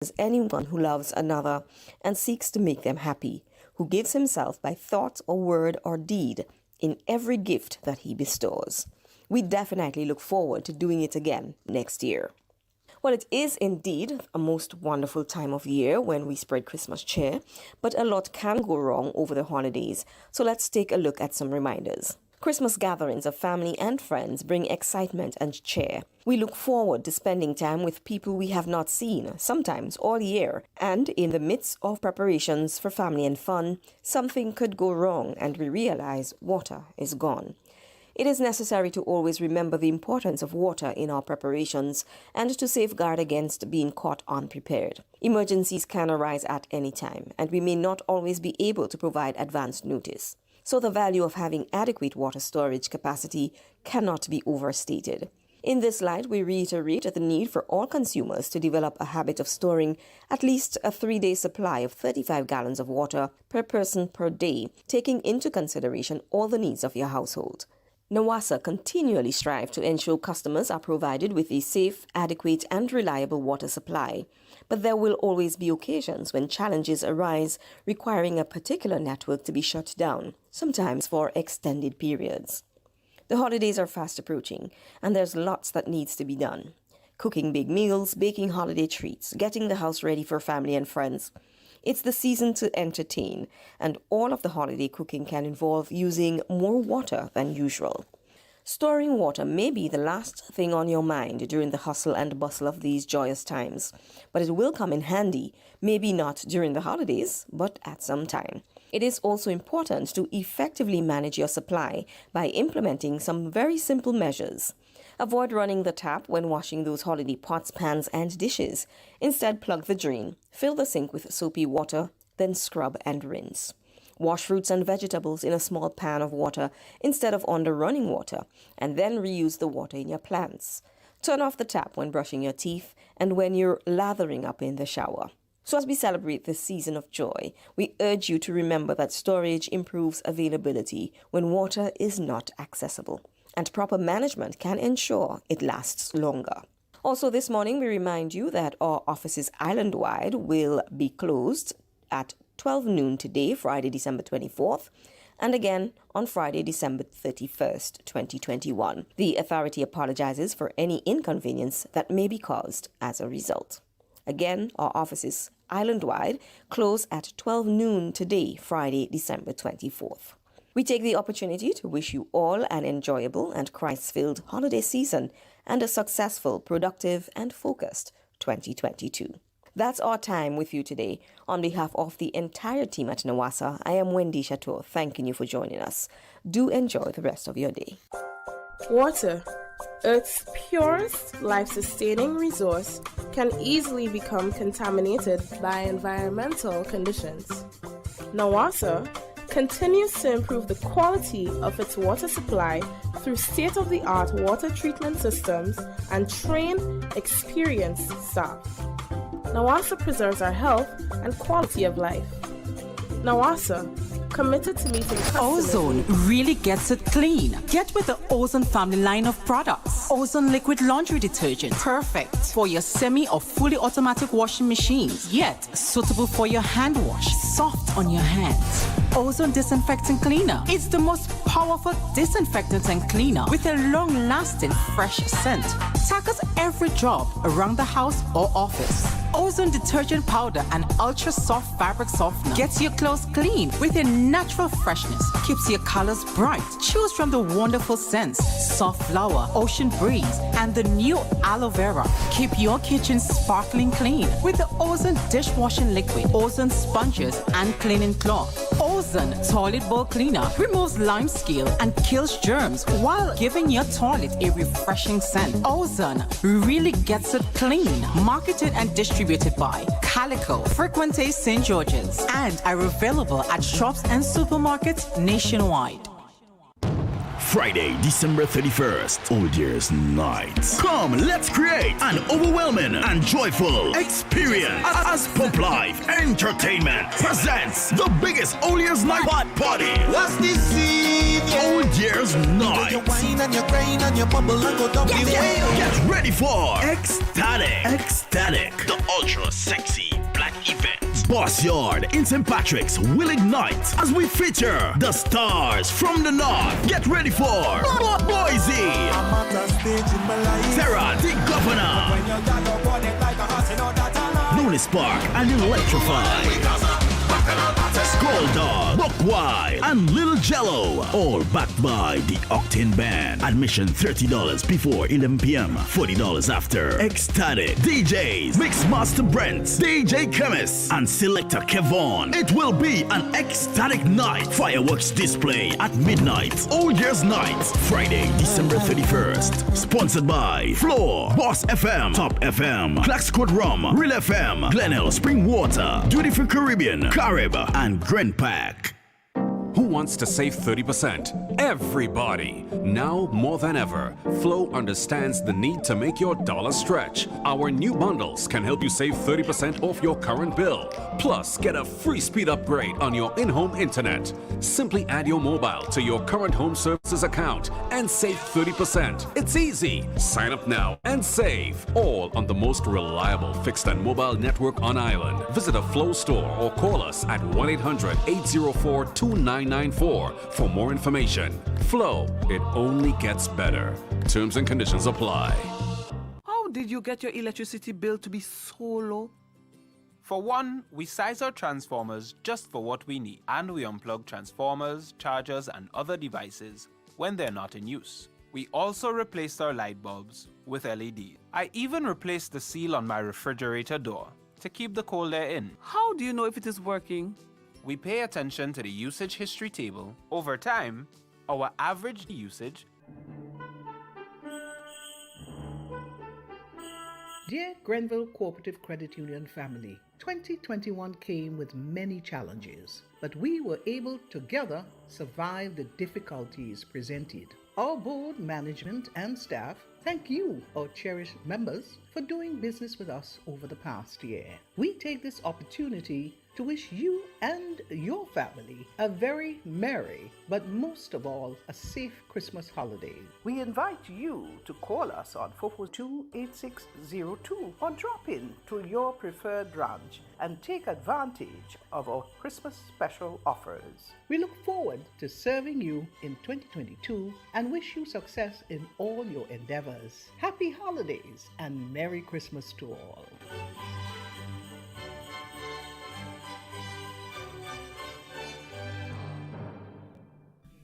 is anyone who loves another and seeks to make them happy, who gives himself by thought or word or deed in every gift that he bestows. We definitely look forward to doing it again next year. Well, it is indeed a most wonderful time of year when we spread Christmas cheer, but a lot can go wrong over the holidays, so let's take a look at some reminders. Christmas gatherings of family and friends bring excitement and cheer. We look forward to spending time with people we have not seen, sometimes all year, and in the midst of preparations for family and fun, something could go wrong and we realize water is gone. It is necessary to always remember the importance of water in our preparations and to safeguard against being caught unprepared. Emergencies can arise at any time, and we may not always be able to provide advance notice. So the value of having adequate water storage capacity cannot be overstated. In this light, we reiterate the need for all consumers to develop a habit of storing at least a 3-day supply of 35 gallons of water per person per day, taking into consideration all the needs of your household. NAWASA continually strive to ensure customers are provided with a safe, adequate, and reliable water supply. But there will always be occasions when challenges arise requiring a particular network to be shut down, sometimes for extended periods. The holidays are fast approaching, and there's lots that needs to be done. Cooking big meals, baking holiday treats, getting the house ready for family and friends. It's the season to entertain, and all of the holiday cooking can involve using more water than usual. Storing water may be the last thing on your mind during the hustle and bustle of these joyous times, but it will come in handy, maybe not during the holidays, but at some time. It is also important to effectively manage your supply by implementing some very simple measures. Avoid running the tap when washing those holiday pots, pans, and dishes. Instead, plug the drain, fill the sink with soapy water, then scrub and rinse. Wash fruits and vegetables in a small pan of water instead of under running water, and then reuse the water in your plants. Turn off the tap when brushing your teeth and when you're lathering up in the shower. So as we celebrate this season of joy, we urge you to remember that storage improves availability when water is not accessible, and proper management can ensure it lasts longer. Also this morning, we remind you that our offices island-wide will be closed at 12 noon today, Friday, December 24th, and again on Friday, December 31st, 2021. The authority apologizes for any inconvenience that may be caused as a result. Again, our offices island-wide close at 12 noon today, Friday, December 24th. We take the opportunity to wish you all an enjoyable and Christ-filled holiday season and a successful, productive, and focused 2022. That's our time with you today. On behalf of the entire team at NAWASA, I am Wendy Chateau, thanking you for joining us. Do enjoy the rest of your day. Water, Earth's purest, life-sustaining resource, can easily become contaminated by environmental conditions. NAWASA continues to improve the quality of its water supply through state-of-the-art water treatment systems and trained, experienced staff. NAWASA preserves our health and quality of life. NAWASA, committed to meeting customers. Ozone really gets it clean. Get with the Ozone family line of products. Ozone liquid laundry detergent, perfect for your semi or fully automatic washing machines, yet suitable for your hand wash, soft on your hands. Ozone disinfectant cleaner. It's the most powerful disinfectant and cleaner with a long-lasting fresh scent. Tackles every job around the house or office. Ozone detergent powder and ultra soft fabric softener gets your clothes clean with a natural freshness, keeps your colors bright. Choose from the wonderful scents, soft flower, ocean breeze, and the new aloe vera. Keep your kitchen sparkling clean with the Ozone dishwashing liquid, Ozone sponges and cleaning cloth. Ozone toilet bowl cleaner removes lime scale and kills germs while giving your toilet a refreshing scent. Ozone really gets it clean. Marketed and distributed by Calico, Frequente St. George's, and are available at shops and supermarkets nationwide. Friday, December 31st, Old Year's Night. Come, let's create an overwhelming and joyful experience as Pop Life Entertainment presents the biggest Old Year's Night party. What's this seed? Old Year's Night. You whine and you grind and you bubble and go down the way. Get ready for Ecstatic, the ultra sexy black event. Boss Yard in St. Patrick's will ignite as we feature the stars from the north. Get ready for Boise, I'm at a stage in my life. Sarah the Governor, When you got up on it like a horse, you know that I like. Lunis Park and Electrify, Skull Dog, Buckwild, and Little Jello, all backed by the Octane Band. Admission $30 before 11 p.m., $40 after. Ecstatic DJs, Mixmaster Brent, DJ Chemist, and Selector Kevon. It will be an ecstatic night. Fireworks display at midnight. Old Year's Night, Friday, December 31st. Sponsored by Floor, Boss FM, Top FM, Claxcoat Rum, Real FM, Glenelg Spring Water, Duty Free Caribbean, Carib, and Grand Pack. Who wants to save 30%? Everybody! Now more than ever, Flow understands the need to make your dollar stretch. Our new bundles can help you save 30% off your current bill. Plus, get a free speed upgrade on your in-home internet. Simply add your mobile to your current home services account and save 30%. It's easy. Sign up now and save. All on the most reliable fixed and mobile network on island. Visit a Flow store or call us at 1-800-804-2994 for more information. Flow, it only gets better. Terms and conditions apply. How did you get your electricity bill to be so low? For one, we size our transformers just for what we need, and we unplug transformers, chargers, and other devices when they're not in use. We also replaced our light bulbs with LEDs. I even replaced the seal on my refrigerator door to keep the cold air in. How do you know if it is working? We pay attention to the usage history table. Over time, our average usage. Dear Grenville Cooperative Credit Union family, 2021 came with many challenges, but we were able together survive the difficulties presented. Our board, management, and staff thank you, our cherished members, for doing business with us over the past year. We take this opportunity to wish you and your family a very merry, but most of all, a safe Christmas holiday. We invite you to call us on 442-8602 or drop in to your preferred branch and take advantage of our Christmas special offers. We look forward to serving you in 2022 and wish you success in all your endeavors. Happy holidays and Merry Christmas to all.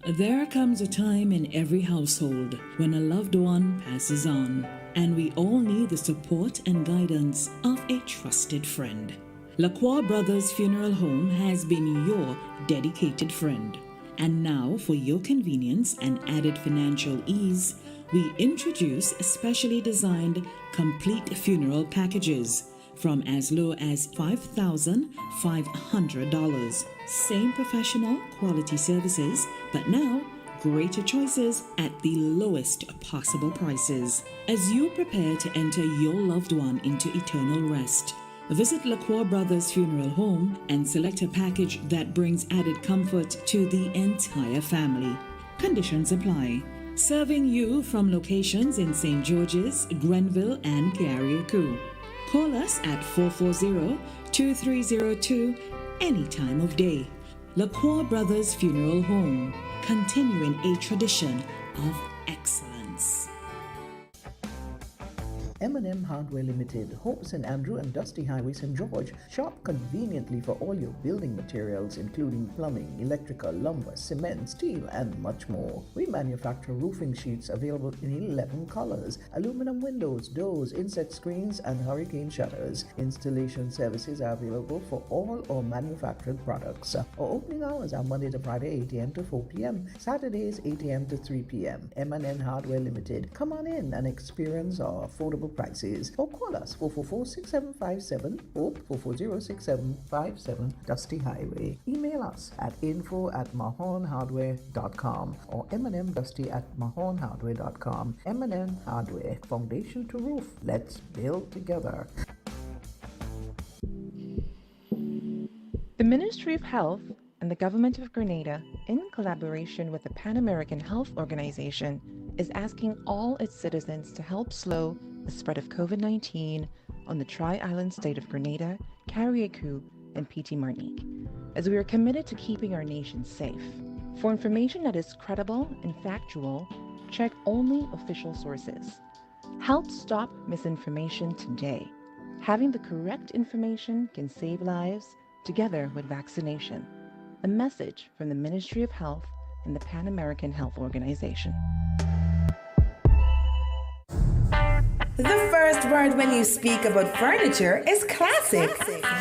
There comes a time in every household when a loved one passes on, and we all need the support and guidance of a trusted friend. Lacroix Brothers Funeral Home has been your dedicated friend. And now, for your convenience and added financial ease, we introduce specially designed complete funeral packages from as low as $5,500. Same professional quality services, but now greater choices at the lowest possible prices. As you prepare to enter your loved one into eternal rest, visit Lacroix Brothers Funeral Home and select a package that brings added comfort to the entire family. Conditions apply. Serving you from locations in St. George's, Grenville, and Carriacou. Call us at 440-2302 any time of day. Lacroix Brothers Funeral Home, continuing a tradition of excellence. M&M Hardware Limited, Hope St. Andrew and Dusty Highway St. George. Shop conveniently for all your building materials including plumbing, electrical, lumber, cement, steel, and much more. We manufacture roofing sheets available in 11 colors, aluminum windows, doors, inset screens, and hurricane shutters. Installation services are available for all our manufactured products. Our opening hours are Monday to Friday 8 a.m. to 4 p.m., Saturdays 8 a.m. to 3 p.m. M&M Hardware Limited. Come on in and experience our affordable prices, or call us 444-6757 or 440-6757 Dusty Highway. Email us at info@mahonhardware.com or mnmdusty@mahonhardware.com. M&M Hardware, foundation to roof. Let's build together. The Ministry of Health and the Government of Grenada in collaboration with the Pan American Health Organization, is asking all its citizens to help slow the spread of COVID-19 on the Tri-Island state of Grenada, Carriacou, and Petite Martinique, as we are committed to keeping our nation safe. For information that is credible and factual, check only official sources. Help stop misinformation today. Having the correct information can save lives, together with vaccination. A message from the Ministry of Health and the Pan American Health Organization. The first word when you speak about furniture is classic.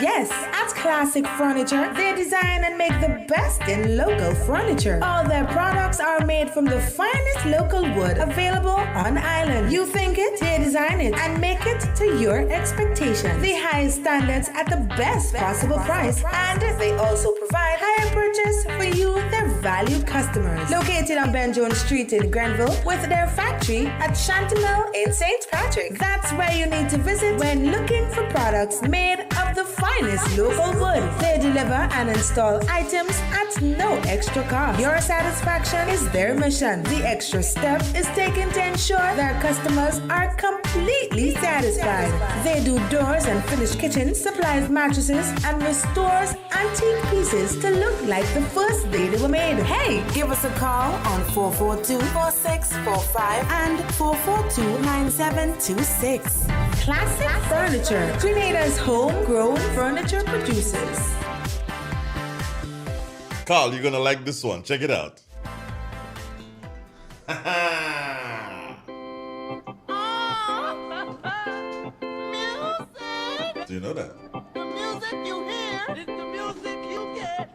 Yes, at Classic Furniture, they design and make the best in local furniture. All their products are made from the finest local wood available on island. You think it, they design it and make it to your expectations. The highest standards at the best possible price, and they also provide higher purchase for you, their valued customers. Located on Ben Jones Street in Grenville, with their factory at Chantemelle in St. Patrick. That's where you need to visit when looking for products made of the finest local wood. They deliver and install items at no extra cost. Your satisfaction is their mission. The extra step is taken to ensure their customers are completely satisfied. They do doors and finished kitchens, supplies mattresses, and restores antique pieces to look like the first day they were made. Hey, give us a call on 442-4645 and 442-9726. Classic Furniture, Grenada's homegrown furniture producers. Carl, you're gonna like this one. Check it out. Do you know that? The music you hear is the music you get.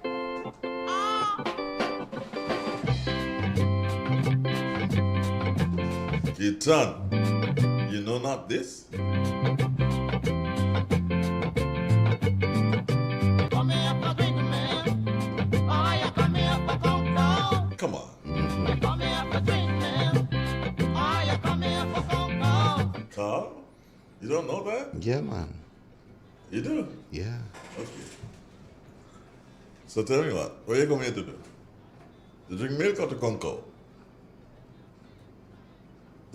Ethan, you know not this? Come on. Carl, you don't know that? Yeah, man. You do? Yeah. Okay. So tell me what are you coming here to do? To drink milk or to conquer?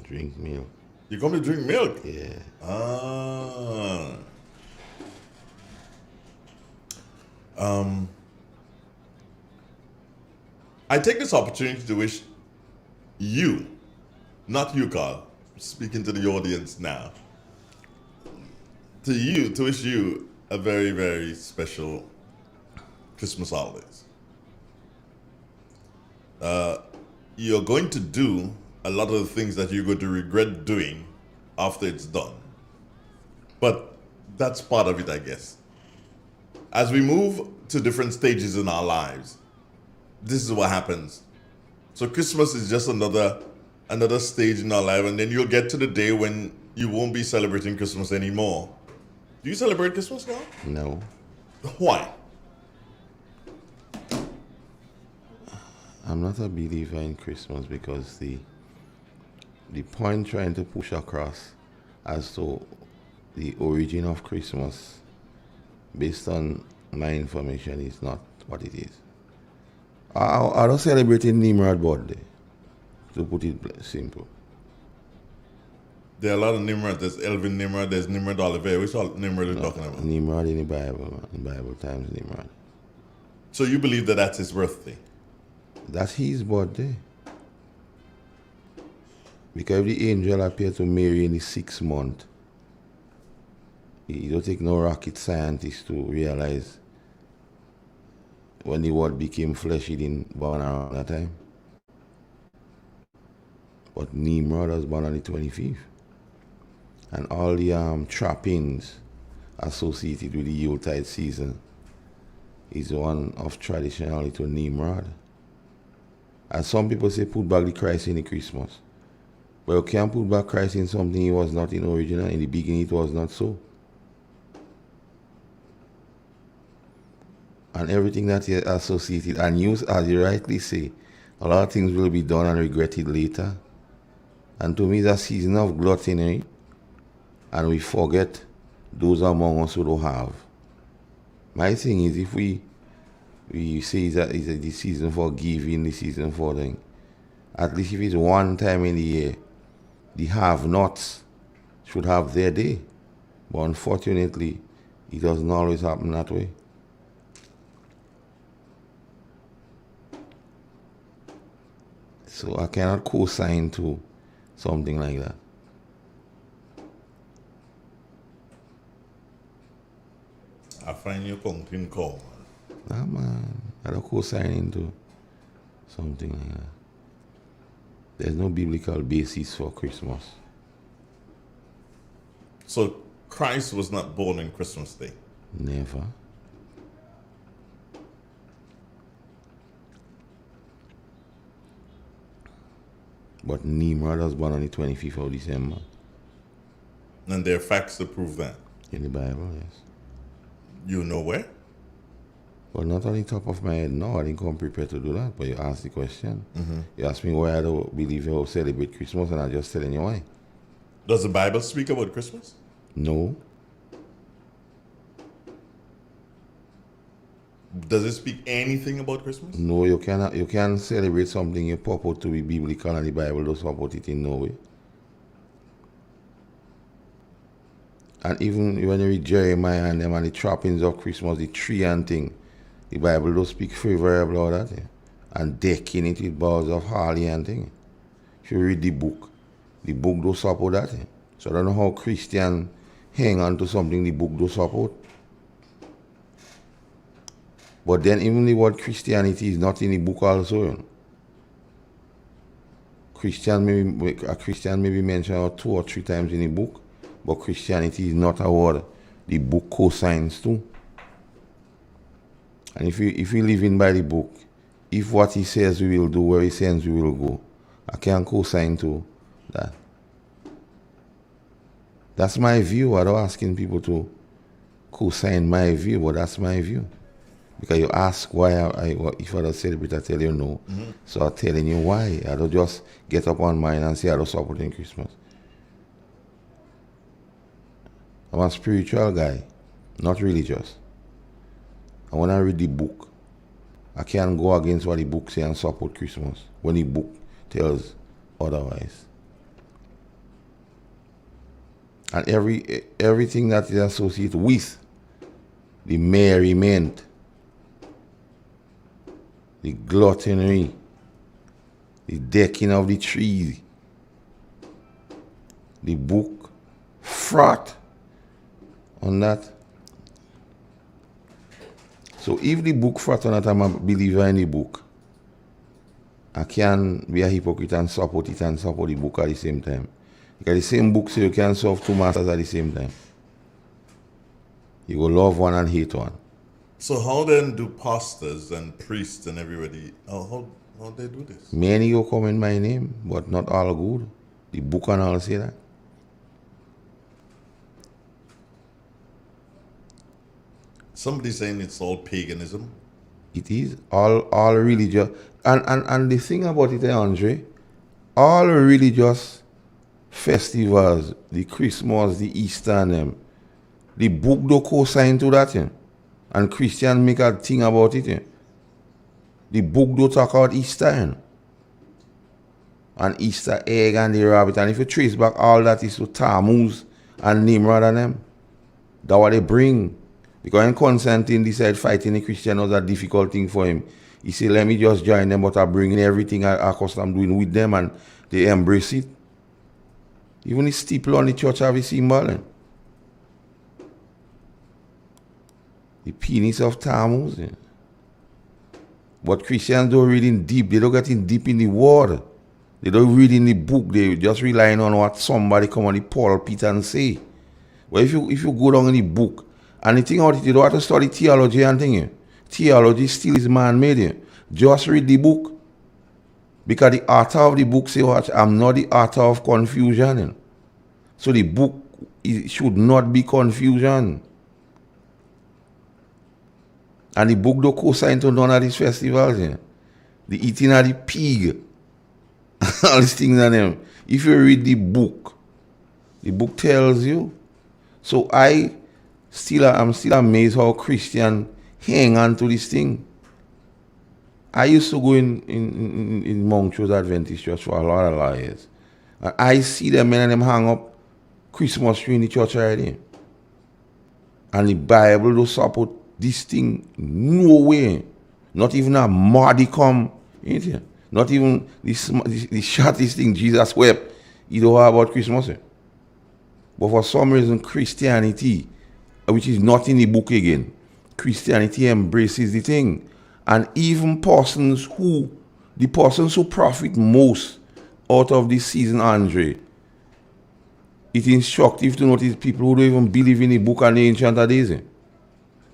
Drink milk. You come to drink milk? Yeah. Ah. I take this opportunity to wish you, not you, Carl, speaking to the audience now, to wish you a very, very special Christmas holidays. You're going to do a lot of the things that you're going to regret doing after it's done. But that's part of it, I guess. As we move to different stages in our lives, this is what happens. So Christmas is just another stage in our life, and then you'll get to the day when you won't be celebrating Christmas anymore. Do you celebrate Christmas now? No. Why? I'm not a believer in Christmas because the point trying to push across as to the origin of Christmas, based on my information, is not what it is. I don't celebrate Nimrod birthday, to put it simple. There are a lot of Nimrod. There's Elvin Nimrod, there's Nimrod Oliver. Which Nimrod are you talking about? Nimrod in the Bible, man. In Bible times, Nimrod. So you believe that that's his birthday? That's his birthday. Because the angel appeared to Mary in the 6th month, it don't take no rocket scientist to realize when the word became flesh, he didn't born around that time. But Nimrod was born on the 25th. And all the trappings associated with the Yuletide season is one of traditionally to Nimrod. And some people say put back the Christ in the Christmas. But you can't put back Christ in something he was not in original. In the beginning it was not so. And everything that is associated, and you, as you rightly say, a lot of things will be done and regretted later. And to me, it's a season of gluttony, and we forget those among us who don't have. My thing is, if we we say it's the season for giving, the season for thing. At least if it's one time in the year, the have-nots should have their day. But unfortunately, it doesn't always happen that way. So I cannot co-sign to something like that. I find you counting call. Nah, man. I don't co-sign into something like that. There's no biblical basis for Christmas. So Christ was not born on Christmas Day? Never. But Nimrod was born on the 25th of December. And there are facts to prove that? In the Bible, yes. You know where? Well, not on the top of my head, no. I didn't come prepared to do that, but you asked the question. Mm-hmm. You asked me why I don't believe you celebrate Christmas, and I'm just telling you why. Does the Bible speak about Christmas? No. Does it speak anything about Christmas? No, you can't celebrate something you purport to be biblical and the Bible does support it in no way. And even when you read Jeremiah and them and the trappings of Christmas, the tree and thing, the Bible does speak favorable about that. Yeah? And decking it with boughs of holly and thing. If you read the book does support that. Yeah? So I don't know how Christians hang on to something the book does support. But then even the word Christianity is not in the book also. You know. A Christian may be mentioned 2 or 3 times in the book, but Christianity is not a word the book co-signs to. And if we live in by the book, if what he says we will do, where he sends we will go, I can't co-sign to that. That's my view. I'm not asking people to co-sign my view, but that's my view. Because you ask why if I don't celebrate, I tell you no. Mm-hmm. So I'm telling you why. I don't just get up on mine and say I don't support in Christmas. I'm a spiritual guy, not religious. And when I read the book, I can't go against what the book says and support Christmas when the book tells otherwise. And everything that is associated with the merriment, the gluttony, the decking of the trees, the book fraught on that. So if the book fraught on that, I'm a believer in the book. I can be a hypocrite and support it and support the book at the same time. Because the same book says you can serve 2 masters at the same time. You will love one and hate one. So how then do pastors and priests and everybody, how they do this? Many will come in my name, but not all good. The book and all say that. Somebody saying it's all paganism. It is all religious. And the thing about it, Andre, all religious festivals, the Christmas, the Easter and them, the book do co-sign to that. Yeah? And Christians make a thing about it. Yeah? The book do talk about Easter. Yeah? And Easter egg and the rabbit. And if you trace back all that is to Tammuz and Nimrod and them, that's what they bring. Because when Constantine decided fighting the Christian was a difficult thing for him, he said, let me just join them, but I'm bringing everything I custom doing with them, and they embrace it. Even the steeple on the church have a symbol. Eh? The penis of Tammuz. Eh? But Christians don't read in deep. They don't get in deep in the word. They don't read in the book. They just relying on what somebody come on the pulpit and say. But if you go down in the book, and the thing about it, you don't have to study theology and thing. Eh? Theology still is man-made. Eh? Just read the book. Because the author of the book say, watch, I'm not the author of confusion. Eh? So the book should not be confusion. And the book don't co-sign to none of these festivals. Eh? The eating of the pig. All these things on them. If you read the book tells you. So I'm still amazed how Christians hang on to this thing. I used to go in Montrose Adventist Church for a lot of years. And I see them men and them hang up Christmas tree in the church already. And the Bible don't support this thing no way. Not even a modicum. Not even the shortest thing Jesus wept. You don't know about Christmas. But for some reason, Christianity, which is not in the book again, Christianity embraces the thing. And even the persons who profit most out of this season, Andre, it's instructive to notice people who don't even believe in the book and the ancient days.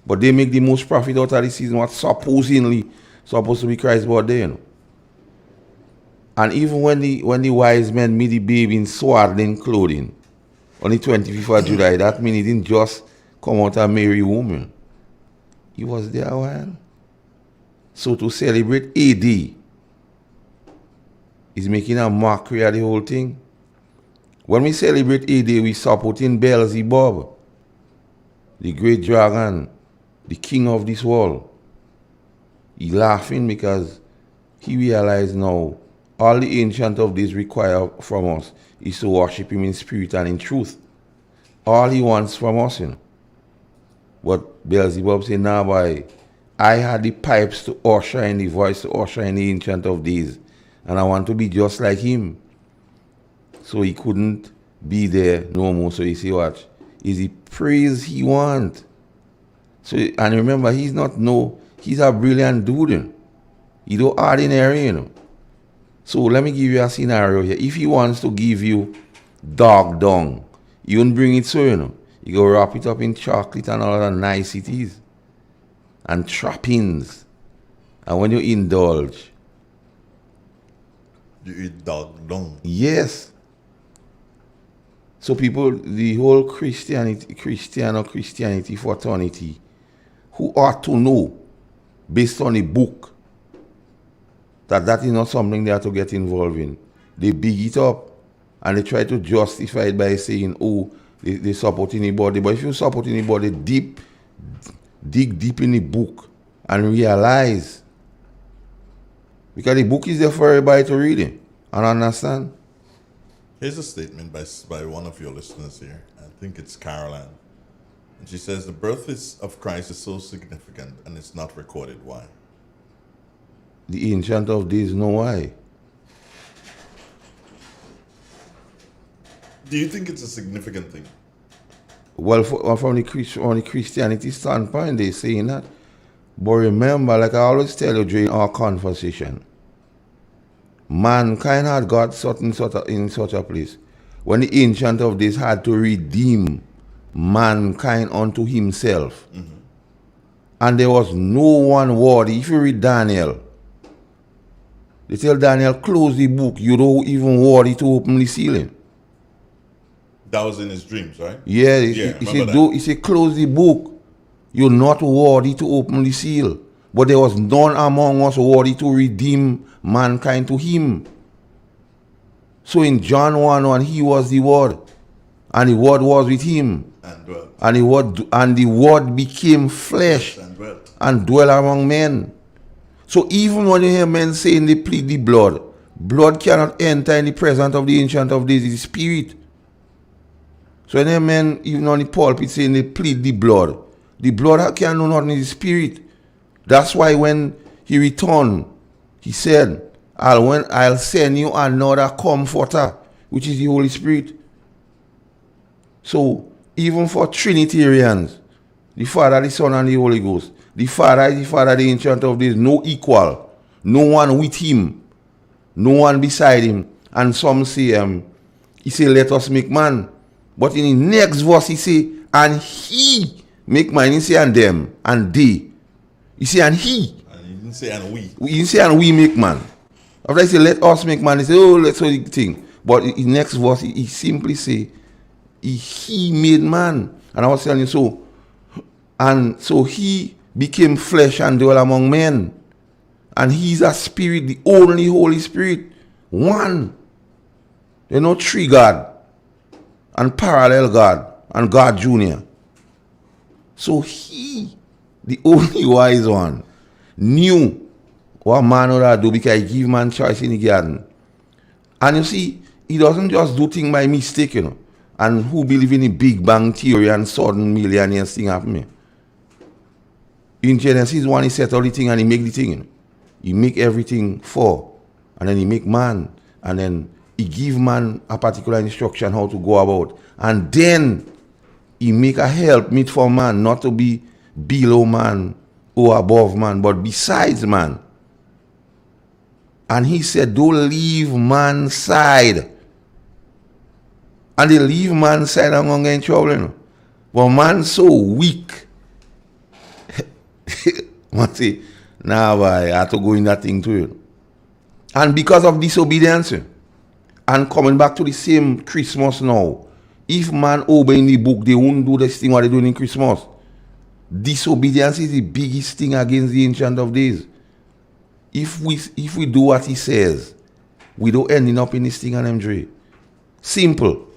But they make the most profit out of this season, what's supposedly supposed to be Christ's birthday, And even when the wise men meet the baby in swaddling clothing on the 25th of July, that means he didn't just come out of Mary woman. He was there a while. So to celebrate AD is making a mockery of the whole thing. When we celebrate AD, we supporting Beelzebub, the great dragon, the king of this world. He's laughing because he realized now all the ancient of days require from us is to worship him in spirit and in truth. All he wants from us, But Beelzebub said, nah, boy, I had the pipes to usher in, the voice to usher in the ancient of days. And I want to be just like him. So he couldn't be there no more. So you see what? Is the praise he want. So, and remember, he's a brilliant dude. He's not ordinary, So let me give you a scenario here. If he wants to give you dog dung, you won't bring it so, You go wrap it up in chocolate and all the niceties and trappings. And when you indulge, you eat dog dung. Yes. So people, the whole Christianity fraternity, who ought to know, based on a book, that is not something they have to get involved in. They big it up and they try to justify it by saying, oh, they support anybody. But if you support anybody, dig deep in the book and realize, because the book is there for everybody to read it and understand. Here's a statement by one of your listeners here. I think it's Caroline. And she says, the birth of Christ is so significant and it's not recorded. Why? The ancient of days know why. Do you think it's a significant thing? Well, from the Christianity standpoint, they're saying that. But remember, like I always tell you during our conversation, mankind had got in such a place when the ancient of days had to redeem mankind unto himself. Mm-hmm. And there was no one worthy. If you read Daniel, they tell Daniel, close the book. You don't even worthy to open the ceiling. That was in his dreams, right? Yeah, he said, close the book. You're not worthy to open the seal. But there was none among us worthy to redeem mankind to him. So in John 1:1, he was the Word. And the Word was with him. And dwelt. And the Word became flesh and dwelt among men. So even when you hear men saying they plead the blood, blood cannot enter in the presence of the Ancient of Days, the Spirit. So when you men, even on the pulpit, saying they plead the blood can do nothing in the Spirit. That's why when he returned, he said, I'll send you another comforter, which is the Holy Spirit. So even for Trinitarians, the Father, the Son, and the Holy Ghost, the Father is the Father, the Ancient of Days, no equal, no one with him, no one beside him. And some say, he say, let us make man. But in the next verse, he say, and he make man. He say, and them, and they. He say, and he. And he didn't say, and we. He didn't say, and we make man. After he say, let us make man, he say, oh, let's do the thing. But in the next verse, he simply say, he made man. And I was telling you, so he became flesh and dwelt among men. And he's a spirit, the only Holy Spirit. One. There's no three God. And parallel God. And God Junior. So he, the only wise one, knew what man would do because he give man choice in the garden. And you see, he doesn't just do things by mistake, you know. And who believe in the Big Bang Theory and sudden millionaires thing happen? In Genesis 1, he set all the thing and he make the thing. You know. He make everything for. And then he make man. And then he give man a particular instruction how to go about. And then he make a help meet for man, not to be below man or above man, but besides man. And he said, don't leave man's side. And they leave man's side and gonna get in trouble. You know? But man's so weak. Man say, nah, boy, I have to go in that thing too. You know? And because of disobedience, and coming back to the same Christmas now, if man obeying the book, they won't do this thing what they're doing in Christmas. Disobedience is the biggest thing against the Ancient of Days. If we do what he says, we don't ending up in this thing and Dre. Simple.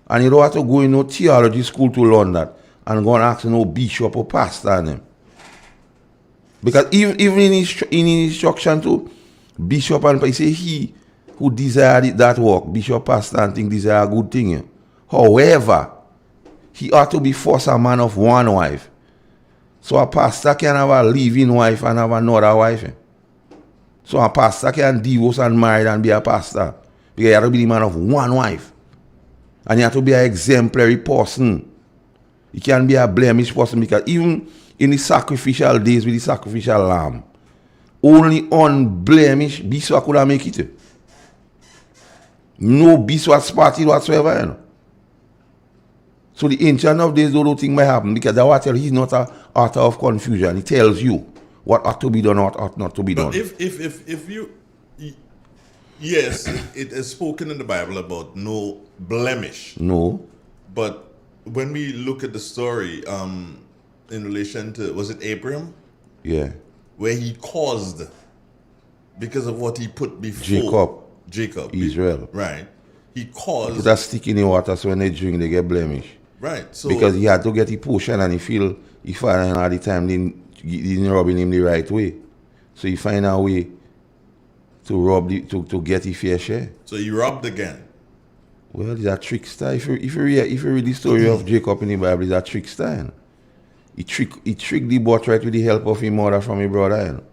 And you don't have to go in no theology school to learn that and go and ask no bishop or pastor and them. Because even in his instruction to bishop and he say he who desired that work, bishop, pastor and think desire a good thing. Yeah. However, he ought to be forced a man of one wife. So a pastor can have a living wife and have another wife. Yeah. So a pastor can divorce and marry and be a pastor. Because you have to be the man of one wife. And you have to be an exemplary person. You can't be a blemished person because even in the sacrificial days with the sacrificial lamb, only unblemished Biswa could have make it. No Biswa spotted whatsoever. You know? So the Ancient of Days don't think might happen because the water he's not an author of confusion. He tells you what ought to be done, what ought not to be done. But if you yes, it is spoken in the Bible about no blemish. No. But when we look at the story, in relation to, was it Abraham? Yeah. Where he caused, because of what he put before. Jacob. Israel. Right. He caused. He put a stick in the water so when they drink, they get blemish. Right. So because he had to get the potion and he feel he find at the time didn't rubbing him the right way. So he find a way to rub to get the fair share. So he robbed again. Well, he's a trickster. If you read the story of Jacob in the Bible, he's a trickster. You know? He tricked the birthright with the help of his mother from his brother. You know?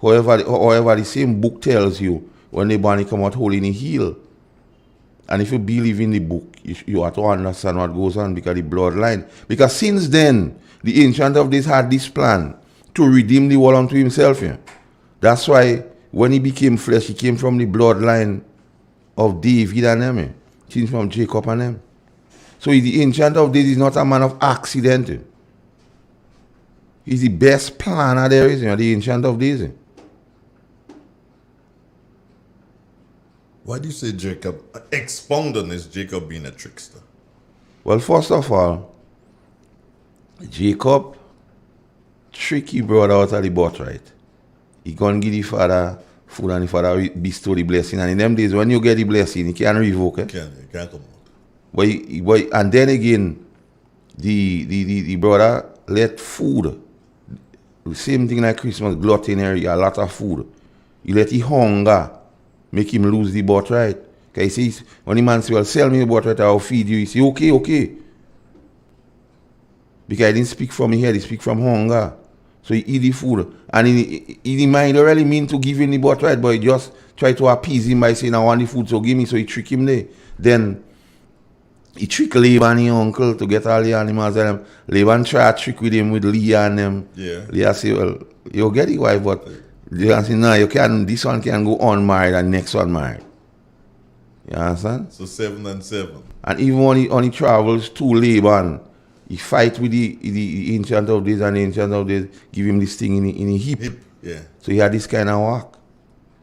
However, the same book tells you when the bunny come out holding a heel. And if you believe in the book, you have to understand what goes on because the bloodline. Because since then, the Ancient of Days had this plan to redeem the world unto himself. Yeah? That's why when he became flesh, he came from the bloodline of David and them. Yeah? He came from Jacob and them. So the Ancient of Days is not a man of accident. Yeah? He's the best planner there is, you know, the Ancient of Days. Why do you say Jacob? Expound on this, Jacob being a trickster. Well, first of all, Jacob tricked his brother out of the birthright. He gonna give the father food and the father bestow the blessing. And in them days, when you get the blessing, you can't revoke it. Can't come out. But and then again, the brother let food. The same thing like Christmas, gluttony, a lot of food. He let his hunger make him lose the birthright. Because he says, when the man says, well, sell me the birthright, I'll feed you. He says, okay. Because I didn't speak from his head, he speak from hunger. So he eat the food. And he mind don't really mean to give him the birthright, but he just try to appease him by saying, I want the food, so give me. So he trick him there. Then he trick Laban, his uncle, to get all the animals. And Laban try to trick with him with Leah and them. Yeah. Leah say, well, you'll get the wife, but Leah say, no, this one can go unmarried and next one married. You understand? So 7 and 7. And even when he travels to Laban, he fight with the Ancient of Days, and the Ancient of Days give him this thing in his hip. Yeah. So he had this kind of work.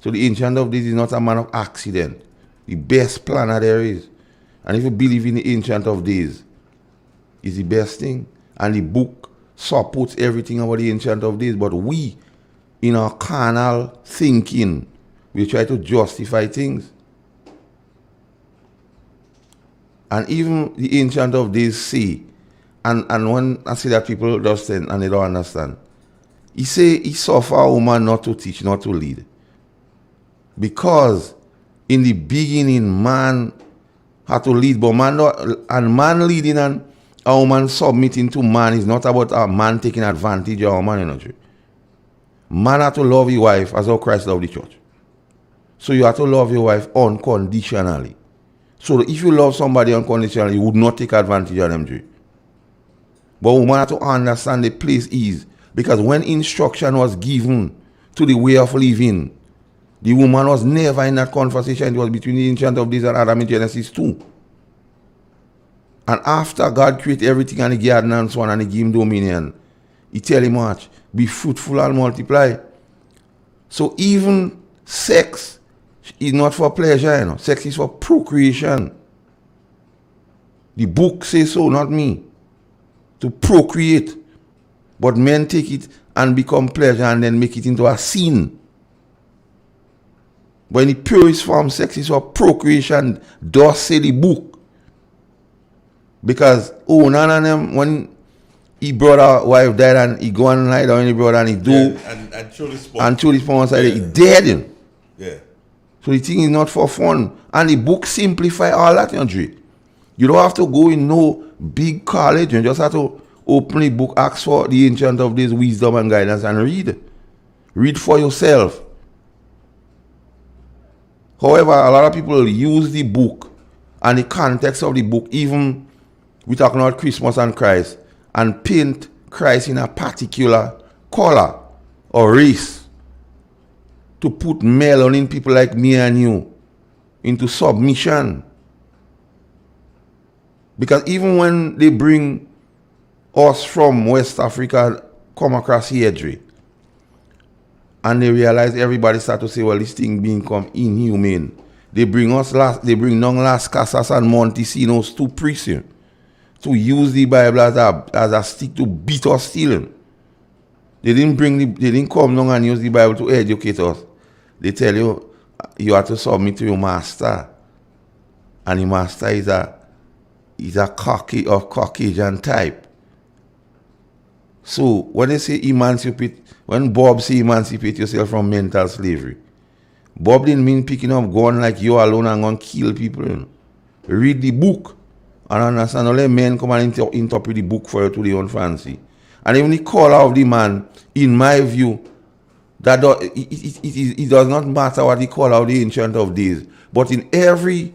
So the Ancient of Days is not a man of accident. The best planner there is. And if you believe in the Ancient of Days, it's the best thing. And the book supports everything about the Ancient of Days. But we, in our carnal thinking, we try to justify things. And even the Ancient of Days say, and when I see that people just and they don't understand, He say he suffer a woman not to teach, not to lead. Because in the beginning, man had to lead, but man leading and a woman submitting to man is not about a man taking advantage of a woman energy. Man had to love his wife as how Christ loved the church. So you have to love your wife unconditionally. So if you love somebody unconditionally, you would not take advantage of them. But woman have to understand the place is, because when instruction was given to the way of living, the woman was never in that conversation. It was between the Ancient of Days and Adam in Genesis 2. And after God created everything and the garden and so on, and he gave him dominion, he tell him much, be fruitful and multiply. So even sex is not for pleasure, you know. Sex is for procreation. The book says so, not me. To procreate. But men take it and become pleasure and then make it into a sin. But in the purest form, sex is for procreation, does say the book. Because, none of them, when he brother wife died and he go and lie down in the brother and he do, and throw the spawn side, he dead him. Yeah. So the thing is not for fun. And the book simplify all that, you don't have to go in no big college, you just have to open the book, ask for the Ancient of Days wisdom and guidance and read. Read for yourself. However, a lot of people use the book and the context of the book, even we talking about Christmas and Christ, and paint Christ in a particular color or race to put melanin people like me and you into submission. Because even when they bring us from West Africa come across here, and they realize everybody start to say, well, this thing become inhumane. They bring down Las Casas and Montesinos to prison to use the Bible as a stick to beat us still. They didn't come down and use the Bible to educate us. They tell you, you have to submit to your master. And the master is a Caucasian type. So when they say emancipate, when Bob say emancipate yourself from mental slavery, Bob didn't mean picking up gun like you alone and going to kill people. Read the book and understand. Only men come and interpret the book for you to their own fancy. And even the color of the man, in my view, that it does not matter what the color of the Ancient of Days. But in every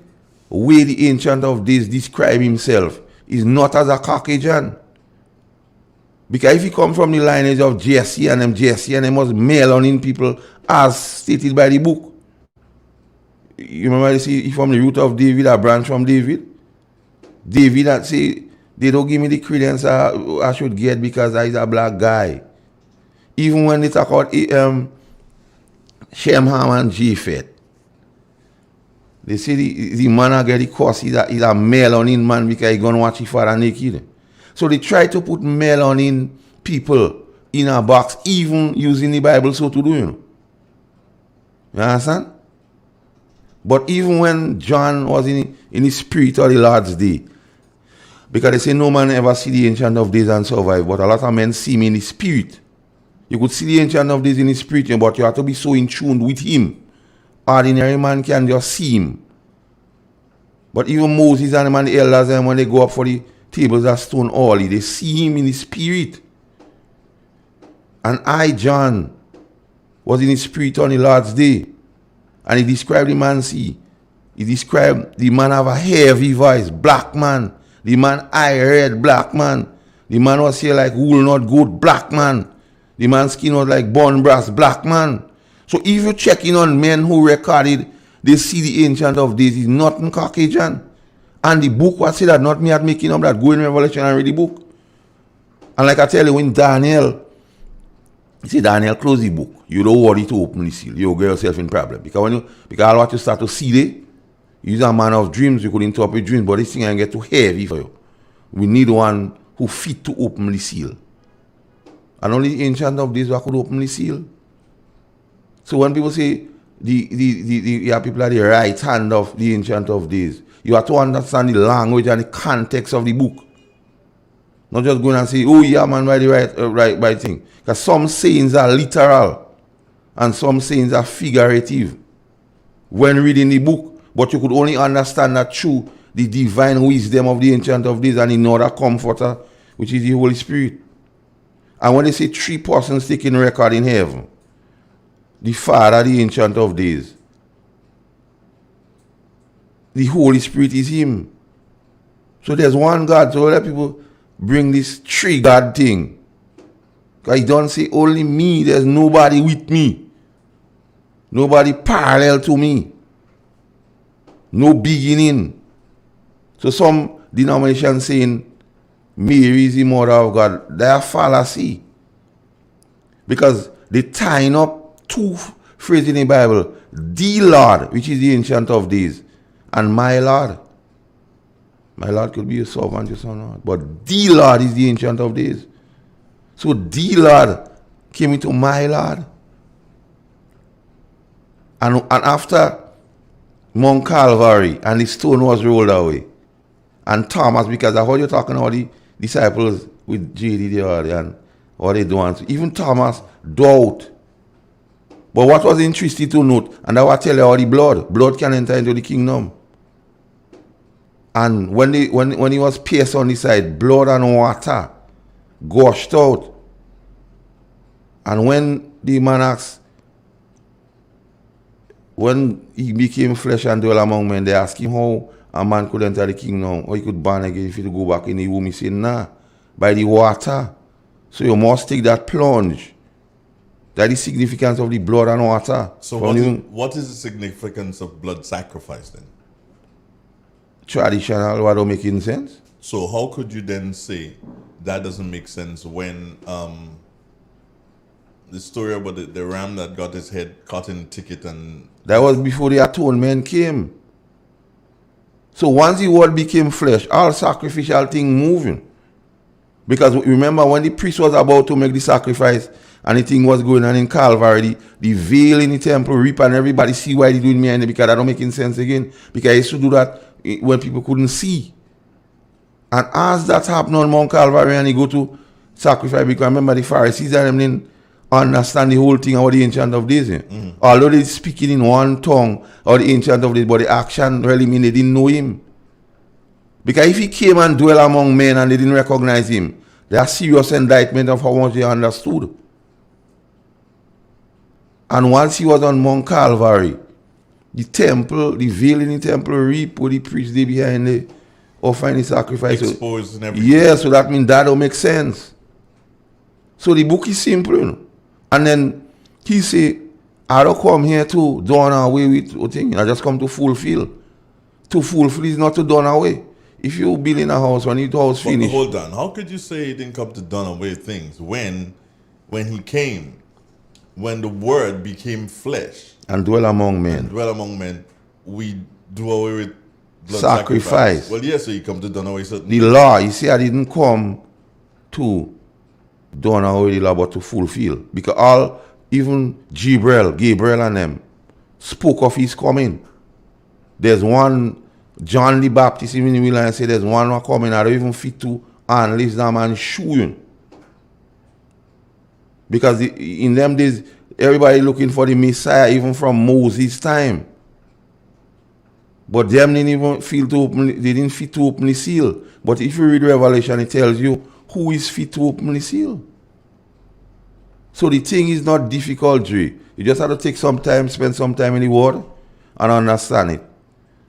way the Ancient of Days describe himself, is not as a Caucasian. Because if he come from the lineage of Jesse and them was melanin people as stated by the book. You remember they say from the root of David, a branch from David. David that say they don't give me the credence I should get because I is a black guy. Even when they talk about Shem, Ham and Japheth, they say the man I get the curse he's a melanin man because he gonna watch his father naked. So they try to put melanin people in a box, even using the Bible so to do, You understand? But even when John was in the spirit of the Lord's day, because they say no man ever see the Ancient of Days and survive, but a lot of men see him in the spirit. You could see the Ancient of Days in the spirit, but you have to be so in tune with him. Ordinary man can just see him. But even Moses and the elders, and when they go up for the tables of stone early, they see him in the spirit. And I, John, was in the spirit on the Lord's day. And he described the man see. He described the man have a heavy voice, black man. The man eye red, black man. The man was here like wool not goat, black man. The man's skin was like bone brass, black man. So if you're checking on men who recorded, they see the Ancient of Days is not in Caucasian. And the book was said that not me at making up that, go in Revelation and read the book. And like I tell you, when Daniel, you see Daniel close the book, you don't worry to open the seal. You'll get yourself in problem. Because all what you start to see there, you're a man of dreams, you could interpret dreams, but this thing ain't get too heavy for you. We need one who fit to open the seal. And only the Ancient of Days who could open the seal. So when people say the people are the right hand of the Ancient of Days, you have to understand the language and the context of the book. Not just going and say, oh yeah man, by the right thing. Because some sayings are literal and some sayings are figurative when reading the book, but you could only understand that through the divine wisdom of the Ancient of Days and another comforter, which is the Holy Spirit. And when they say 3 persons taking record in heaven, the Father, the Ancient of Days, the Holy Spirit is Him. So there's one God. So let people bring this 3 God thing. Because He don't say only me, there's nobody with me. Nobody parallel to me. No beginning. So some denominations saying Mary is the mother of God. They are fallacy. Because they tying up 2 phrases in the Bible. The Lord, which is the Ancient of Days, and my Lord. My Lord could be a servant, your son, Lord. But the Lord is the Ancient of Days. So the Lord came into my Lord. And after Mount Calvary and the stone was rolled away, and Thomas, because I heard you talking about the disciples with JD there and what they doing. Even Thomas doubt. But what was interesting to note, and I will tell you how the blood can enter into the kingdom. And when he was pierced on the side, blood and water gushed out. And when the man asked, when he became flesh and dwell among men, they asked him how a man could enter the kingdom, or he could born again if he could go back in the womb. He said, nah, by the water. So you must take that plunge. That is the significance of the blood and water. So what is the significance of blood sacrifice then? Traditional, what don't make any sense. So how could you then say that doesn't make sense when the story about the ram that got his head cut in the ticket and... That was before the atonement came. So once the word became flesh, all sacrificial thing moving. Because remember when the priest was about to make the sacrifice and the thing was going on in Calvary, the veil in the temple rip and everybody see why they doing me and because that don't make any sense again. Because I used to do that when people couldn't see. And as that happened on Mount Calvary and he go to sacrifice, because remember the Pharisees and them didn't understand the whole thing about the Ancient of Days. Although they speaking in one tongue or the Ancient of Days, but the action really mean they didn't know him. Because if he came and dwell among men and they didn't recognize him, there are serious indictment of how much they understood. And once he was on Mount Calvary, the temple, the veil in the temple reap with the priest they behind the offering the sacrifice. Exposed and everything. Yeah, so that means that don't make sense. So the book is simple, you know. And then he say, I don't come here to done away with thing. I just come to fulfill. To fulfill is not to done away. If you build in a house, when the house finished. Hold on. How could you say he didn't come to done away things when he came, when the word became flesh and dwell among men, we do away with blood sacrifice. Well, yes, so he come to done away certain the law. You see, I didn't come to done away the law, but to fulfill. Because all, even Gabriel and them spoke of his coming. There's one, John the Baptist, even in Milan, say there's one coming, I don't even fit to unleash them and show you. Because in them days, everybody looking for the Messiah, even from Moses' time. But them didn't even feel to open, they didn't fit to open the seal. But if you read Revelation, it tells you who is fit to open the seal. So the thing is not difficult, Dre. You just have to take some time, spend some time in the Word, and understand it.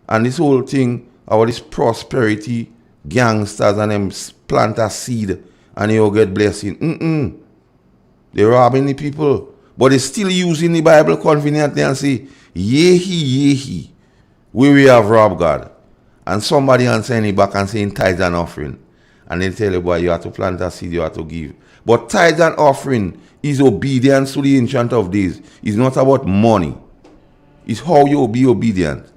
And this whole thing about this prosperity, gangsters, and them plant a seed, and you'll get blessing. They're robbing the people. But they're still using the Bible conveniently and say, yea, we have robbed God. And somebody answering it back and saying tithes and offering. And they tell you, boy, you have to plant a seed, you have to give. But tithes and offering is obedience to the Ancient of Days. It's not about money. It's how you be obedient.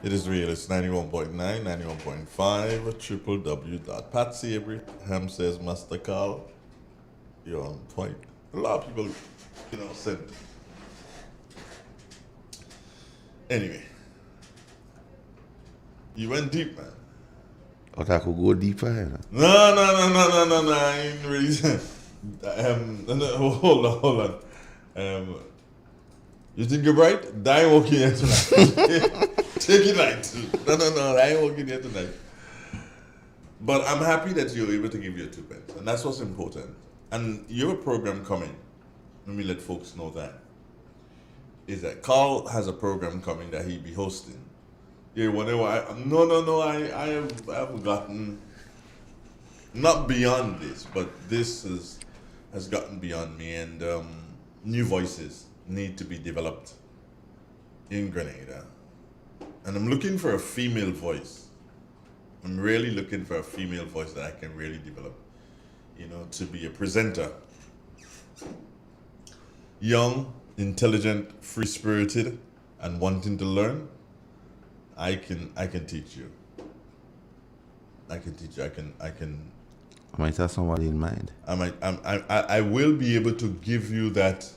It is real. It's 91.9, 91.5, www.PatsyAbraham says, Master Carl, you're on point. A lot of people, said. Anyway, you went deep, man. But I could go deeper. No. I ain't really. Hold on. You think you're bright? I ain't walking here tonight. Take it light. No. I ain't walking here tonight. But I'm happy that you're able to give your 2 pence, and that's what's important. And you have a program coming. Let me let folks know that. Is that Carl has a program coming that he'll be hosting. Yeah, whenever I have gotten not beyond this, but this has gotten beyond me, and new voices need to be developed in Grenada. And I'm looking for a female voice. I'm really looking for a female voice that I can really develop, to be a presenter. Young, intelligent, free-spirited, and wanting to learn. I can teach you. I might have somebody in mind. I will be able to give you that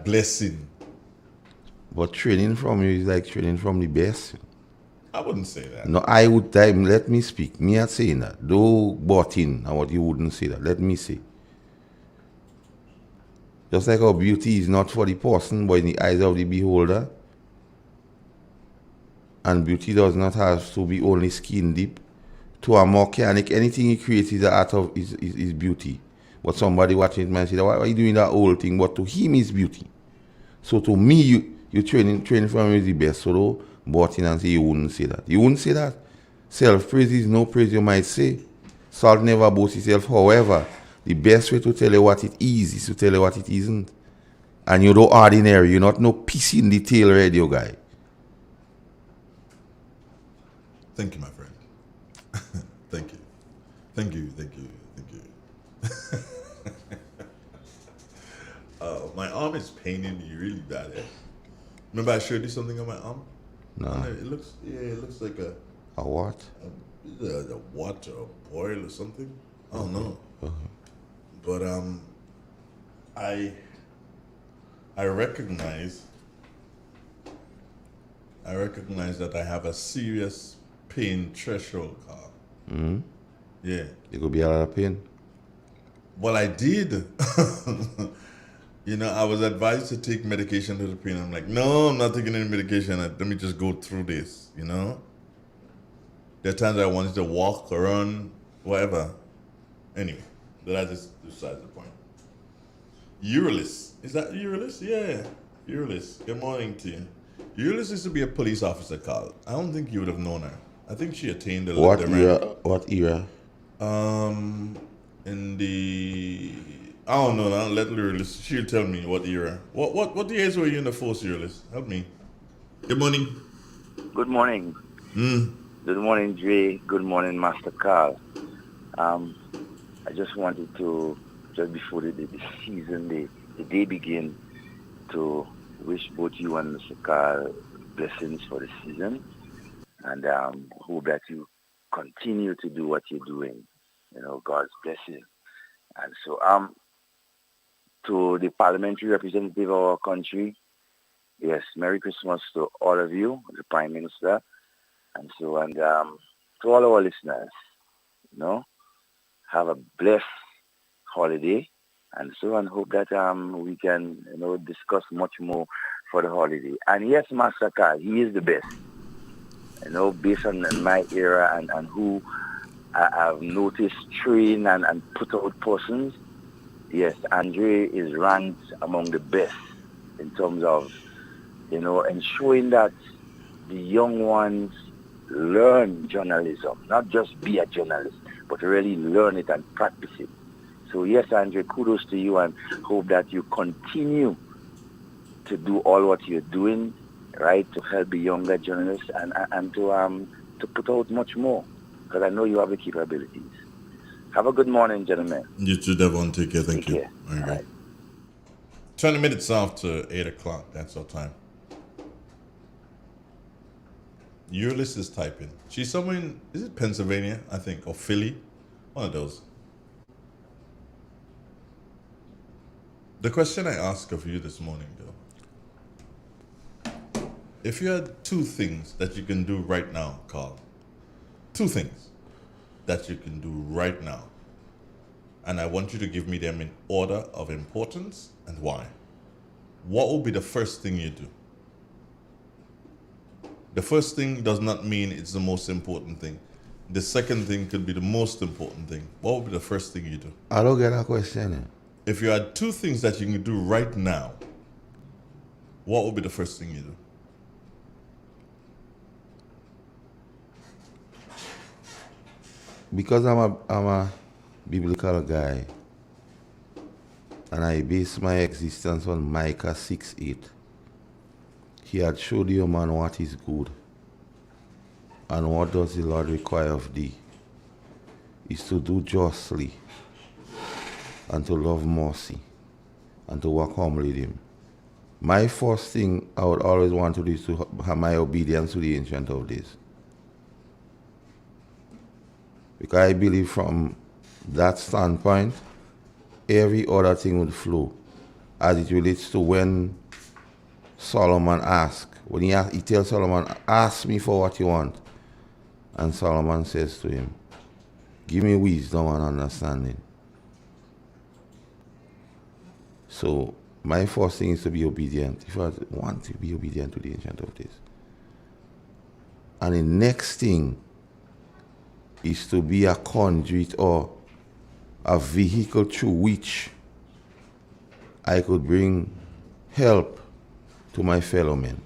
blessing. But training from you is like training from the best. I wouldn't say that. No, I would time. Let me speak. Me are saying that. Though bought in and what you wouldn't say that. Let me say. Just like our beauty is not for the person, but in the eyes of the beholder. And beauty does not have to be only skin deep. To a mechanic, anything he creates is the art of is beauty. But somebody watching it might say, why are you doing that old thing? But to him is beauty. So to me, you training from is the best. So though, bought in and say you wouldn't say that. You wouldn't say that. Self-praise is no praise, you might say. Salt never boasts itself. However, the best way to tell you what it is to tell you what it isn't. And you're no ordinary. You're not no piece in the tail radio guy. Thank you, my friend. Thank you. My arm is paining me really bad. Remember I showed you something on my arm? No. It looks like a what? A water, a boil or something. I don't know. But I recognize that I have a serious pain threshold, Carl. Mm-hmm. Yeah. You could be a lot of pain. Well, I did. I was advised to take medication for the pain. I'm like, no, I'm not taking any medication. Let me just go through this, There are times I wanted to walk or run, whatever. Anyway, that is besides the point. Eurylis. Is that Eurylis? Yeah, Eurylis. Good morning to you. Eurylis used to be a police officer, Carl. I don't think you would have known her. I think she attained the What era? In the... I don't know now. Let Eurylis. She'll tell me what era. What years were you in the force, Eurylis? Help me. Good morning. Good morning. Good morning, Dre. Good morning, Master Carl. I just wanted to, just before the season, the day begin, to wish both you and Mr. Carl blessings for the season, and hope that you continue to do what you're doing. God's blessing. And so, to the parliamentary representative of our country, yes, Merry Christmas to all of you, the Prime Minister, and so, and to all our listeners, have a blessed holiday, and so, and hope that we can, discuss much more for the holiday. And yes, Master Carl, he is the best, based on my era and who I've noticed train and put out persons. Yes, Andre is ranked among the best in terms of, ensuring that the young ones learn journalism, not just be a journalist, but really learn it and practice it. So yes, Andre, kudos to you, and hope that you continue to do all what you're doing, right, to help the younger journalists and to put out much more, because I know you have the capabilities. Have a good morning, gentlemen. You too, Devon. Take care. Thank you. Care. All right. 20 minutes after 8 o'clock. That's our time. Ulysses is typing. She's somewhere in, is it Pennsylvania, I think, or Philly? One of those. The question I ask of you this morning, though. If you had two things that you can do right now, Carl, two things that you can do right now, and I want you to give me them in order of importance and why. What will be the first thing you do? The first thing does not mean it's the most important thing. The second thing could be the most important thing. What would be the first thing you do? I don't get a question. If you had two things that you can do right now, what would be the first thing you do? Because I'm a biblical guy, and I base my existence on Micah 6:8. He had showed you, man, what is good. And what does the Lord require of thee? Is to do justly, and to love mercy, and to walk humbly with him. My first thing I would always want to do is to have my obedience to the Ancient of Days. Because I believe from that standpoint, every other thing would flow as it relates to when Solomon asked. When he tells Solomon, ask me for what you want. And Solomon says to him, give me wisdom and understanding. So my first thing is to be obedient. If I want to be obedient to the Ancient of Days. And the next thing is to be a conduit or a vehicle through which I could bring help to my fellow men.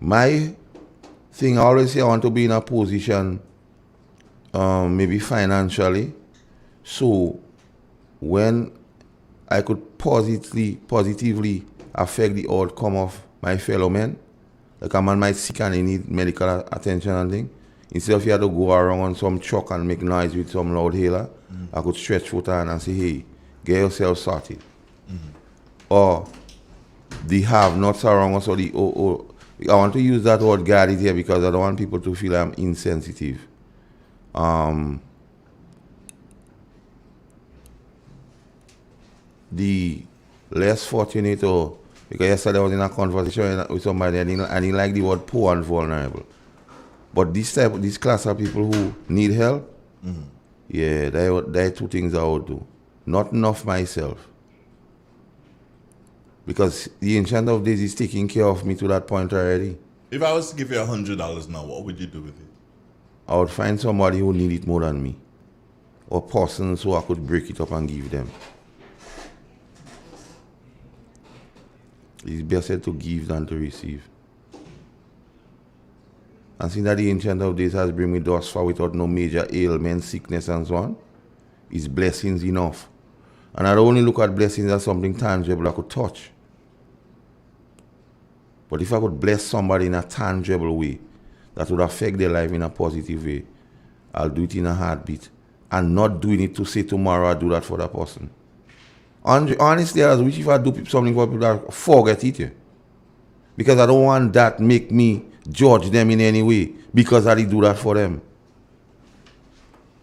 My thing, I always say I want to be in a position, maybe financially, so when I could positively affect the outcome of my fellow men, like a man might sick and he need medical attention and thing. Instead of you had to go around on some truck and make noise with some loud hailer, I could stretch foot out and say, hey, get yourself sorted. Or the have-nots around us, or the I want to use that word guarded here because I don't want people to feel I'm insensitive. The less fortunate, or because yesterday I was in a conversation with somebody and he liked the word poor and vulnerable. But this class of people who need help, yeah, there are two things I would do. Not enough myself. Because the Ancient of Days is taking care of me to that point already. If I was to give you $100 now, what would you do with it? I would find somebody who need it more than me. Or persons who I could break it up and give them. It's better to give than to receive. And seeing that the Ancient of Days has bring me thus far without no major ailment, sickness and so on, is blessings enough. And I don't only look at blessings as something tangible I could touch. But if I could bless somebody in a tangible way that would affect their life in a positive way, I'll do it in a heartbeat. And not doing it to say tomorrow I'll do that for that person. Honestly, I wish if I do something for people that forget it. Yeah. Because I don't want that make me judge them in any way because I did do that for them.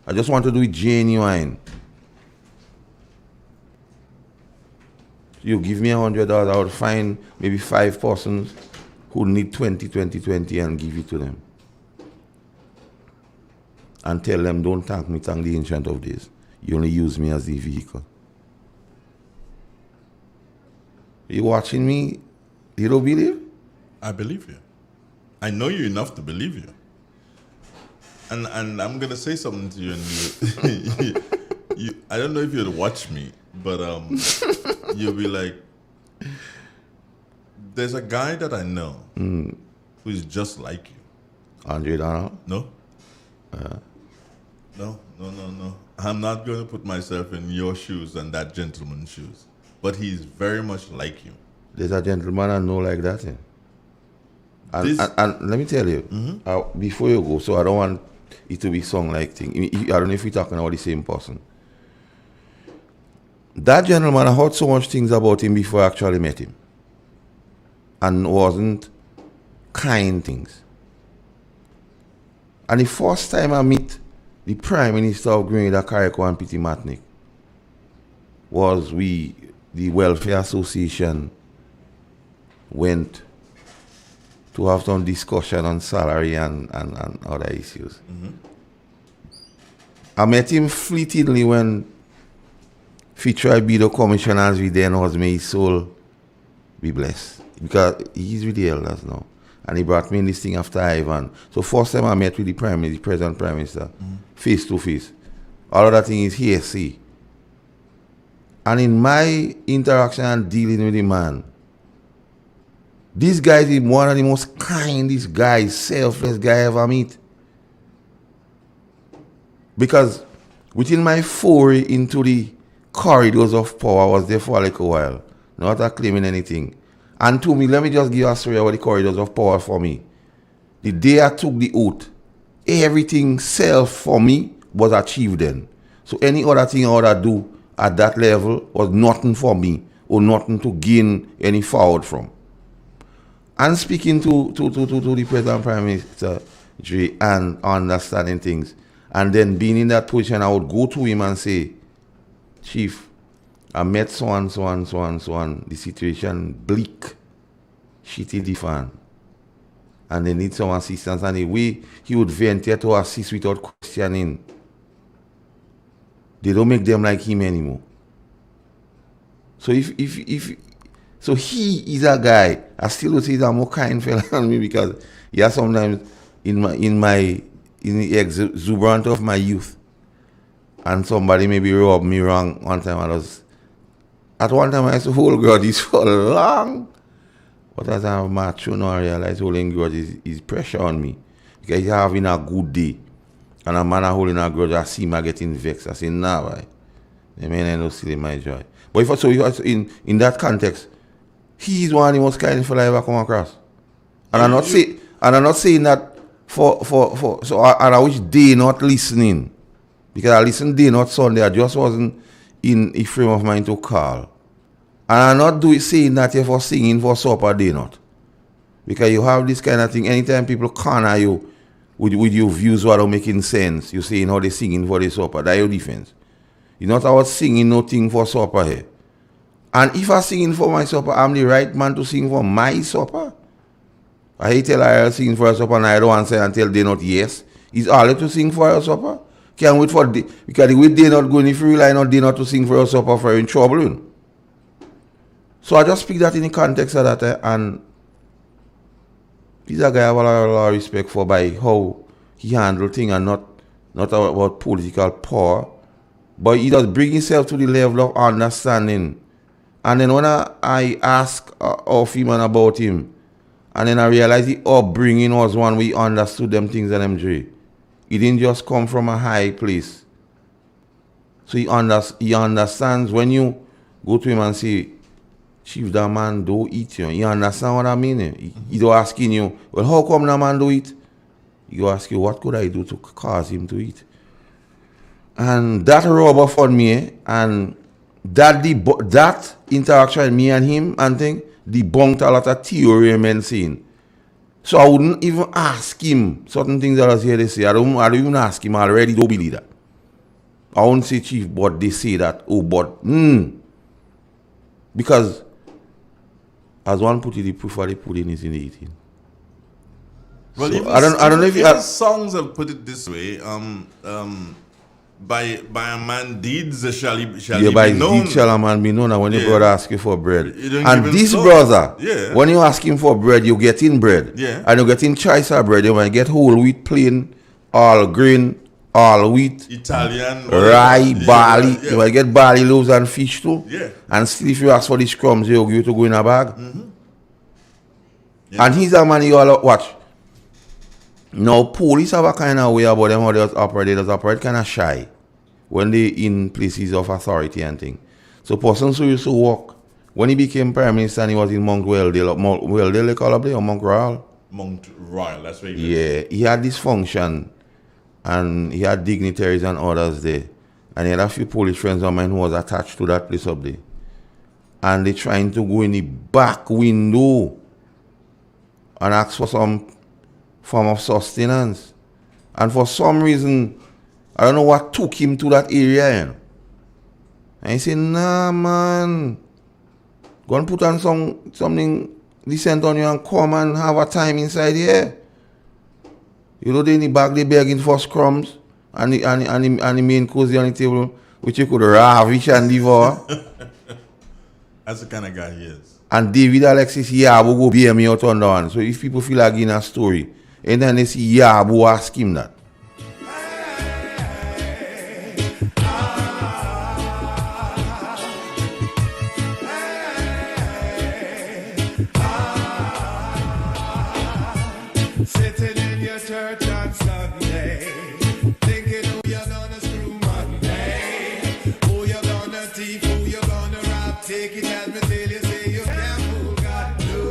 I just want to do it genuine. You give me $100, I would find maybe 5 persons who need 20 and give it to them. And tell them, don't thank me, thank the Ancient of Days. You only use me as the vehicle. You watching me? You don't believe? I believe you. I know you enough to believe you. And I'm gonna say something to you, and you I don't know if you'd watch me, but you'll be like, there's a guy that I know who's just like you. Andre Donald? No. No. I'm not going to put myself in your shoes and that gentleman's shoes. But he's very much like you. There's a gentleman I know like that. And let me tell you, before you go, so I don't want it to be song like thing. I don't know if we're talking about the same person. That gentleman, I heard so much things about him before I actually met him. And wasn't kind things. And the first time I meet the Prime Minister of Grenada, Carriacou and Pity Matnick, was the Welfare Association went to have some discussion on salary and other issues. Mm-hmm. I met him fleetingly when Fitri be the commissioners we then was may his soul be blessed. Because he's with the elders now. And he brought me in this thing after Ivan. So first time I met with the present Prime Minister, face to face. All of that thing is hearsay. And in my interaction and dealing with the man, this guy is one of the most kindest guys, selfless guy I ever meet. Because within my foray into the corridors of power, I was there for a little while, not claiming anything. And to me, let me just give you a story about the corridors of power for me. The day I took the oath, everything self for me was achieved then. So any other thing I would have do at that level was nothing for me or nothing to gain any forward from. And speaking to the President Prime Minister Dre and understanding things, and then being in that position, I would go to him and say, Chief, I met so and so and so and so and the situation bleak, shitty the fan, and they need some assistance. And the way he would venture to assist without questioning, they don't make them like him anymore. So so he is a guy. I still would say he's a more kind fella than me because yeah, sometimes in the exuberance of my youth, and somebody maybe rubbed me wrong one time. At one time I used to hold grudges for long. But as I'm mature now, I realize holding grudges is pressure on me. Because you're having a good day, and a man holding a grudge, I see him getting vexed. I say, nah, boy. The man ain't no stealing my joy. But if in that context, he is one of the most kind people I ever come across. And I'm not saying that I wish they not listening. Because I listened day, not Sunday. I just wasn't in a frame of mind to call. And I'm not saying that you're for singing for supper day not. Because you have this kind of thing. Anytime people corner you with your views without making sense, you saying how they singing for the supper. That's your defense. You're not about singing nothing for supper here. And if I'm singing for my supper, I'm the right man to sing for my supper. I tell her singing for her supper and I don't answer until they not yes. Is all to sing for her supper? Can't wait for day. Because the way they not going, if you rely on they not to sing for her supper, for you in trouble. You know? So I just speak that in the context of that, and he's a guy I have a lot of respect for by how he handle things and not about political power. But he does bring himself to the level of understanding. And then when I ask of him and about him, and then I realize the upbringing was one we understood them things and them Dre. He didn't just come from a high place. So he understands when you go to him and say, Chief, that man don't eat you. He understand what I mean. He don't asking you, well, how come that man don't eat? He go ask you, what could I do to cause him to eat? And that rub off on me, and that interaction, me and him, and thing, debunked a lot of theory men saying. So I wouldn't even ask him certain things that I was here they say. I don't even ask him. I already don't believe that. I won't say, Chief, but they say that. Oh, but because as one put it, the proof of the pudding is in the eating. Well, so even, I don't know if you songs have put it this way. By a man deeds shall he by be known. Deeds shall a man be known. And when your brother asks you for bread, and this so. brother, when you ask him for bread, you get in bread, and you get in choice of bread. You might get whole wheat, plain, all grain, all wheat, Italian, rye, barley. You might get barley loaves and fish too. And still, if you ask for the crumbs, they'll give you to go in a bag. And he's a man you all watch. Now, police have a kind of way about them how they operate kind of shy when they in places of authority and thing. So persons who used to walk, when he became Prime Minister and he was in Mount Weldale, they call up there, or Mount Royal? Mount Royal, that's where he had this function, and he had dignitaries and others there. And he had a few police friends of mine who was attached to that place up there. And they trying to go in the back window and ask for some form of sustenance. And for some reason, I don't know what took him to that area. You know? And he said, nah, man. Go and put on something decent on you and come and have a time inside here. You know, they in the back, they begging for crumbs and the main cozy on the table, which you could ravish and leave her. That's the kind of guy he is. And David Alexis Yabu go bear me out on the one. So if people feel like in a story, and then they see Yabu ask him that. Sitting in your church on Sunday, thinking who you're gonna screw Monday, who you're gonna thief, who you're gonna rob. Take it as me till you say you can't fool God. No,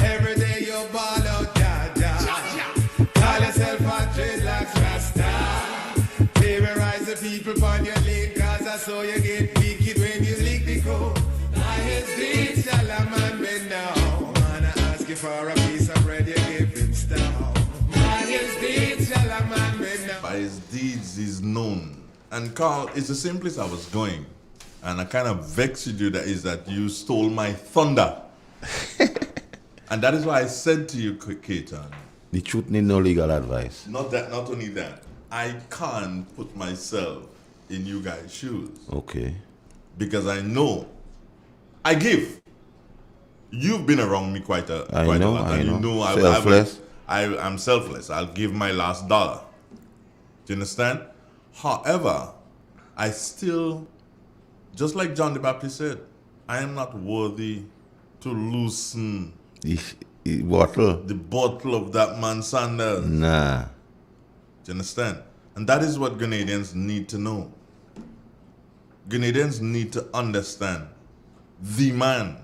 every day you ball out, Jaja. Call yourself a dreadlocks Rasta. Terrorize the people on your lane, cause I saw you get wicked when you lick the code. By his deeds shall a man bend down. Man, I ask you for a piece of bread, you give him stone. By his deeds shall a man bend down. By his deeds he's known. And Carl, it's the same place I was going. And I kind of vexed you that you stole my thunder. And that is why I said to you, Keaton. The truth need no legal advice. Not only that. I can't put myself in you guys' shoes. Okay. Because I know I give. You've been around me quite a lot. And you know selfless. I'm selfless. I'll give my last dollar. Do you understand? However, I still, just like John the Baptist said, I am not worthy to loosen the bottle of that man's sandals. Nah. Do you understand? And that is what Grenadians need to know. Grenadians need to understand the man.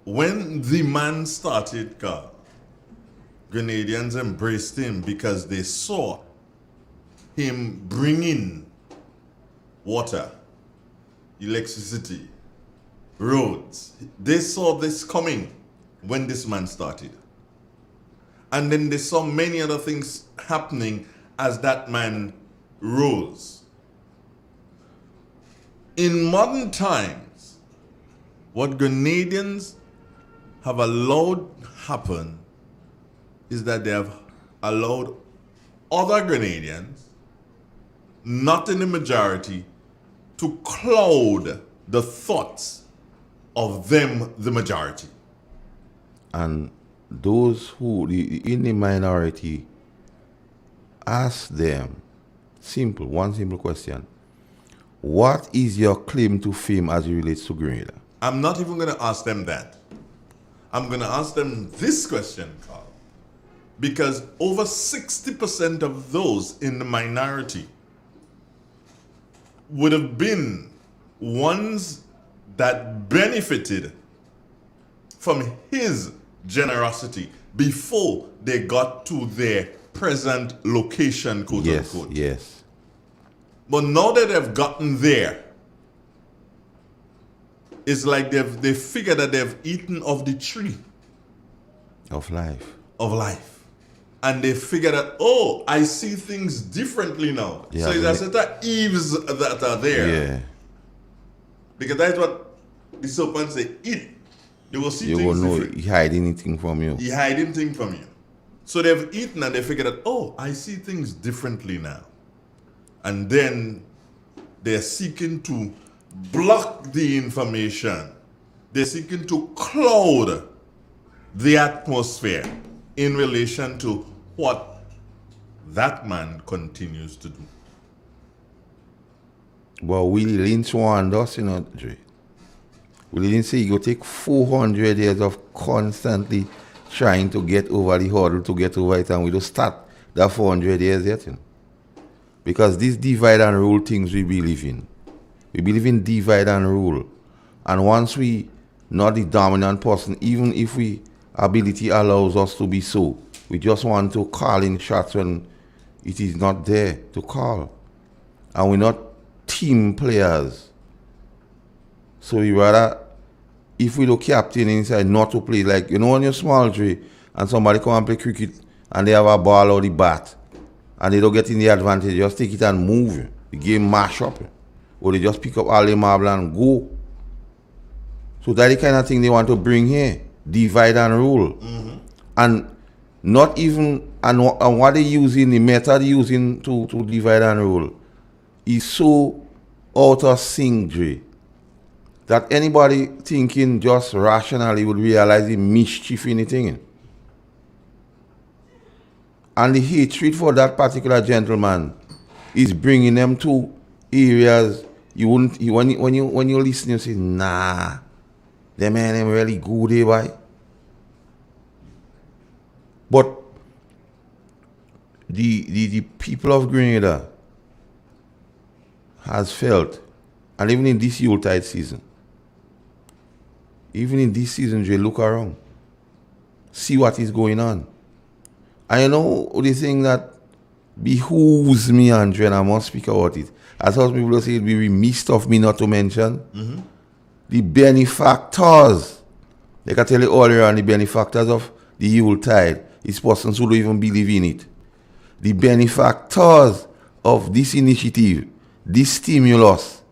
When the man started, Grenadians embraced him because they saw him bringing water, electricity, roads. They saw this coming when this man started. And then they saw many other things happening as that man rose. In modern times, what Grenadians have allowed happen is that they have allowed other Grenadians, not in the majority, to cloud the thoughts of them, the majority. And those who in the minority, ask them one simple question. What is your claim to fame as it relates to Grenada? I'm not even going to ask them that. I'm going to ask them this question, Carl. Because over 60% of those in the minority would have been ones that benefited from his generosity before they got to their present location, quote unquote. Yes. But now that they've gotten there, it's like they figure that they've eaten of the tree of life. And they figure that, oh, I see things differently now. Yeah, so there's certain eaves that are there. Yeah. Because that's what the serpents say, eat. They will see you things will know different. he hiding anything from you. He hiding things from you. So they've eaten and they figure that, oh, I see things differently now. And then they're seeking to block the information. They're seeking to cloud the atmosphere in relation to what that man continues to do. But Willie Lynch warned us, Dre. Willie Lynch said he go take 400 years of constantly trying to get over the hurdle to get over it, and we don't start that 400 years yet, Because these divide and rule things we believe in. We believe in divide and rule. And once we not the dominant person, even if we ability allows us to be so, we just want to call in shots when it is not there to call. And we're not team players. So we rather if we do captain inside, not to play like, you know, when you're small tree and somebody come and play cricket and they have a ball or the bat and they don't get in the advantage, just take it and move. The game mash up. Or they just pick up all the marble and go. So that's the kind of thing they want to bring here. Divide and rule. And not even, and what they using, the method using to divide and rule is so out of sync, Dre, that anybody thinking just rationally would realize the mischief in the thing. And the hatred for that particular gentleman is bringing them to areas you wouldn't, when you listen, you say, nah, them man them really good, eh, boy. But the people of Grenada has felt, and even in this Yuletide season, they look around, see what is going on. And you know the thing that behooves me, Andre, and I must speak about it. As some people say, it would be remiss of me not to mention the benefactors. They can tell you all around the benefactors of the Yuletide. It's persons who don't even believe in it. The benefactors of this initiative, this stimulus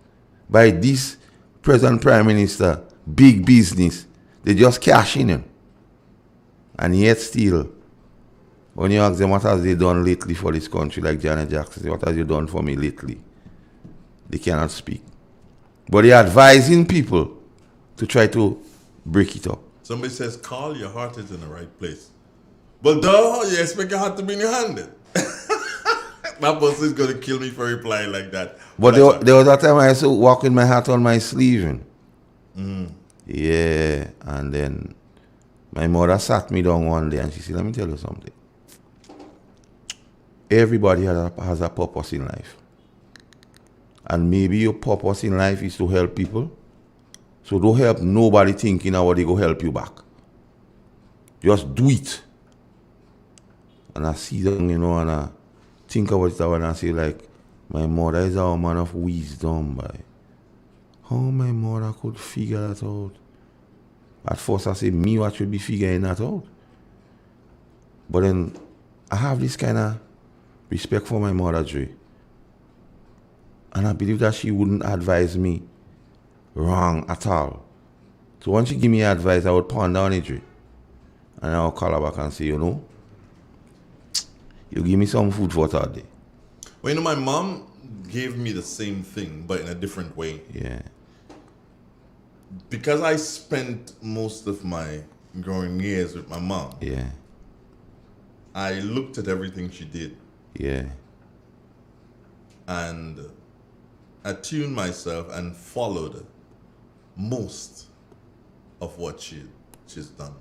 by this present Prime Minister, big business, they just cash in. And yet still, when you ask them what has they done lately for this country, like Janet Jackson, what has you done for me lately? They cannot speak. But they're advising people to try to break it up. Somebody says, Carl, your heart is in the right place. But duh, you expect your heart to be in your hand then? That person is going to kill me for replying like that. But there was a time I used to walk with my hat on my sleeve. Yeah, and then my mother sat me down one day and she said, let me tell you something. Everybody has a purpose in life. And maybe your purpose in life is to help people. So don't help nobody thinking how they go help you back. Just do it. And I see them, you know, and I think about it and I say, like, my mother is a woman of wisdom, boy. How my mother could figure that out? At first I say, me what should be figuring that out? But then I have this kind of respect for my mother, Dre. And I believe that she wouldn't advise me wrong at all. So once she give me advice, I would ponder on it, Dre. And I would call her back and say, you know, you give me some food for thought day. Well, you know, my mom gave me the same thing, but in a different way. Yeah. Because I spent most of my growing years with my mom. Yeah. I looked at everything she did. Yeah. And attuned myself and followed most of what she's done.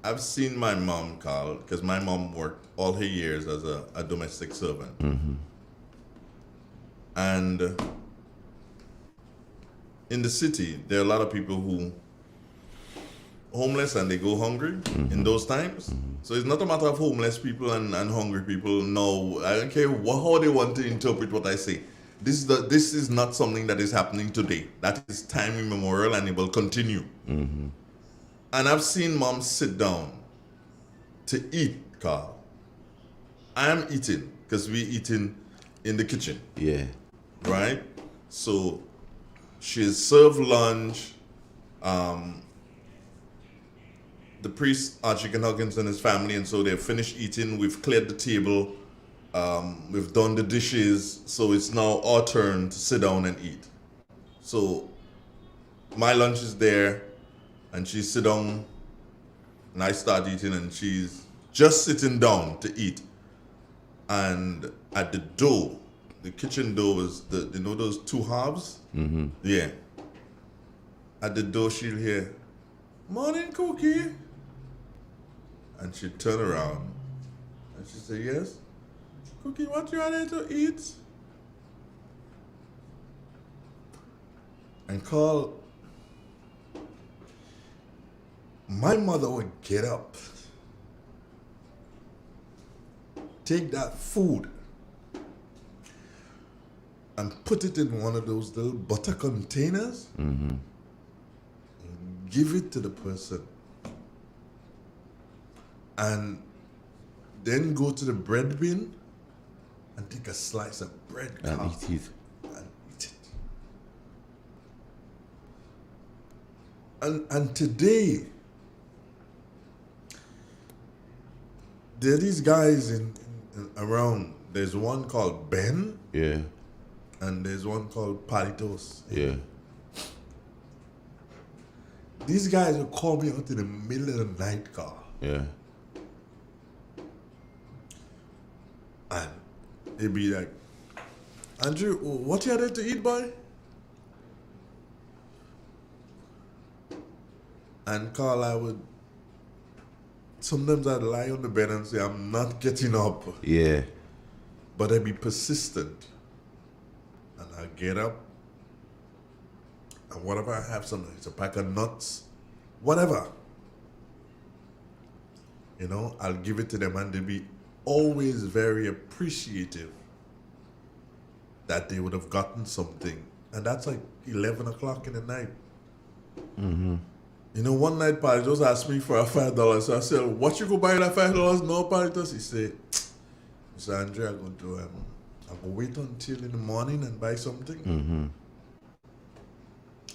I've seen my mom, Carl, because my mom worked all her years as a domestic servant. And in the city, there are a lot of people who homeless and they go hungry in those times. So it's not a matter of homeless people and hungry people. No, I don't care how they want to interpret what I say. This is not something that is happening today. That is time immemorial and it will continue. And I've seen moms sit down to eat, Carl. I am eating because we eating in the kitchen. Yeah. Right? So she's served lunch. The priest, Archdeacon Huggins and his family, and so they've finished eating. We've cleared the table. We've done the dishes. So it's now our turn to sit down and eat. So my lunch is there, and she sit down, and I start eating, and she's just sitting down to eat. And at the door, the kitchen door was you know those two halves? Yeah. At the door, she'll hear, "Morning, Cookie." And she'd turn around and she'd say, "Yes? Cookie, what you are there to eat?" And Carl, my mother would get up, take that food, and put it in one of those little butter containers. Give it to the person. And then go to the bread bin and take a slice of bread And eat it. and eat it. And today, there are these guys in around. There's one called Ben. Yeah. And there's one called Palitos. Yeah. These guys will call me out in the middle of the night, car. Yeah. And they'd be like, Andrew, what you had there to eat, boy? And Carl, sometimes I'd lie on the bed and say, I'm not getting up. Yeah. But I'd be persistent. And I'd get up. And whatever I have, sometimes it's a pack of nuts, whatever. You know, I'll give it to them and they'll be always very appreciative that they would have gotten something. And that's like 11 o'clock in the night. You know, one night Palitos asked me for a $5. So I said, what you go buy that $5? No, Palitos. He said, Mr. Andre, I'm going to wait until in the morning and buy something.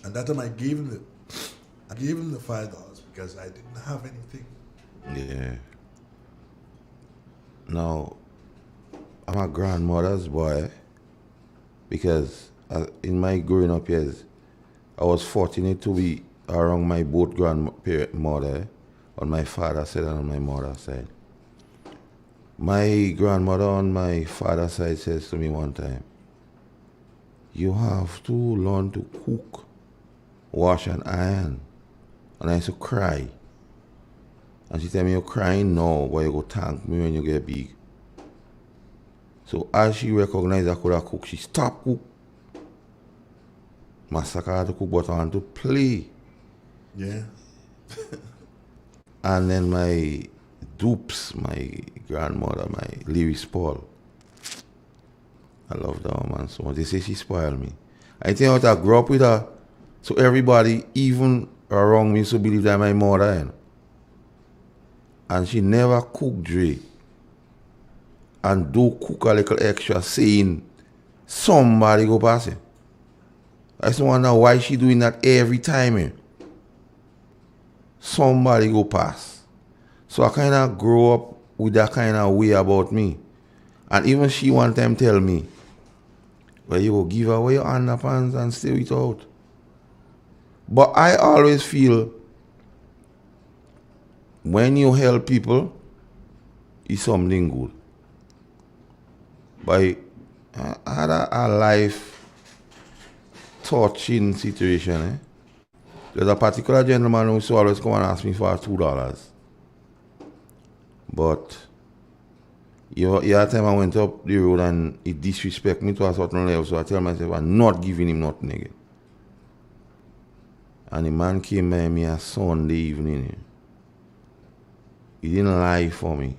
And that time I gave him the $5 because I didn't have anything. Yeah. Now, I'm a grandmother's boy because in my growing up years, I was fortunate to be around my both grandmother on my father's side and on my mother's side. My grandmother on my father's side says to me one time, you have to learn to cook, wash and iron. And I used to cry. And she tell me, you're crying now, but you go thank me when you get big. So as she recognized I could have cooked, she stopped cook. Massacre had to cook, but I want to play. Yeah. And then my dupes, my grandmother, my Lewis Paul. I love that woman so much. They say she spoiled me. I think I grew up with her, so everybody, even around me, so believe that my mother. You know? And she never cooked Dre. And do cook a little extra, saying somebody go past it. I just wonder why she doing that every time. Eh? Somebody go past. So I kind of grow up with that kind of way about me. And even she one time tell me, well, you go give away your underpants and stay without. But I always feel when you help people, it's something good. But I had a life-touching situation. Eh? There's a particular gentleman who used to always come and ask me for $2. But a time I went up the road and he disrespect me to a certain level, so I tell myself I'm not giving him nothing again. And the man came by me a Sunday evening. He didn't lie for me.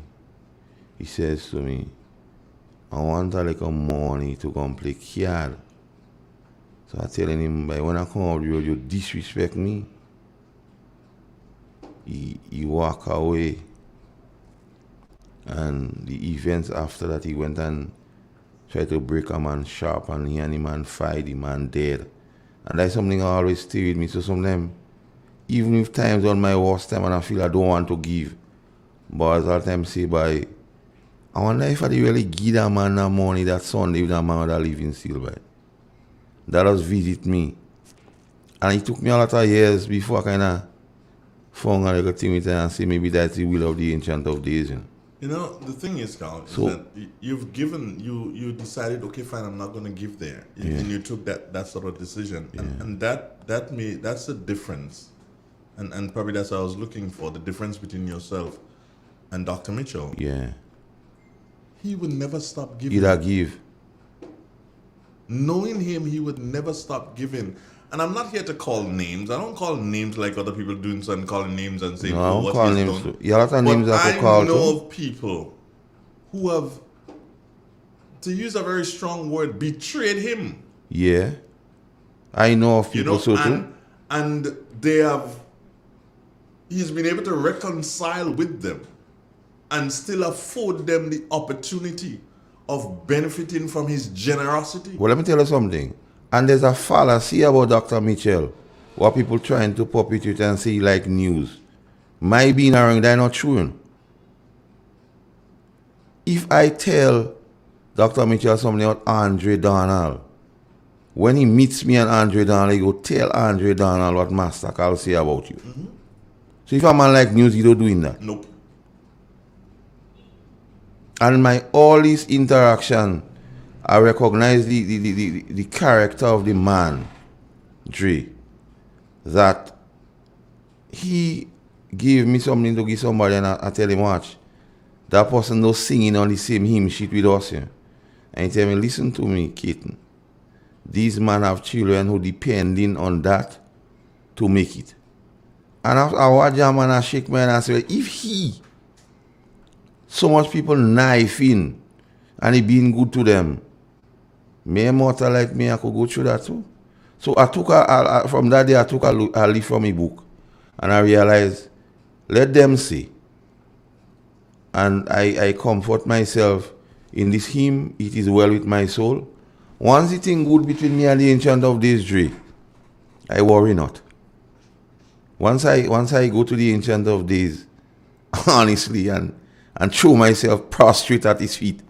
He says to me, I want a little money to come play card. So I telling him, when I come out the road, you disrespect me. He walk away. And the events after that, he went and tried to break a man's shop, and he and the man fight, the man dead. And that's something I always stay with me. So sometimes, even if times on my worst time and I feel I don't want to give, but as all time say, I wonder if I really give that man that money that Sunday with that man that living still, by. That does visit me. And it took me a lot of years before I kind of found a little thing with it and say maybe that's the will of the Ancient of Days. You know, the thing is, Carl, is that you've given, you decided, okay, fine, I'm not going to give there. And you took that sort of decision. Yeah. And that's the difference. And probably that's what I was looking for, the difference between yourself and Dr. Mitchell. Yeah. He would never stop giving. He'd give. Knowing him, he would never stop giving. And I'm not here to call names. I don't call names like other people doing something, calling names and saying, no, I don't what call he's names done. too. Yeah, a lot of names I could call I know too. of people who have to use a very strong word, betrayed him. Yeah. I know of people so too. And he's been able to reconcile with them and still afford them the opportunity of benefiting from his generosity. Well, let me tell you something. And there's a fallacy about Dr. Mitchell, what people trying to perpetuate and say like news. My being around, they're not true. If I tell Dr. Mitchell something about Andre Donald, when he meets me and Andre Donald, he go tell Andre Donald what Master Carl say about you. Mm-hmm. So if a man like news, he don't doing that. Nope. And all this interaction, I recognize the character of the man, Dre, that he gave me something to give somebody and I tell him, watch, that person no singing on the same hymn sheet with us here. And he tell me, listen to me, Keaton. These men have children who depending on that to make it. And I watch him and I shake my hand and say, if so much people knife in and he being good to them, me mortal like me, I could go through that too. So I took from that day I took a leaf from my book and I realized, let them see. And I comfort myself in this hymn, it is well with my soul. Once the thing good between me and the Ancient of Days, Dre, I worry not. Once I go to the Ancient of Days, honestly, and throw myself prostrate at his feet.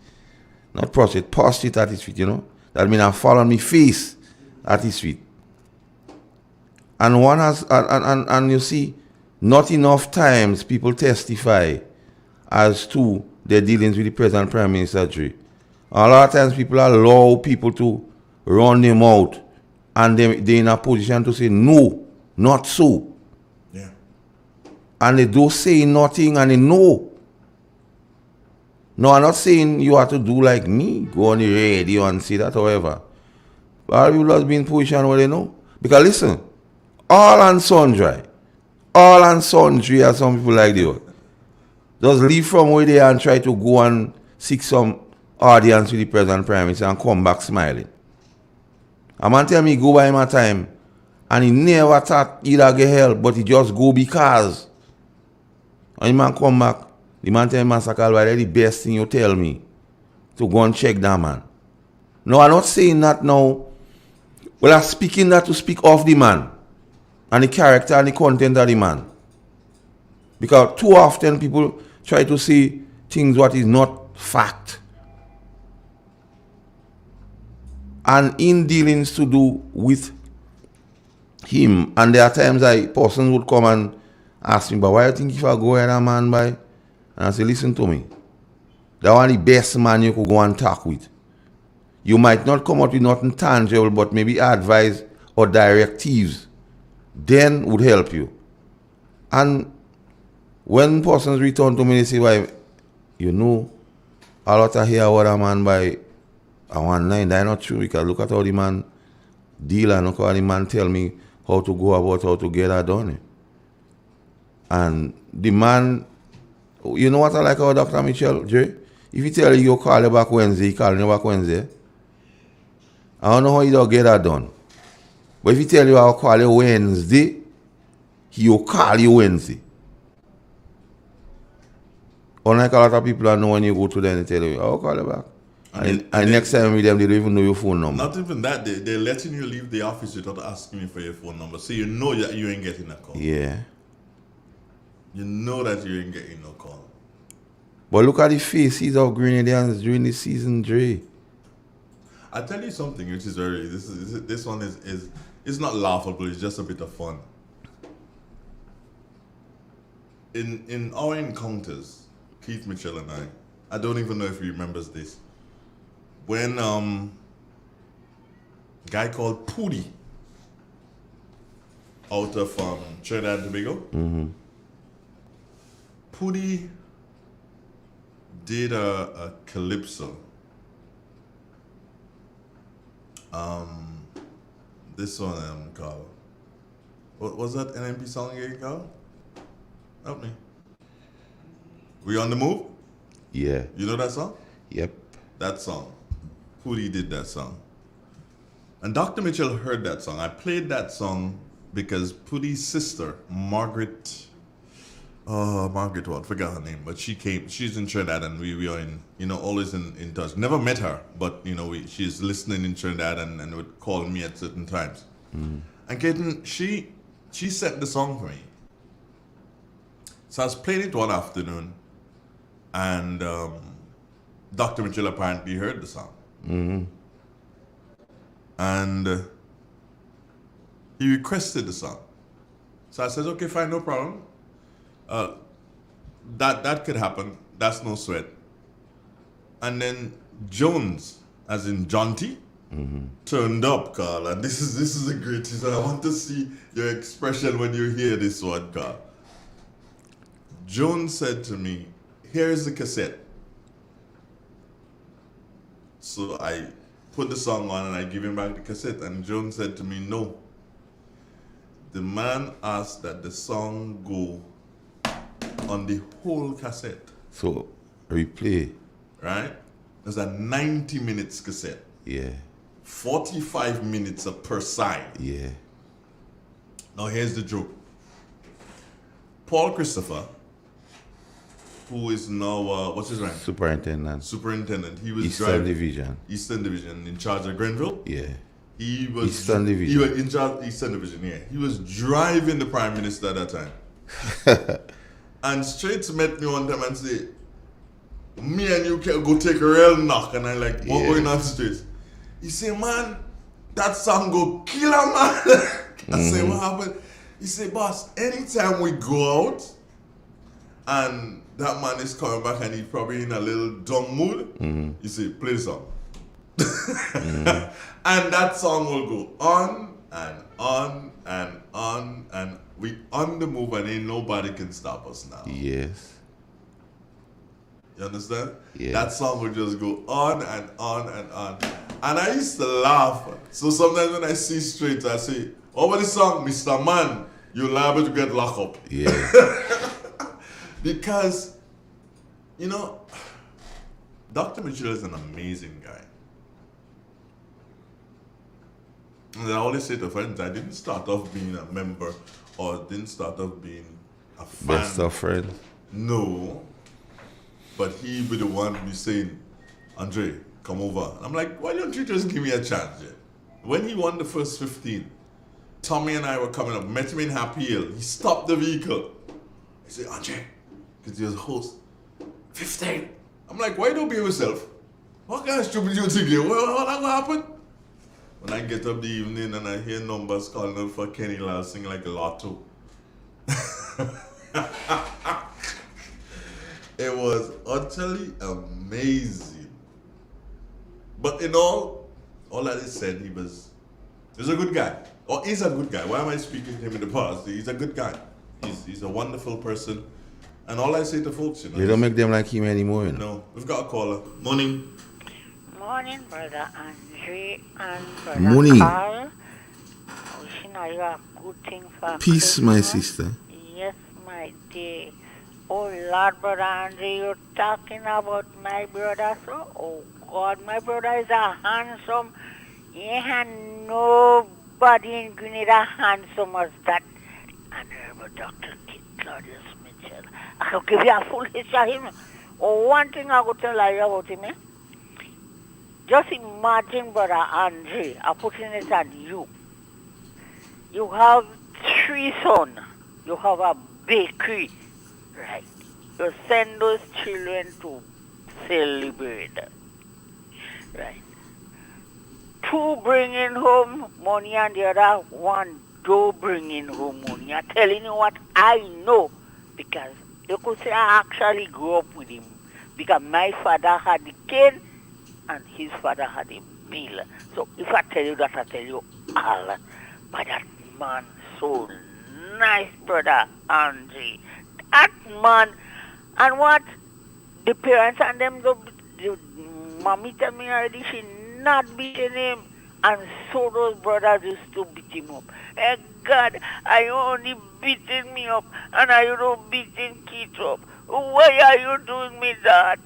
Not prostrate, prostrate at his feet, you know. That means I fall on my face at his feet. And one has, and you see, not enough times people testify as to their dealings with the present Prime Minister Dre. A lot of times people allow people to run them out and they're in a position to say, no, not so. Yeah. And they don't say nothing and they know. No, I'm not saying you have to do like me, go on the radio and say that, however. But all people have been in position where they know. Because listen, all and sundry, as some people like they just leave from where they are and try to go and seek some audience with the present Prime Minister and come back smiling. A man tell me go by my time and he never thought he'd get help, but he just go because. And the man come back, the man tell me, Master Calvary, that's the best thing you tell me to go and check that man. No, I'm not saying that now. Well, I'm speaking that to speak of the man and the character and the content of the man. Because too often people try to say things what is not fact. And in dealings to do with him, and there are times persons would come and ask me, but why do you think if I go ahead a man by? And I say, listen to me. That one the best man you could go and talk with. You might not come out with nothing tangible, but maybe advice or directives then would help you. And when persons return to me, they say, why, you know, a lot of hear what a man by a 1-9, that's not true, because look at how the man deal and look how the man tell me how to go about how to get that done. And the man, you know what I like about Dr. Mitchell, Jay? If he tell you call you back Wednesday, he call you back Wednesday. I don't know how he don't get that done. But if he tell you I'll call you Wednesday, he'll call you Wednesday. Unlike a lot of people I know when you go to them, they tell you, I'll call you back. And next time with them, they don't even know your phone number. Not even that, they're letting you leave the office without asking you for your phone number. So you know that you ain't getting a call. Yeah. You know that you ain't getting no call. But look at the faces of Grenadians during the season, Dre. I tell you something which is very, this one is it's not laughable, it's just a bit of fun. In our encounters, Keith Mitchell and I don't even know if he remembers this. When a guy called Pooty out of Trinidad and Tobago, Pooty did a calypso. This one called, what was that NMP song again called? Help me. We on the move? Yeah. You know that song? Yep. That song. Pootie did that song. And Dr. Mitchell heard that song. I played that song because Pootie's sister, Margaret what? Forgot her name, but she's in Trinidad, and we are always in touch. Never met her, but she's listening in Trinidad and would call me at certain times. And Kaiten, she sent the song for me. So I was playing it one afternoon, and Dr. Mitchell apparently heard the song. And he requested the song. So I said, okay, fine, no problem. That could happen. That's no sweat. And then Jones, as in Jonty, turned up, Carl. And this is a great. He said, I want to see your expression when you hear this one, Carl. Jones said to me, here's the cassette. So I put the song on and I give him back the cassette. And Jones said to me, no. The man asked that the song go on the whole cassette. So, replay. Right? There's a 90 minutes cassette. Yeah. 45 minutes per side. Yeah. Now here's the joke. Paul Christopher, who is now, what's his rank? Superintendent. He was Eastern Division, in charge of Grenville. Yeah. He was Eastern Division. He was in charge of Eastern Division, yeah. He was driving the Prime Minister at that time. And Straits met me one time and say, me and you can go take a real knock. And I like, what going on, Straits? He say, man, that song go kill a man. I say, what happened? He say, boss, anytime we go out and that man is coming back and he's probably in a little dumb mood, you say, play the song. And that song will go on and on and on, and we on the move, and ain't nobody can stop us now. Yes. You understand? Yeah. That song will just go on and on and on. And I used to laugh. So sometimes when I see Straits, I say, over the song, Mr. Man, you're liable to get locked up. Yeah. Because, Dr. Mitchell is an amazing guy. And I always say to friends, I didn't start off being a member or didn't start off being a fan. Best of friends? No. But he would be the one be saying, Andre, come over. And I'm like, why don't you just give me a chance, Jay? When he won the first 15, Tommy and I were coming up, met him in Happy Hill. He stopped the vehicle. He said, Andre, because he was a host, 15. I'm like, why don't be yourself? What kind of stupid you think? What happened? When I get up the evening and I hear numbers calling out for Kenny Lal singing like a lotto. It was utterly amazing. But in all that is said, he was a good guy. Or is a good guy. Why am I speaking to him in the past? He's a good guy. He's a wonderful person. And all I say to folks, They don't make them like him anymore, No. We've got a caller. Morning. Morning, Brother Andre and Brother Morning. Carl. Wishing you a good thing for Peace, Christmas. my sister. Yes, my dear. Oh, Lord, Brother Andre, you're talking about my brother, so? Oh, God, my brother is a handsome. He had nobody in Grenada handsome as that. Honorable Dr. Claudius Mitchell. I will give you a full history of him. Oh, one thing I will tell you about him, Just imagine, Brother Andre, I'm putting it on you. You have 3 sons. You have a bakery. Right. You send those children to celebrate. Right. 2 bringing home money and the other 1 don't bring in home money. I'm telling you what I know, because you could say I actually grew up with him, because my father had the cane and his father had a mill. So if I tell you that, I tell you all. But that man so nice, Brother Andre. That man, and what the parents and them, the mommy tell me already she not beating him. And so those brothers used to beat him up. Hey God, I only beating me up, and I don't beating kids up. Why are you doing me that?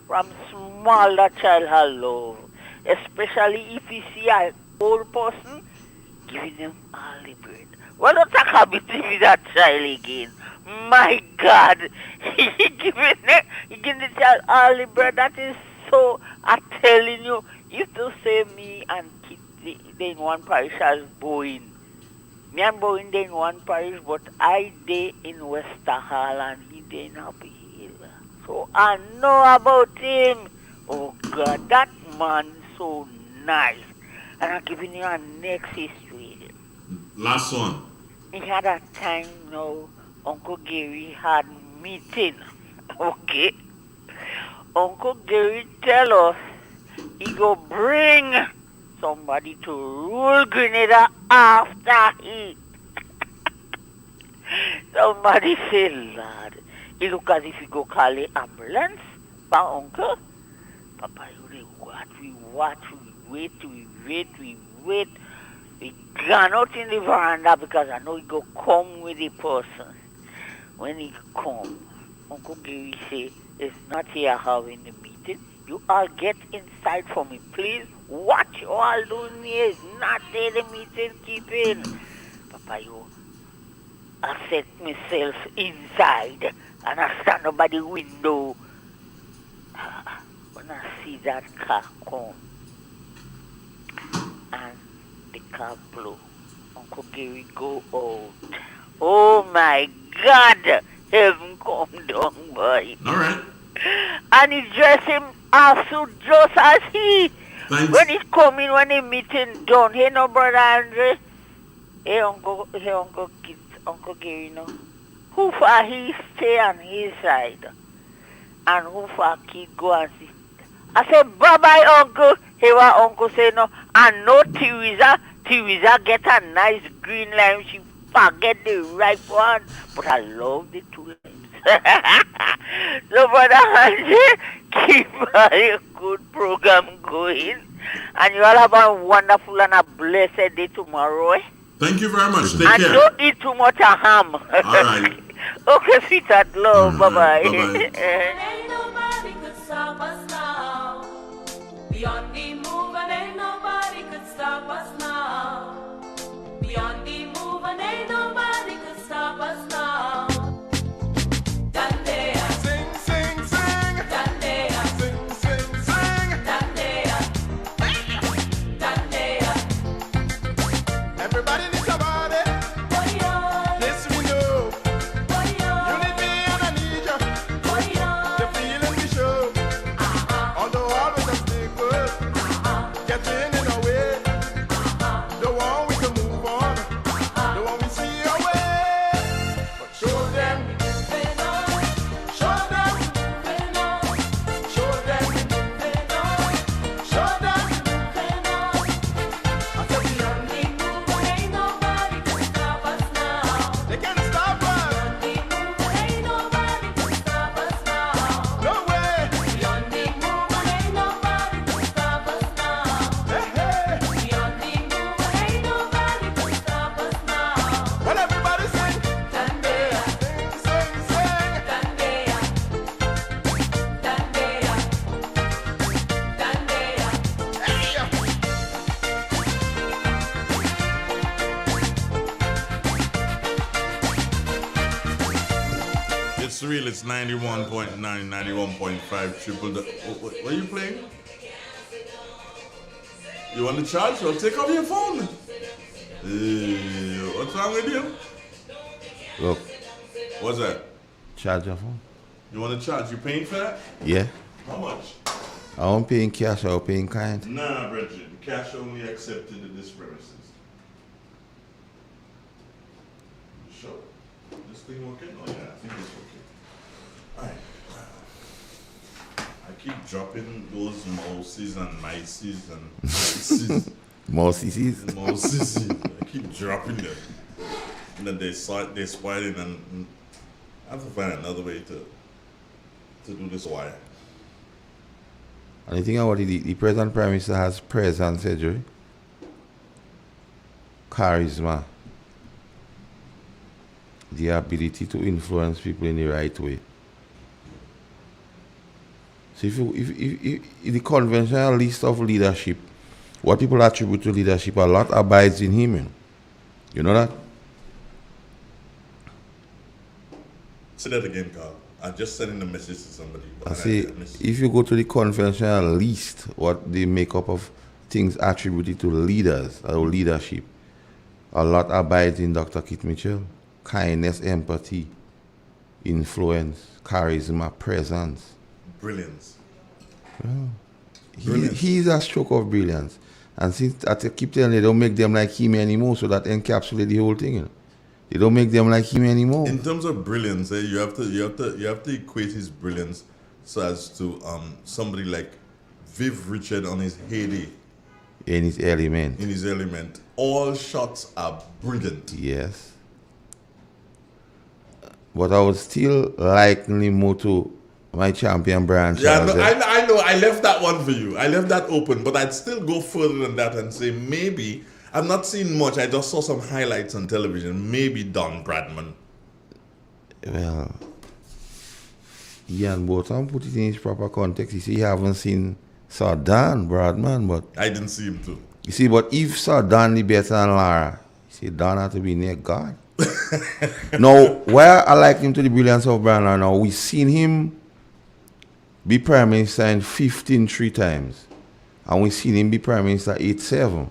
From small that child I love. especially if you see an old person giving them all the bread. Well, don't talk about with that child again. My God, he giving the child all the bread. That is so. I'm telling you, if to say me and kid they in one parish as Boeing. Me and Boeing they in one parish, but I they in Wester Hall and he they in Happy Hill. So I know about him. Oh God, that man so nice. And I'm giving you a next history. Last one. He had a time now, Uncle Gary had meeting. Okay. Uncle Gary tell us he go bring somebody to rule Grenada after he. Somebody say, Lord, he look as if he go call the ambulance for Uncle. Papa, you watch, we wait. We gone out in the veranda because I know he go come with the person. When he come, Uncle Gary say, it's not here having the meeting. You all get inside for me, please. What you all doing here is not there the meeting keeping. Papa, I set myself inside and I stand up by the window. When I see that car come and the car blow, Uncle Gary go out. Oh my God! Heaven come down, boy. All right. And he dress him also just as he. Thanks. When he coming, when he meeting done, hey no brother Andre. Hey Uncle Kit, Uncle Gary, no. Who far he stay on his side, and who far Kid go and see. I said, bye-bye, Uncle. Hey, what Uncle say no. And no Teresa get a nice green lime. She forget the right one. But I love the two limes. So, brother Andre, keep a good program going. And you all have a wonderful and a blessed day tomorrow. Eh? Thank you very much. Take and care. Don't eat too much of ham. All right. Okay, sweetheart, love. Right. Bye-bye. Bye-bye. Nobody could stop us now. We on the move and ain't nobody could stop us now. We on the move and ain't nobody could stop us now. Dandea. Sing, sing, sing. Dandea. Sing, sing, sing. Dandea. Dandea. Everybody needs a body. This we know. You need me and I need you. The feeling we show. Although always a stick good. Getting in our way. The one we can move on. The one we see our way. But show them. Show them. Show them. Show them. I said we on the move. Ain't nobody could stop us now. They can't stop us. Ain't nobody could stop us now. No way. We on the move and ain't nobody could stop us now. Hey, hey. We on the move and ain't nobody could stop us now. Well, everybody sing. Dandea. Sing, sing. Dandea. Dandea. Dandea. Hey. It's real. It's 91.9, 91.5 triple. What are you playing? You want to charge? Well, take off your phone. What's wrong with you? Look, What's that? charge your phone. You want to charge? You paying for that? Yeah. How much? I won't pay in cash, I'll pay in kind. Nah, Bridget. Cash only accepted at this premises. Sure. This thing working? Oh yeah, I think it's working. Alright. I keep dropping those mouses and mices and mices. More CCs? and mouses. I keep dropping them. And then they spoil it and I have to find another way to do this wire. And the thing about it, the present Prime Minister has present surgery, charisma, the ability to influence people in the right way. So if the conventional list of leadership, what people attribute to leadership, a lot abides in him. You know that? Say that again, Carl. I'm just sending a message to somebody. I say, if you go to the conventional list, what the makeup of things attributed to leaders or leadership, a lot abides in Dr. Kit Mitchell. Kindness, empathy, influence, charisma, presence. Brilliance. Yeah. He's a stroke of brilliance. And since I keep telling you, they don't make them like him anymore, so that encapsulates the whole thing. You know? They don't make them like him anymore. In terms of brilliance, you have to equate his brilliance so as to somebody like Viv Richard on his heyday. In his element. In his element. All shots are brilliant. Yes. But I would still liken more to my champion Brian Charles. Yeah, I know. I left that one for you. I left that open, but I'd still go further than that and say maybe, I've not seen much. I just saw some highlights on television. Maybe Don Bradman. Well, Ian Botham put it in his proper context. He said he haven't seen Sir Dan Bradman, but I didn't see him too. You see, but if Sir Dan is better than Lara, he said Dan had to be near God. Now, where I like him to the brilliance of Brian Lara now, we've seen him be Prime Minister in 15 three times. And we've seen him be Prime Minister 8-7.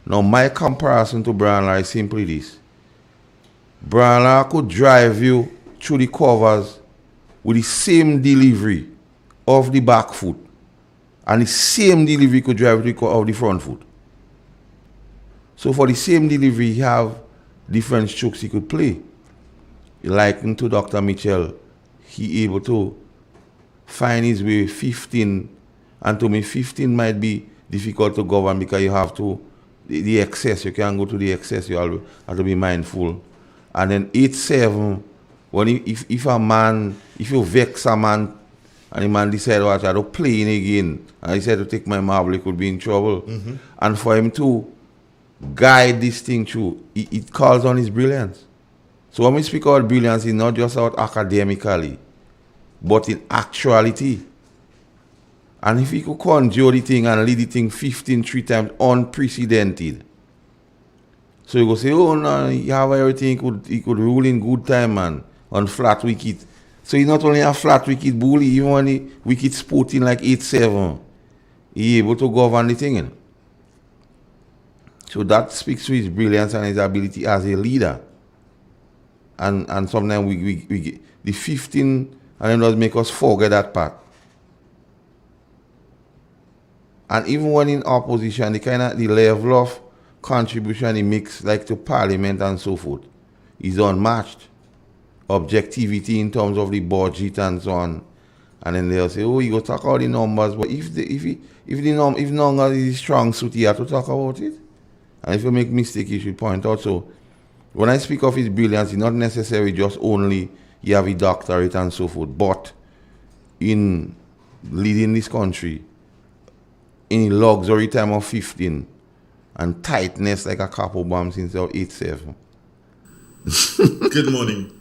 Now, my comparison to Brian Lara is simply this. Brian Lara could drive you through the covers with the same delivery of the back foot. And the same delivery could drive you of the front foot. So for the same delivery, he have different strokes he could play. Like to Dr. Mitchell, he able to find his way 15, and to me 15 might be difficult to govern because you have to, the excess, you can't go to the excess, you have to be mindful. And then 8-7, when if a man, if you vex a man, and the man decide to try to play in again, and he said to take my marble, he could be in trouble. Mm-hmm. And for him to guide this thing through, it calls on his brilliance. So when we speak about brilliance, it's not just about academically, but in actuality. And if he could conjure the thing and lead the thing 15 three times unprecedented, so you go say, oh no, he have everything, he could rule in good time, man, on flat wicket. So he's not only a flat wicket bully, even when the wicket sporting like 8-7, he able to govern the thing. You know? So that speaks to his brilliance and his ability as a leader. And sometimes we get the 15 and it does make us forget that part. And even when in opposition, the level of contribution he makes, like to parliament and so forth, is unmatched. Objectivity in terms of the budget and so on. And then they'll say, oh, you go talk about the numbers, but if numbers is strong suit, you have to talk about it. And if you make mistake, you should point out. So when I speak of his brilliance, it's not necessarily just only you have a doctorate and so forth, but in leading this country in a luxury time of 15 and tightness like a couple bombs since 8-7. Good morning.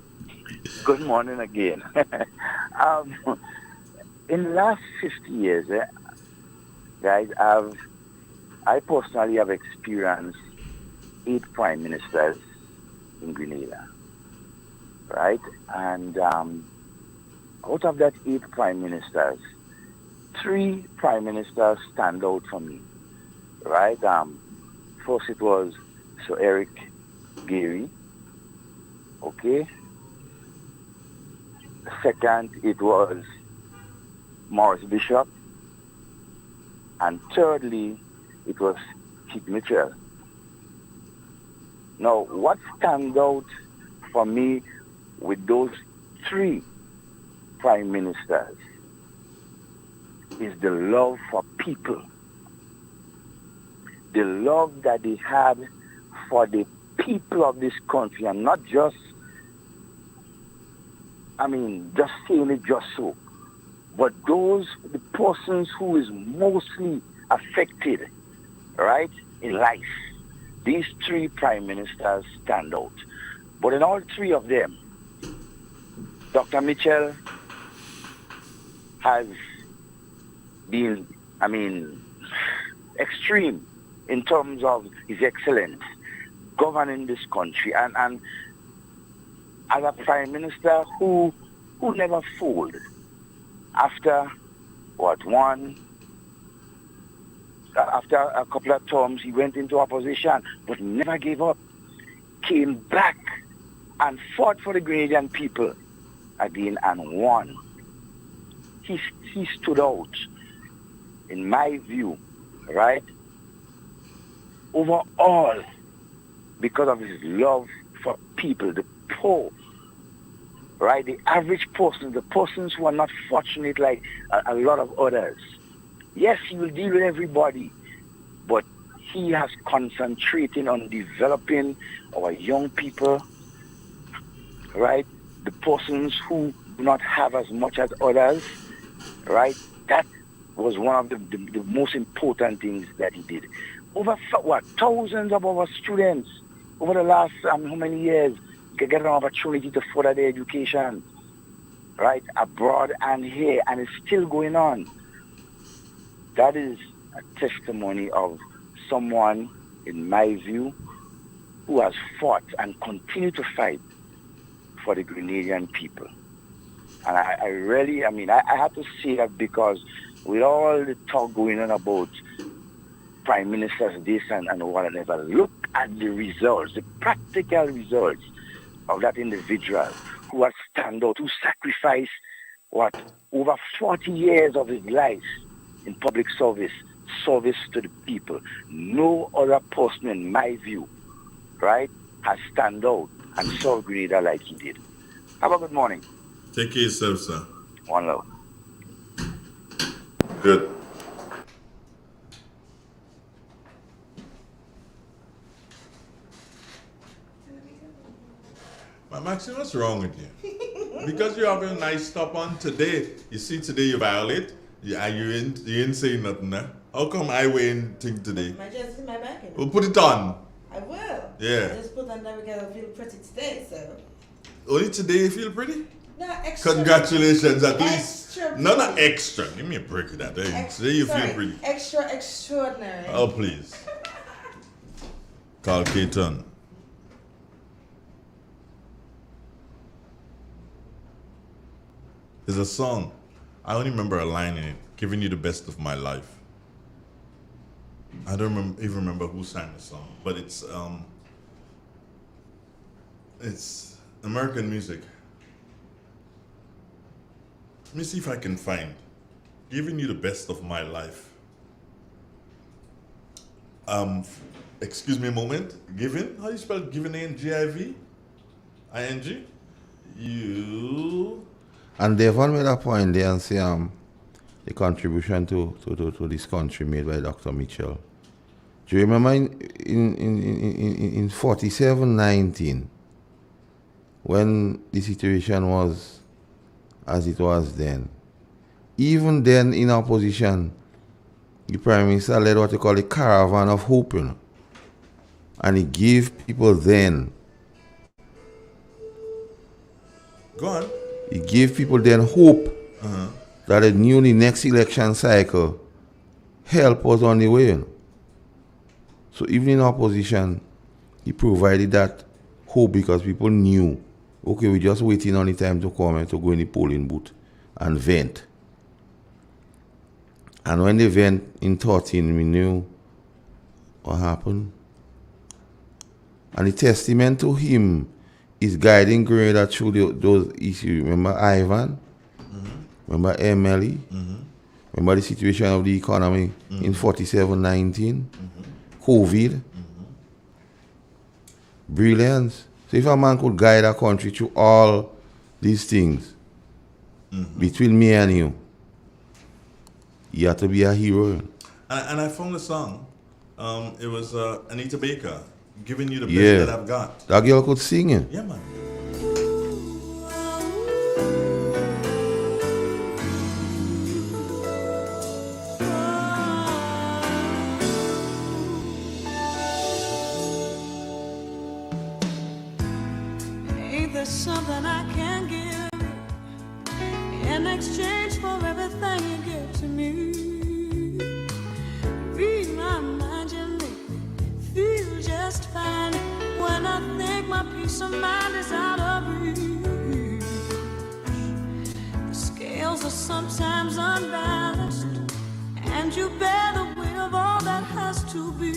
Good morning again. In the last 50 years, guys, I personally have experienced 8 prime ministers in Grenada, right? And out of that 8 prime ministers, 3 prime ministers stand out for me, right? First it was Sir Eric Gairy, okay? Second, it was Morris Bishop. And thirdly, it was Kit Mitchell. Now, what stands out for me with those 3 prime ministers is the love for people. The love that they had for the people of this country, and not just, just saying it just so, but the persons who is mostly affected, right, in life. These 3 prime ministers stand out. But in all 3 of them, Dr. Mitchell has being, I mean, extreme in terms of his excellence governing this country, and as a prime minister who never folded. After after a couple of terms, he went into opposition, but never gave up. Came back and fought for the Grenadian people again and won. He stood out, in my view, right, overall, because of his love for people, the poor, right, the average person, the persons who are not fortunate like a lot of others. Yes, he will deal with everybody, but he has concentrated on developing our young people, right, the persons who do not have as much as others, right. That was one of the most important things that he did. Over thousands of our students over the last how many years can get an opportunity to further their education, right, abroad and here, and it's still going on. That is a testimony of someone, in my view, who has fought and continue to fight for the Grenadian people. And I really, I have to say that because with all the talk going on about prime ministers this and whatever, look at the results, the practical results of that individual who has stand out, who sacrificed, over 40 years of his life in public service to the people. No other person, in my view, right, has stand out and served Grenada like he did. Have a good morning. Take care of yourself, sir. One love. Good. Maxine, what's wrong with you? Because you have a nice top on today. You see, today you violate. You ain't saying nothing, eh? How come I wearing thing today? My dress in my back. Well, put it on. I will. Yeah. I just put on that because I feel pretty today, so. Only today you feel pretty? No, extra. Congratulations, at least. Extra. No, not extra. Give me a break of that. Today you feel pretty. Extra extraordinary. Oh, please. Carl Caton. There's a song. I only remember a line in it. Giving you the best of my life. I don't even remember who sang the song, but it's American music. Let me see if I can find Giving You the Best of My Life. Excuse me a moment. Giving? How do you spell giving? Giving? You. And Devon made a point there and say the contribution to this country made by Dr. Mitchell. Do you remember in 47-19 when the situation was as it was then? Even then, in opposition, the Prime Minister led what they call a caravan of hope, you know? And he gave people then. Go on. He gave people then hope that a new next election cycle help was on the way. You know? So even in opposition, he provided that hope because people knew, okay, we're just waiting on the time to come and to go in the polling booth and vent. And when they went in 13, we knew what happened. And the testament to him is guiding Grenada through those issues. Remember Ivan? Remember Emily? Remember the situation of the economy in 47-19? COVID? Brilliance. So if a man could guide a country through all these things, between me and you, you have to be a hero. And I found the song. It was Anita Baker, Giving You the Best That I've Got. That girl could sing it. Yeah, man. Ain't there something I can give in exchange for everything you give to me? mind when I think my peace of mind is out of reach. The scales are sometimes unbalanced, and you bear the weight of all that has to be.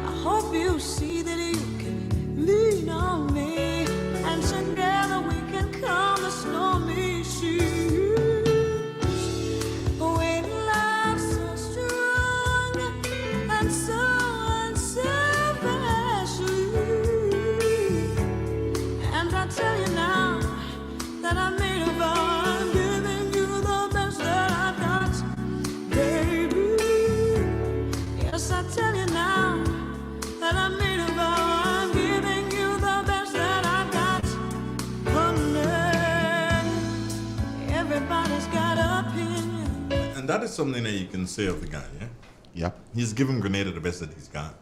I hope you see that you can lean on me, and together we can calm the stormy seas. When love's so strong and so unselfishly, and I tell you now that I made a vow, I'm giving you the best that I've got, baby. Yes, I tell you now that I made a vow, I'm giving you the best that I've got, honey. Everybody's got opinion. And that is something that you can say of the guy, yeah? Yeah. He's given Grenada the best that he's got.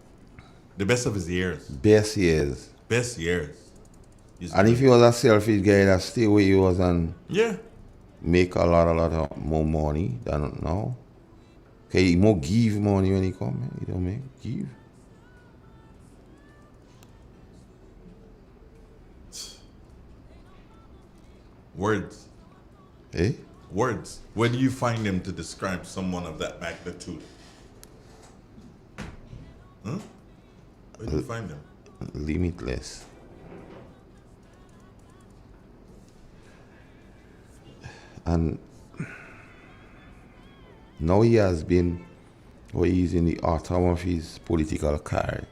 The best of his years. Best years. Best years. And if he was a selfish guy that stay where he was and yeah, make a lot of more money than now. Okay, he more give money when he come, he don't make give. Words. Eh? Words. Where do you find them to describe someone of that magnitude? Huh? Where do you find them? Limitless. And now he has been, or he's in the autumn of his political career.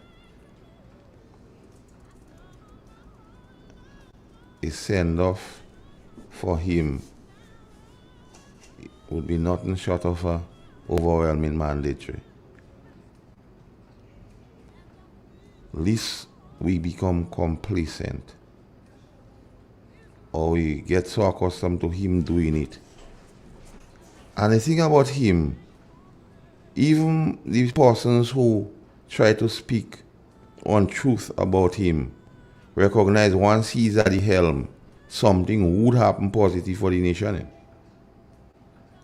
A send-off for him would be nothing short of a overwhelming mandatory. Least we become complacent, or we get so accustomed to him doing it. And the thing about him, even the persons who try to speak untruth about him recognize once he's at the helm, something would happen positive for the nation.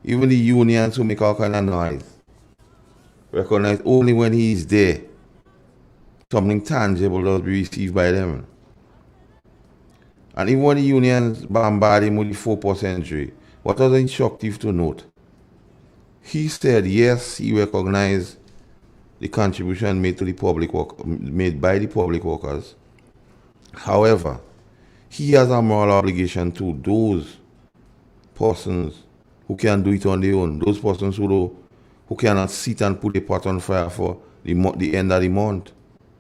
Even the unions who make all kind of noise recognize only when he's there, something tangible will be received by them. And even when the unions bombard him with the 4% rate, what was instructive to note? He said yes, he recognized the contribution made to the made by the public workers. However, he has a moral obligation to those persons who can do it on their own, those persons who cannot sit and put a pot on fire for the end of the month.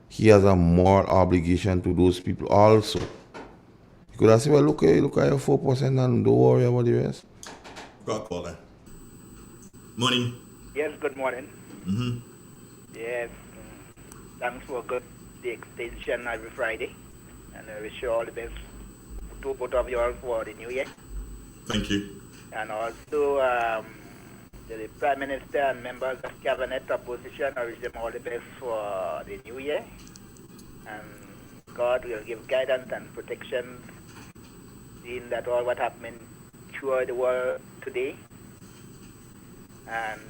He has a moral obligation to those people also. You could have said, well, look at your 4% and don't worry about the rest. Got call that. Morning. Yes, good morning. Mm-hmm. Yes, thanks for good the extension every Friday. And I wish you all the best to both of you all for the new year. Thank you. And also the Prime Minister and members of Cabinet opposition, I wish them all the best for the new year. And God will give guidance and protection in that all what happening throughout the world today. And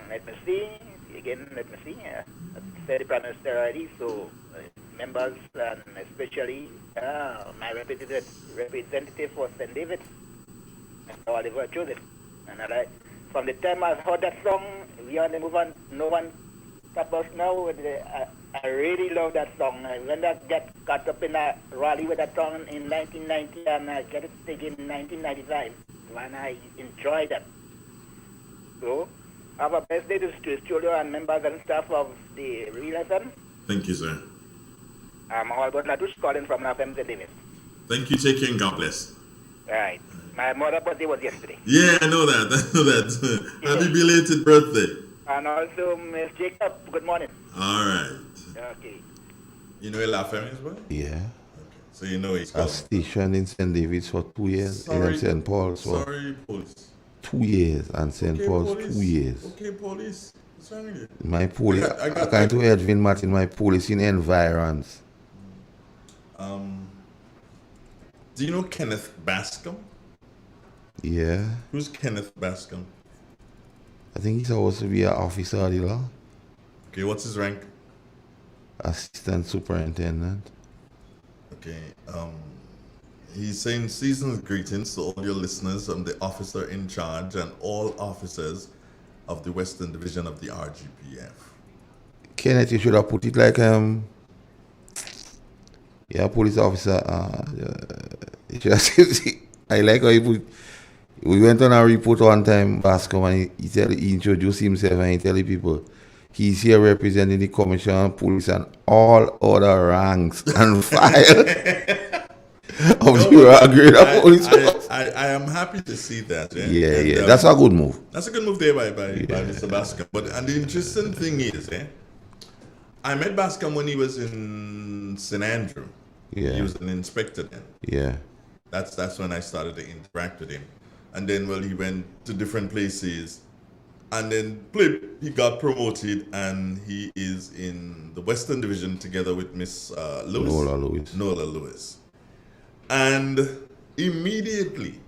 let me see. I said the Prime Minister already, so members and especially my representative for St. David and Oliver Joseph. And from the time I've heard that song, We On The Move On, No One Stop Us Now, I really love that song. When I get caught up in a rally with that song in 1990 and I get it taken in 1995, and I enjoy that. So, have a best day to studio and members and staff of the Real FM. Thank you, sir. I'm Albert Latush calling from FM St. David. Thank you. Take care and God bless. Right. My mother's birthday was yesterday. Yeah, I know that. Happy belated birthday. And also, Miss Jacob, good morning. All right. Okay. You know La Femme is what? Yeah. Okay. So you know it's a station in St. David's for 2 years, and in St. Paul's for sorry, police. 2 years, and St. Paul's police. 2 years. Okay, police. What's wrong with you? My police, according to Edwin Martin, my police in environs. Do you know Kenneth Bascom? Yeah. Who's Kenneth Bascom? I think he's supposed to be an officer of the law. Okay, what's his rank? assistant superintendent. Okay. He's saying season's greetings to all your listeners. I'm the officer in charge and all officers of the Western Division of the RGPF. Kenneth, you should have put it like police officer. You should have said, I like how you put. We went on a report one time, Bascom, and he introduced himself and he tell the people he's here representing the Commissioner of Police and all other ranks and file of the grade of police. I am happy to see that. Yeah. That's a good move. That's a good move there by Mr. Bascom. And the interesting thing is, I met Bascom when he was in St. Andrew. Yeah. He was an inspector then. Yeah. That's when I started to interact with him. And then, he went to different places. And then, he got promoted and he is in the Western Division together with Miss Lewis. Nola Lewis. And immediately,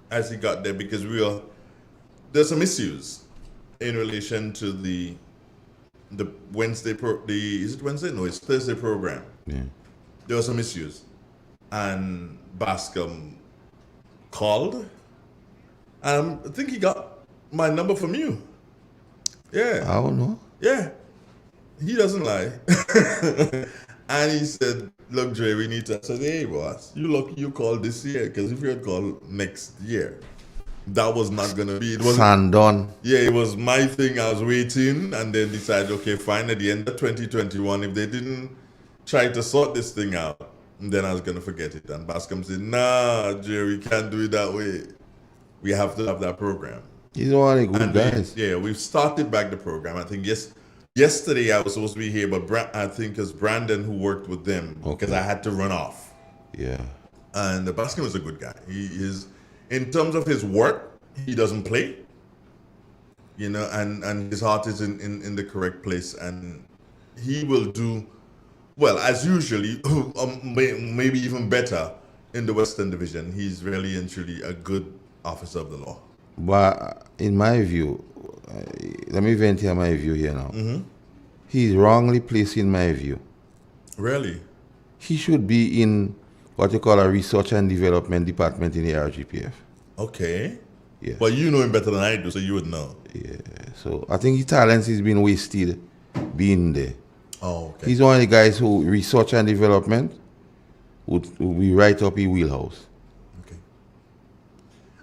as he got there, because there's some issues in relation to the Wednesday, is it Wednesday? No, it's Thursday program. Yeah. There were some issues. And Bascom called. I think he got my number from you. Yeah. I don't know. Yeah. He doesn't lie. And he said, look, Dre, we need to. I said, hey, boss, you lucky you called this year, because if you had called next year, that was not going to be. It was done. Yeah, it was my thing. I was waiting and then decided, okay, fine, at the end of 2021, if they didn't try to sort this thing out, then I was going to forget it. And Bascom said, nah, Jerry, we can't do it that way. We have to have that program. He's one of the good guys. We've started back the program. I think yesterday I was supposed to be here, but I think it's Brandon who worked with them because I had to run off. Yeah. And Bascom is a good guy. He is, in terms of his work, he doesn't play. And his heart is in the correct place, and he will do well as usually, maybe even better in the Western Division. He's really and truly a good officer of the law. But in my view, let me vent here my view here now. Mm-hmm. He's wrongly placed in my view. Really? He should be in what you call a research and development department in the RGPF. Okay. Yeah. But you know him better than I do, so you would know. Yeah. So I think his talents is being wasted being there. Oh, okay. He's one of the guys who research and development would be right up his wheelhouse.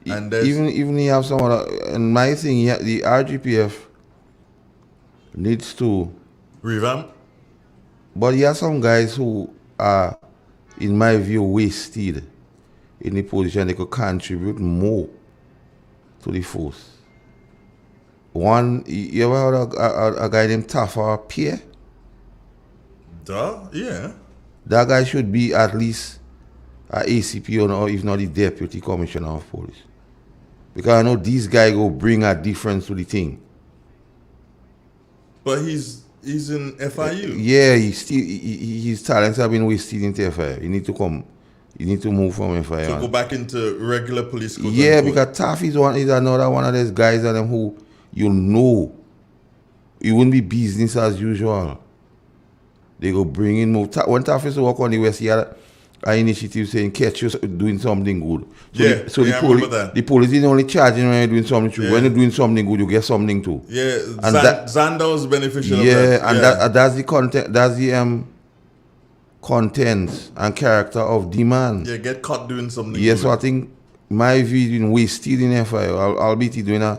And even he have some other, and my thing, the RGPF needs to revamp. But he has some guys who are, in my view, wasted in the position they could contribute more to the force. One, you ever heard a guy named Tafa Pierre? Yeah. That guy should be at least a ACP or if not the Deputy Commissioner of Police. Because I know these guys go bring a difference to the thing. But he's in FIU. Yeah, his talents have been wasted into FIU. You need to come. You need to move from FIU. So go back into regular police. Yeah, because Taff is another one of those guys of them who you know it wouldn't be business as usual. They go bring in more. When Taff used to work on the West, he had an initiative saying catch you doing something good. So the police is only charging when you're doing something true. Yeah. When you're doing something good, you get something too. Yeah, and Zanda was beneficial. Yeah, of that. And that's the content. That's the content and character of the man. Yeah, get caught doing something. Yeah, good. So I think my view is wasted in FIU. Albeit he's doing an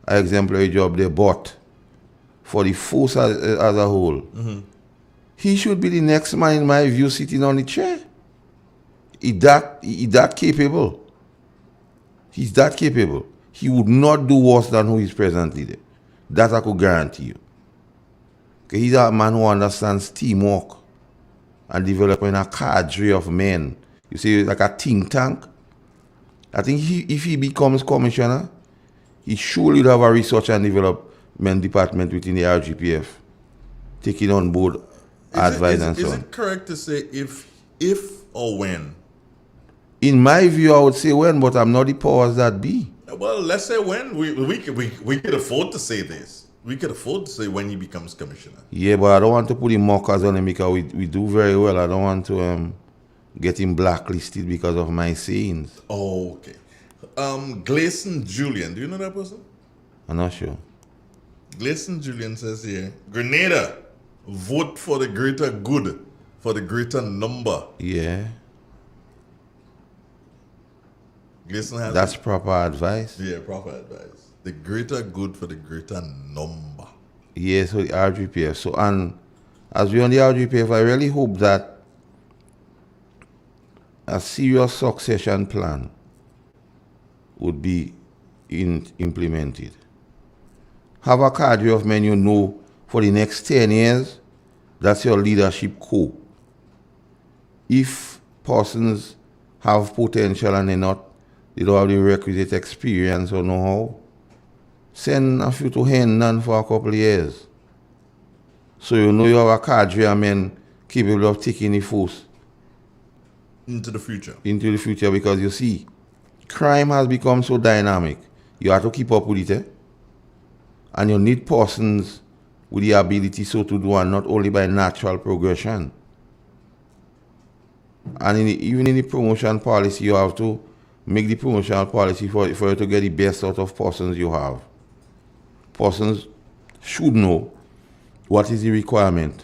exemplary job there, but for the force as a whole, he should be the next man in my view sitting on the chair. He's that capable. He's that capable. He would not do worse than who is presently there. That I could guarantee you. Okay, he's a man who understands teamwork and developing a cadre of men. You see, like a think tank. I think if he becomes commissioner, he surely would have a research and development department within the RGPF, taking on board advice and so on. Is it correct to say if or when? In my view, I would say when, but I'm not the powers that be. Well, let's say when. We could afford to say this. We could afford to say when he becomes commissioner. Yeah, but I don't want to put him mockers on him because we do very well. I don't want to get him blacklisted because of my sayings. Oh, okay. Gleason Julian, do you know that person? I'm not sure. Gleason Julian says here, Grenada, vote for the greater good, for the greater number. Yeah. Gleason has That's proper advice. Yeah, proper advice. The greater good for the greater number. Yeah, so the RGPF. So, and as we on the RGPF, I really hope that a serious succession plan would be implemented. Have a cadre of men you know for the next 10 years. That's your leadership core. If persons have potential and they don't have the requisite experience or know-how, send a few to Hendon for a couple of years. So you know you have a cadre of men capable of taking the force into the future. Into the future, because you see, crime has become so dynamic. You have to keep up with it, eh? And you need persons with the ability so to do, and not only by natural progression. And even in the promotion policy, you have to make the promotional policy for you to get the best out of persons you have. Persons should know what is the requirement,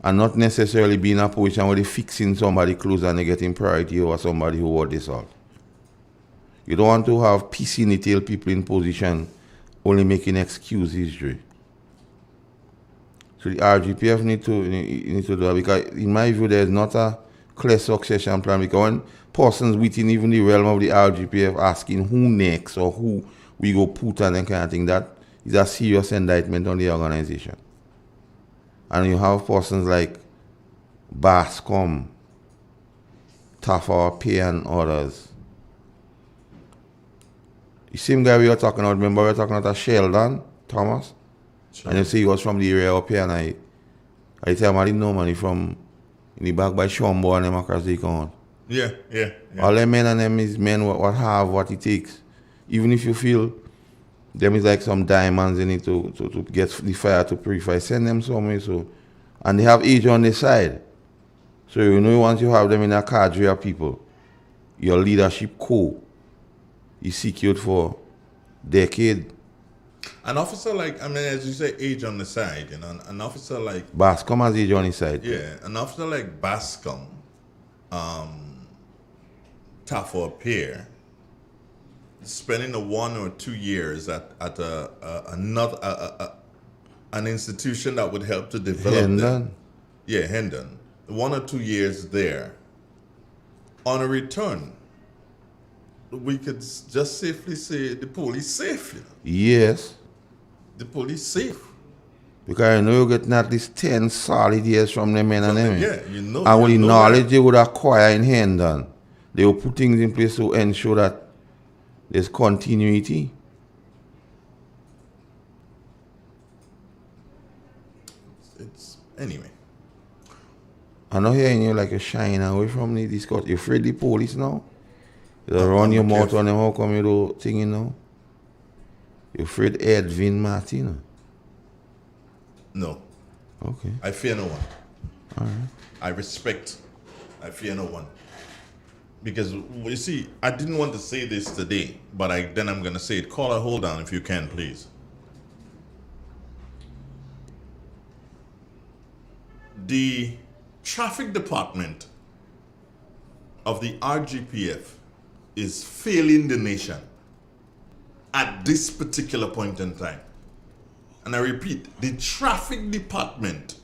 and not necessarily be in a position where they're fixing somebody close and they're getting priority over somebody who wore this out. You don't want to have piece-in-the-tail people in position only making excuses. So the RGPF need to do that, because in my view there is not a clear succession plan, because when persons within even the realm of the RGPF asking who next or who we go put and that kind of thing, that is a serious indictment on the organization. And you have persons like Bascom, Tafa Pay and others. The same guy we were talking about, remember we were talking about Sheldon Thomas? Sure. And you say he was from the area up here, and I tell him I didn't know money from in the back by Shombo and them across the count. Yeah. All them men and them is men what have what it takes. Even if you feel them is like some diamonds in it to get the fire to purify, send them somewhere. So, and they have age on their side. So you know, once you have them in a cadre of people, your leadership core is secured for decade. An officer like, I mean, as you say, age on the side, you know, an officer like Bascom has age on his side. Yeah, an officer like Bascom, Tafa Pier, spending 1 or 2 years at an institution that would help to develop Hendon. them. Yeah, Hendon. 1 or 2 years there. On a return, we could just safely say the police safe. You know? Yes. The police safe. Because you know you're getting at least 10 solid years from them men and them. Yeah, you know. And with the know knowledge that. they would acquire in Hendon, they will put things in place to ensure that there's continuity. It's anyway. I'm not hearing you like you're shying away from the discourse. You're afraid the police now? You run your mouth on them, how come you do thinking now? You're afraid Edwin Martin? No. Okay. I fear no one. All right. I fear no one. Because, you see, I didn't want to say this today, but then I'm going to say it. Caller, hold on if you can, please. The traffic department of the RGPF is failing the nation at this particular point in time. And I repeat, the traffic department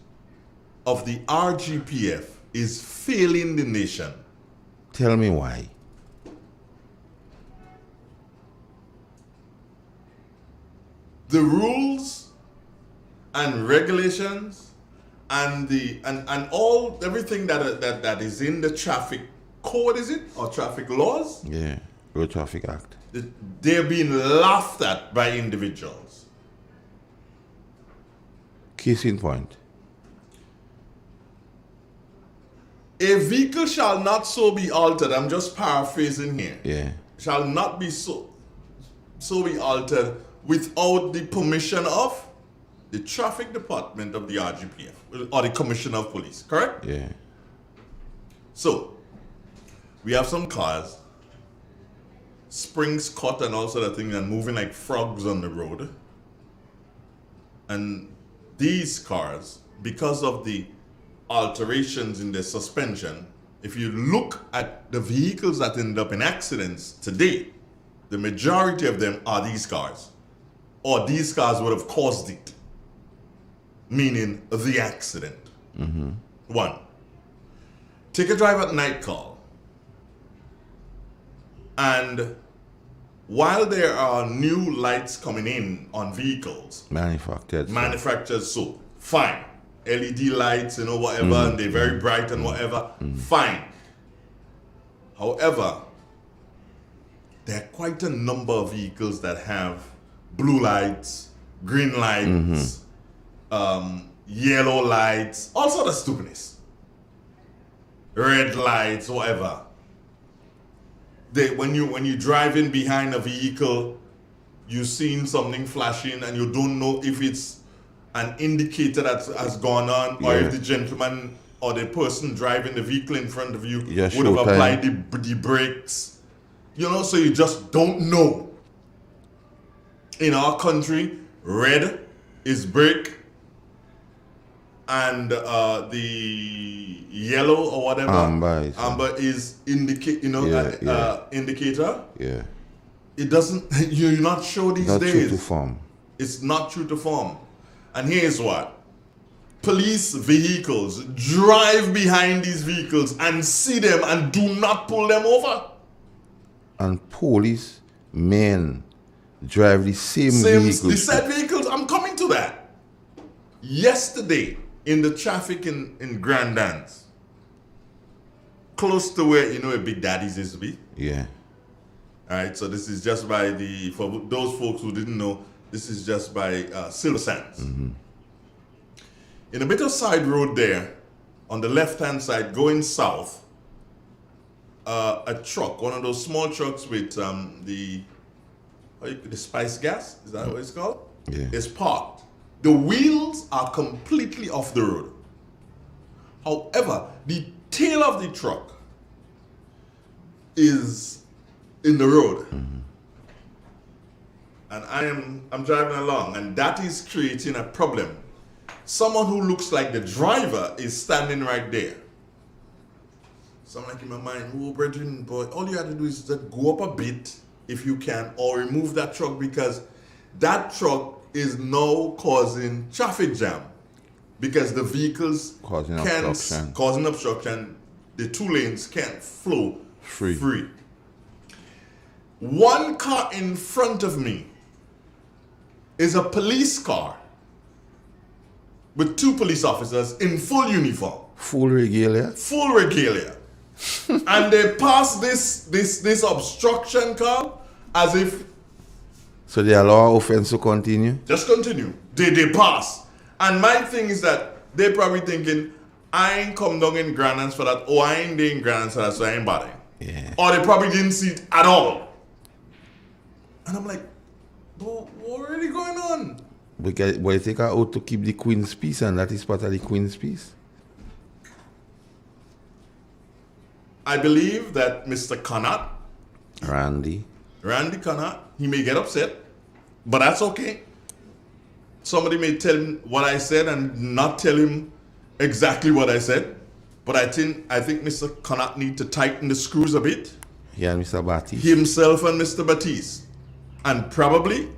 of the RGPF is failing the nation. Tell me why. The rules and regulations and everything that is in the traffic code, is it? Or traffic laws? Yeah, Road Traffic Act. They're being laughed at by individuals. Case in point. A vehicle shall not so be altered. I'm just paraphrasing here. Yeah. Shall not be so be altered without the permission of the traffic department of the RGPF, or the Commissioner of Police, correct? Yeah. So, we have some cars, springs cut and all sort of things, and moving like frogs on the road. And these cars, because of the alterations in the suspension, if you look at the vehicles that end up in accidents today, the majority of them are these cars. Or these cars would have caused it. Meaning the accident. Mm-hmm. One, take a drive at night call. And while there are new lights coming in on vehicles, manufactured so, fine. LED lights, whatever, and they're very bright and whatever, fine. However, there are quite a number of vehicles that have blue lights, green lights, yellow lights, all sort of stupidness. Red lights, whatever. When you drive in behind a vehicle, you've seen something flashing and you don't know if it's an indicator that has gone on, or if the gentleman or the person driving the vehicle in front of you would have applied the brakes. So you just don't know. In our country, red is brake, and the yellow or whatever, amber is indicator. Yeah. It doesn't. You're not sure these Not days. true to form. It's not true to form. And here's what: police vehicles drive behind these vehicles and see them and do not pull them over. And police men drive the same vehicles. The said vehicles. I'm coming to that. Yesterday, in the traffic in Grand Dance, close to where where Big Daddy's used to be. Yeah. All right. So this is just by for those folks who didn't know, this is just by Silver Sands. Mm-hmm. In a bit of side road there, on the left-hand side, going south, a truck, one of those small trucks with the spice gas, is that what it's called? Yeah. Is parked. The wheels are completely off the road. However, the tail of the truck is in the road. Mm-hmm. And I'm driving along, and that is creating a problem. Someone who looks like the driver is standing right there. So I'm like in my mind, oh, brethren, boy, all you have to do is just go up a bit if you can, or remove that truck, because that truck is now causing traffic jam because the vehicles causing obstruction. The two lanes can't flow free. One car in front of me is a police car with two police officers in full uniform. Full regalia. And they pass this obstruction car as if... So they allow offense to continue? Just continue. They pass. And my thing is that they're probably thinking, I ain't come down in Grandans for that, or I ain't there in Grandans for that, so I ain't bothering. Yeah. Or they probably didn't see it at all. And I'm like, what really going on? Because they take her out to keep the Queen's peace, and that is part of the Queen's peace. I believe that Mr. Connaught, Randy Connaught, he may get upset, but that's okay. Somebody may tell him what I said and not tell him exactly what I said. But I think Mr. Connaught need to tighten the screws a bit. Yeah, Mr. Batiste. Himself and Mr. Batiste. And probably,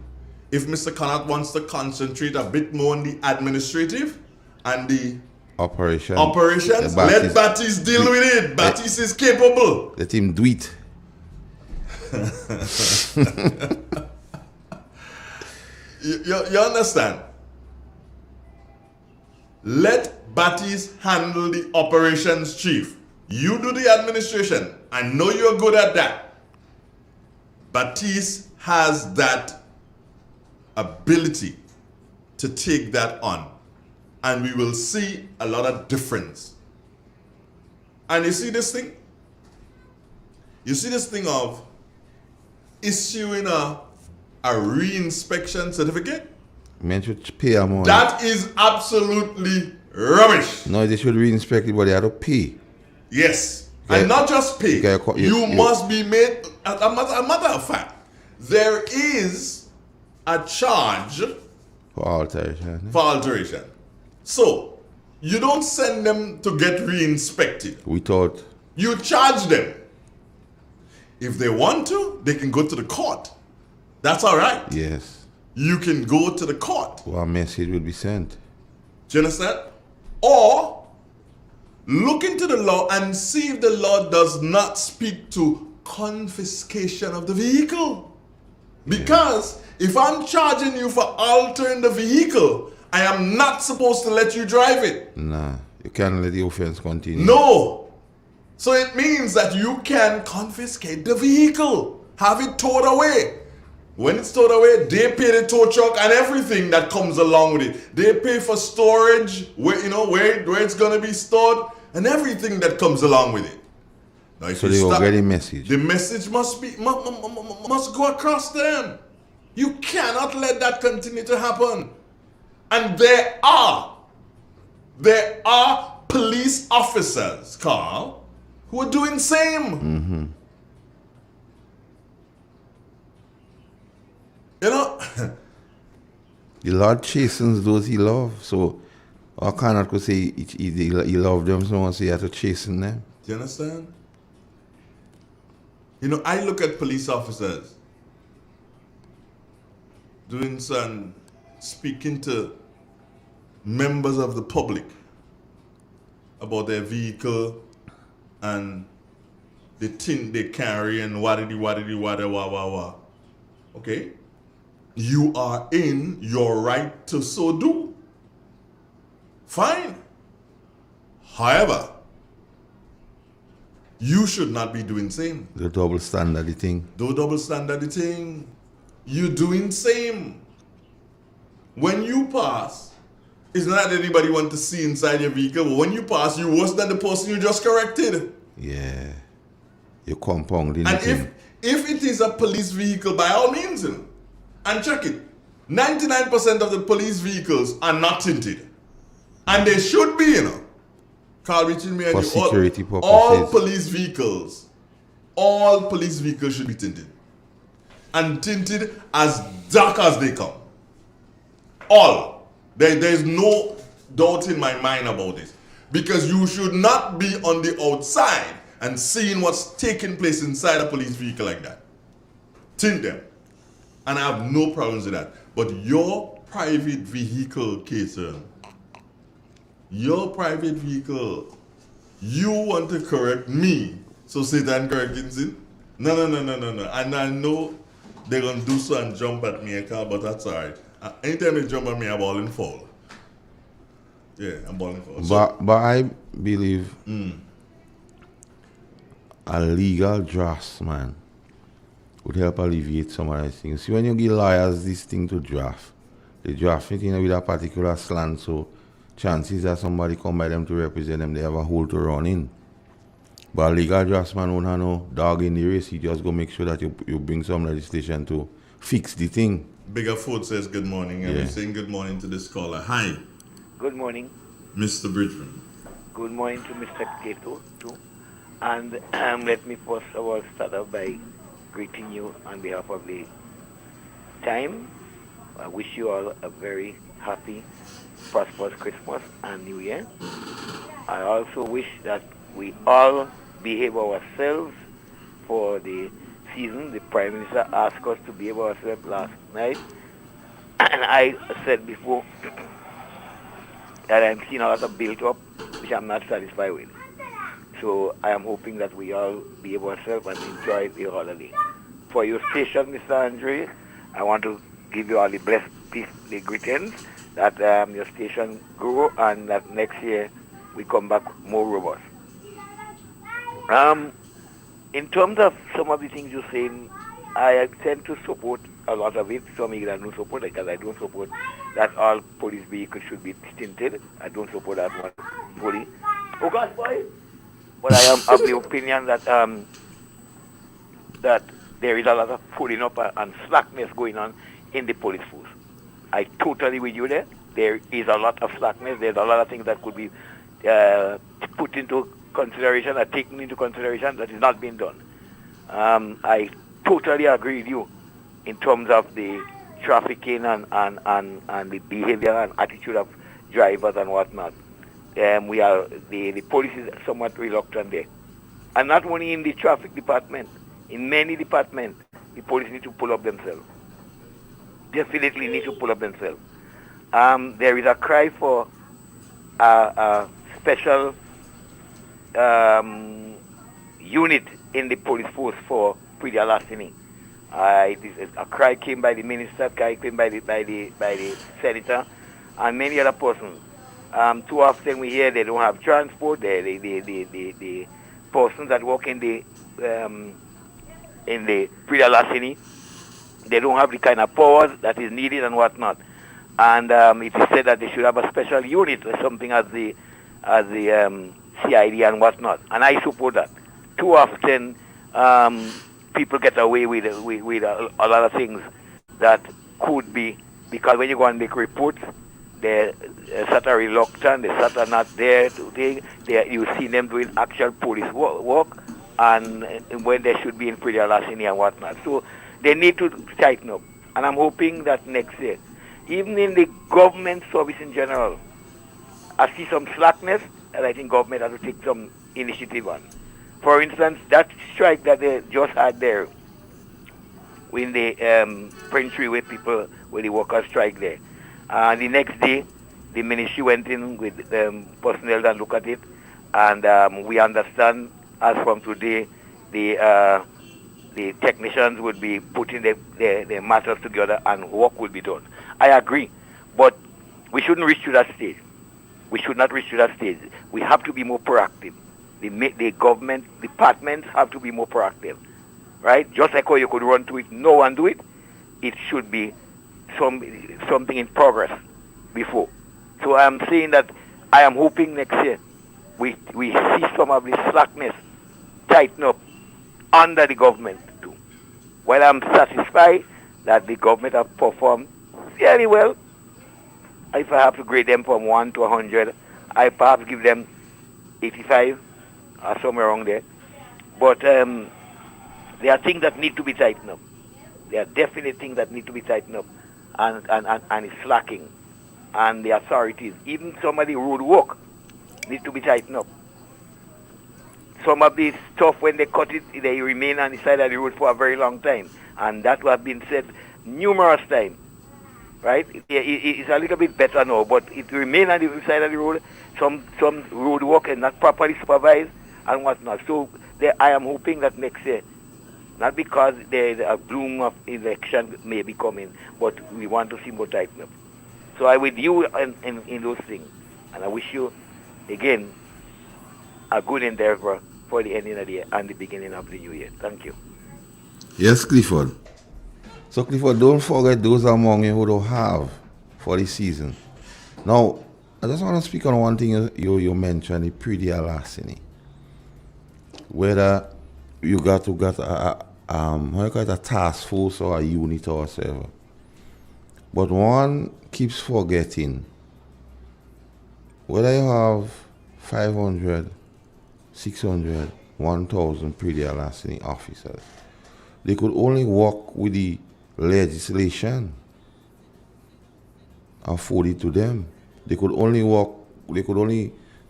if Mr. Connaught wants to concentrate a bit more on the administrative and the operations, let Batiste deal with it. Batiste is capable. Let him do it. You understand? Let Batiste handle the operations chief. You do the administration. I know you're good at that. Batiste has that ability to take that on. And we will see a lot of difference. And you see this thing? You see this thing of issuing a re-inspection certificate? Men should pay a money. That is absolutely rubbish. No, they should re-inspect it, but they have to pay. Yes. Okay. And not just pay. Okay, you must be made, a matter of fact, there is a charge for alteration. For alteration. So, you don't send them to get re-inspected. We thought. You charge them. If they want to, they can go to the court. That's all right. Yes. You can go to the court. Well, a message would be sent. Do you understand? Or look into the law and see if the law does not speak to confiscation of the vehicle. Because if I'm charging you for altering the vehicle, I am not supposed to let you drive it. Nah, you can't let the offense continue. No. So it means that you can confiscate the vehicle, have it towed away. When it's towed away, they pay the tow truck and everything that comes along with it. They pay for storage, where it's gonna be stored, and everything that comes along with it. Now, if So you they will stop, get a message. the message must go across to them. You cannot let that continue to happen. And there are police officers, Carl, who are doing same. Mm-hmm. You know, the Lord chastens those he loves. So I cannot go say he loved them, so I say he had to chasten them. do you understand? You know, I look at police officers doing some speaking to members of the public about their vehicle and the thing they carry and wada wah wah wah. Okay? You are in your right to so do. Fine. However, you should not be doing same. The double standard thing. Do double standard thing. You doing same. When you pass, it's not that anybody want to see inside your vehicle, but when you pass, you're worse than the person you just corrected. Yeah. You're compounding And the thing. if it is a police vehicle, by all means, you know, and check it. 99% of the police vehicles are not tinted. And they should be, you know. Carl, between me and For you, security purposes. all police vehicles should be tinted. And tinted as dark as they come. All. There's no doubt in my mind about this. Because you should not be on the outside and seeing what's taking place inside a police vehicle like that. Tint them. And I have no problems with that. But your private vehicle, Kason, your private vehicle, you want to correct me, so Satan correcting sin? No. And I know they're going to do so and jump at me, but that's all right. Anytime they jump at me, I'm balling foul. Yeah, I'm balling foul. But I believe a legal draftsman would help alleviate some of these things. See, when you give lawyers this thing to draft, they draft it with a particular slant, so chances that somebody come by them to represent them, they have a hole to run in. But a legal draftsman won't have no dog in the race. He just go make sure that you bring some legislation to fix the thing. Bigger Food says good morning, and we're saying good morning to this caller. Hi. Good morning. Mr. Bridgman. Good morning to Mr. Cato, too. And let me first of all start off by greeting you on behalf of the time. I wish you all a very happy, prosperous Christmas and New Year. I also wish that we all behave ourselves for the season. The Prime Minister asked us to behave ourselves last night. And I said before that I'm seeing a lot of build-up, which I'm not satisfied with. So I am hoping that we all behave ourselves and enjoy the holiday. For your station, Mr. Andre, I want to give you all the blessed peace, the greetings, that your station grow and that next year we come back more robust. In terms of some of the things you're saying, I tend to support a lot of it. Some I don't support, because I don't support that all police vehicles should be tinted. I don't support that one fully. Oh God, boy! But I am of the opinion that that there is a lot of pulling up and slackness going on in the police force. I totally with you there. There is a lot of slackness. There's a lot of things that could be put into consideration or taken into consideration that is not being done. I totally agree with you in terms of the trafficking and the behavior and attitude of drivers and whatnot. The police is somewhat reluctant there. And not only in the traffic department, in many departments, the police need to pull up themselves. Definitely need to pull up themselves. There is a cry for a special unit in the police force for Priya Lasini. A cry came by the minister, a cry came by the senator, and many other persons. Too often we hear they don't have transport. The persons that work in the Priya Lasini, they don't have the kind of powers that is needed and whatnot. And it is said that they should have a special unit or something as the CID and whatnot. And I support that. Too often people get away with a lot of things that could be, because when you go and make reports, they're sort of reluctant, they sort of not there. You see them doing actual police work, and when they should be in Priya Lasini and whatnot. So they need to tighten up. And I'm hoping that next year, even in the government service in general, I see some slackness, and I think government has to take some initiative on. For instance, that strike that they just had there, in the Prince where the workers strike there. The next day, the ministry went in with personnel and look at it, and we understand as from today, the technicians would be putting their matters together and work will be done. I agree, but we shouldn't reach to that stage. We should not reach to that stage. We have to be more proactive. The government departments have to be more proactive, right? Just like how you could run to it, no one do it. It should be something in progress before. So I'm saying that I am hoping next year we see some of this slackness tighten up under the government too. While I'm satisfied that the government have performed very well, if I have to grade them from 1 to 100, I perhaps give them 85 or somewhere around there. But there are things that need to be tightened up. There are definite things that need to be tightened up, and it's slacking. And the authorities, even some of the road work, need to be tightened up. Some of the stuff, when they cut it, they remain on the side of the road for a very long time. And that has been said numerous times, right? It's a little bit better now, but it remains on the side of the road. Some road work is not properly supervised and whatnot. So I am hoping that next year, not because there's a gloom of election may be coming, but we want to see more tighten up. So I with you in those things. And I wish you, again, a good endeavor for the ending of the year and the beginning of the new year. Thank you. Yes, Clifford. So, Clifford, don't forget those among you who don't have for the season. Now, I just want to speak on one thing you mentioned, the Priya Lasini. Whether you got a task force or a unit or whatever. But one keeps forgetting, whether you have 500, 600, 1,000 Priya Lasini officers, they could only work with the legislation afforded to them. They could only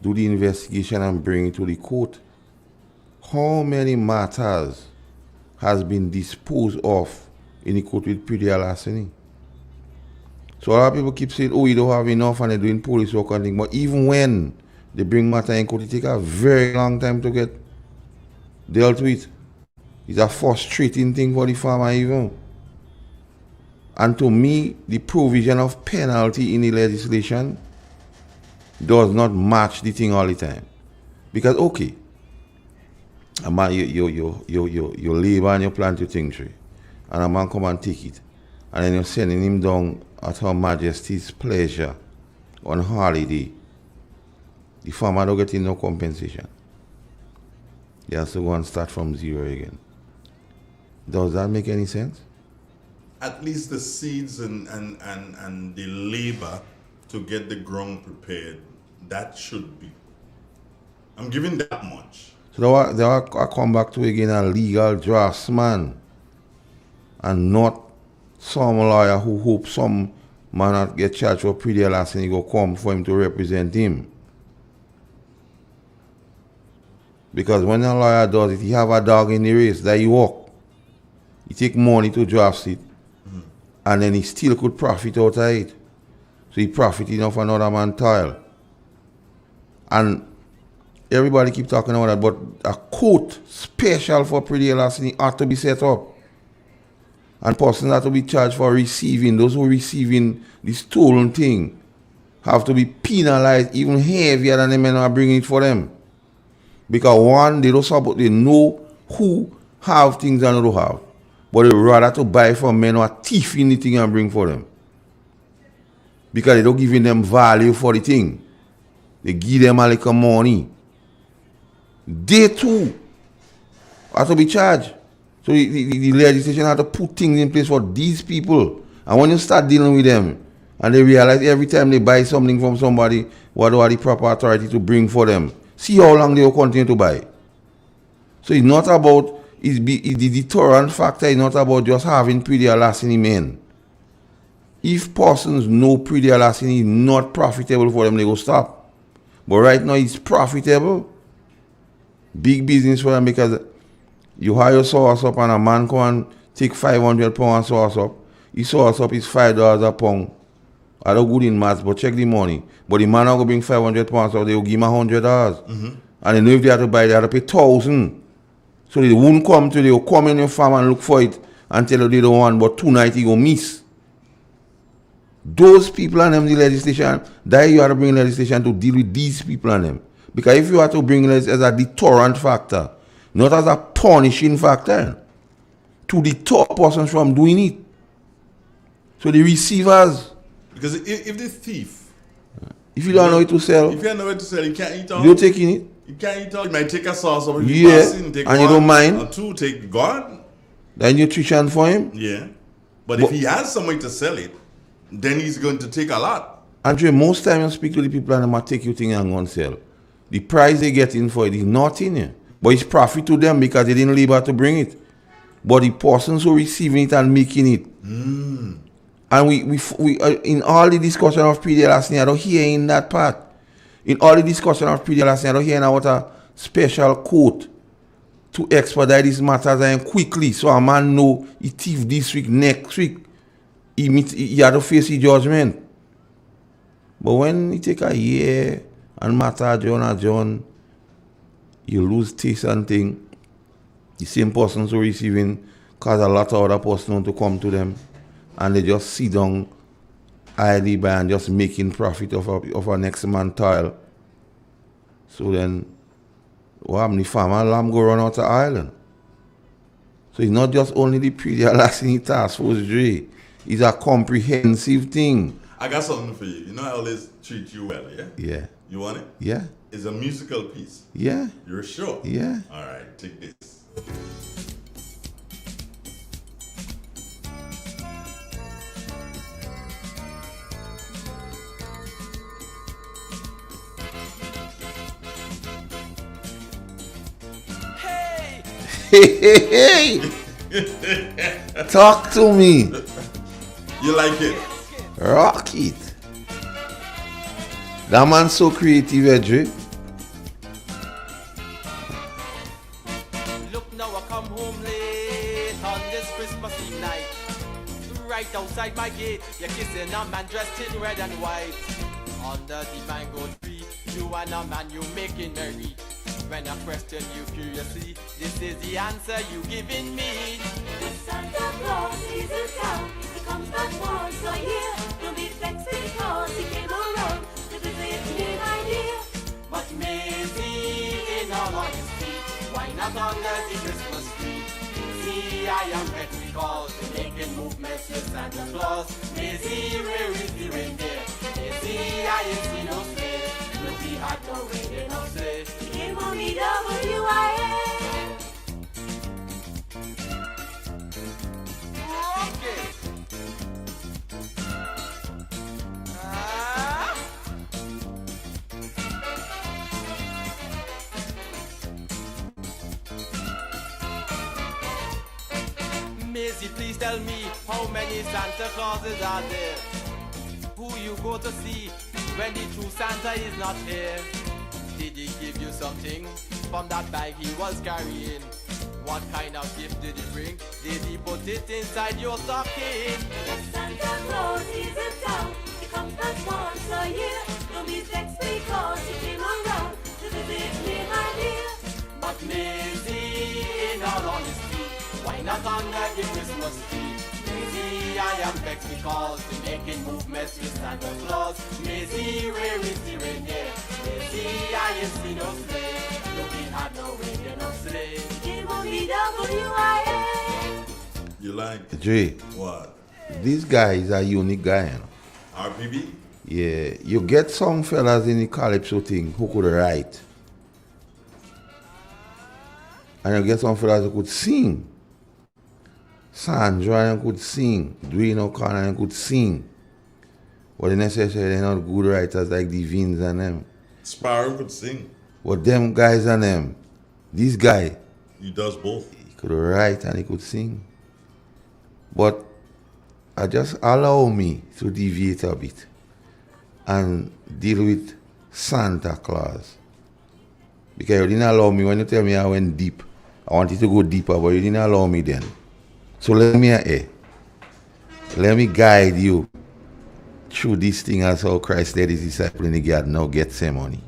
do the investigation and bring it to the court. How many matters has been disposed of in the court with Priya Lasini? So a lot of people keep saying, oh, you don't have enough and they're doing police work and things. But even when they bring matter in court, it takes a very long time to get dealt with. It's a frustrating thing for the farmer even. And to me, the provision of penalty in the legislation does not match the thing all the time. Because, okay, a man, you labor and you plant your thing tree, and a man come and take it, and then you're sending him down at Her Majesty's pleasure on holiday. The farmer don't get no compensation. He has to go and start from zero again. Does that make any sense? at least the seeds and the labor to get the ground prepared, that should be. I'm giving that much. So I come back to again a legal draftsman and not some lawyer who hope some man not get charged for pre-deal last and he go come for him to represent him. Because when a lawyer does it, he have a dog in the race that he walk. He take money to draft it. And then he still could profit out of it. So he profiting off another man's tile. And everybody keep talking about that, but a court special for pre-deal larceny ought to be set up. And persons have to be charged for receiving, those who are receiving the stolen thing have to be penalized even heavier than the men who are bringing it for them. Because one, they know who have things and who don't have. But they rather to buy from men who are thieving the thing and bring for them. Because they don't giving them value for the thing. They give them a little money. They too have to be charged. So the legislation have to put things in place for these people. And when you start dealing with them, and they realize every time they buy something from somebody, what are the proper authority to bring for them? See how long they will continue to buy. So it's not about, it's the deterrent factor is not about just having pre-deal larceny men. If persons know pre-deal larceny is not profitable for them, they will stop. But right now it's profitable. Big business for them because you hire sauce up and a man come and take 500 pounds sauce up. His sauce up is $5 a pound. I don't good in maths, but check the money. But the man will bring 500 pounds up, they will give him $100. Mm-hmm. And they know if they have to buy, they have to pay 1,000. So they won't come to, they will come in your farm and look for it and tell you they don't want, but tonight he go miss. Those people and them, the legislation, that you have to bring legislation to deal with these people and them. Because if you have to bring it as a deterrent factor, not as a punishing factor, to deter persons from doing it. So the receivers. Because if the thief, if you don't know it to sell, if you don't know it to sell, you can't eat all. You're taking it. You can't eat all. You might take a sauce or take and you don't mind. Or two, take God. The nutrition for him. Yeah. But if he has some way to sell it, then he's going to take a lot. Andre, most time you speak to the people and they might take you thing and go and sell. The price they get in for it is not in here. But it's profit to them because they didn't labor to bring it. But the persons who are receiving it and making it. Mm. And we in all the discussion of pre-deal larceny, I don't hear in that part. In all the discussion of pre-deal larceny, I don't hear about a special court to expedite these matters and quickly so a man know he thief this week, next week, he had to face the judgment. But when he take a year and matter John, you lose taste and thing. The same persons who are receiving cause a lot of other persons to come to them. And they just sit down idly by and just making profit of a next man tile. So then, what happened? The farmer lamb go run out of island. So it's not just only the pre-deal larceny task force, Dre. It's a comprehensive thing. I got something for you. You know I always treat you well, yeah? Yeah. You want it? Yeah. It's a musical piece. Yeah. You're sure? Yeah. All right, take this. Hey. Talk to me. You like it? Rock it. That man's so creative, Edry. Look now, I come home late on this Christmas Eve night. Right outside my gate, you're kissing a man dressed in red and white. Under the mango tree, you and a man, you making merry. When I question you curiously, this is the answer you giving me. Santa Claus is in town. He comes back once a year. Don't be vexed because he came around to visit me, my dear. But Maisie in all honesty, why not under the Christmas tree? See, I am ready because you're making movements with Santa Claus. Maisie, where is the reindeer? Maisie, I ain't seen no sleigh. Will be hard to reindeer no sleigh. Came on me W-I-A. Okay. tell me how many Santa Clauses are there? Who you go to see when the true Santa is not here? Did he give you something from that bag he was carrying? What kind of gift did he bring? Did he put it inside your stocking? Santa Claus is in town. He comes back once a year. Don't be vexed because he came around to visit me, my dear. But Maisie, in all honesty, why not under the Christmas tree? Maisie, I am vexed because they making movements with Santa Claus. Maisie, where is the reindeer? Maisie, I ain't seen no sleigh. No, we had no reindeer, no sleigh. You like? Dre. What? This guy is a unique guy, you know. RPB? Yeah, you get some fellas in the calypso thing who could write. And you get some fellas who could sing. Sandra could sing. Dwayne O'Connor could sing. But they necessarily they're not good writers like the Vins and them. Sparrow could sing. But them guys and them, this guy, He does both. he could write and he could sing. But I just allow me to deviate a bit and deal with Santa Claus. Because you didn't allow me, when you tell me I went deep, I wanted to go deeper, but you didn't allow me then. So let me guide you through this thing as how Christ led his disciple in the garden, now Gethsemane.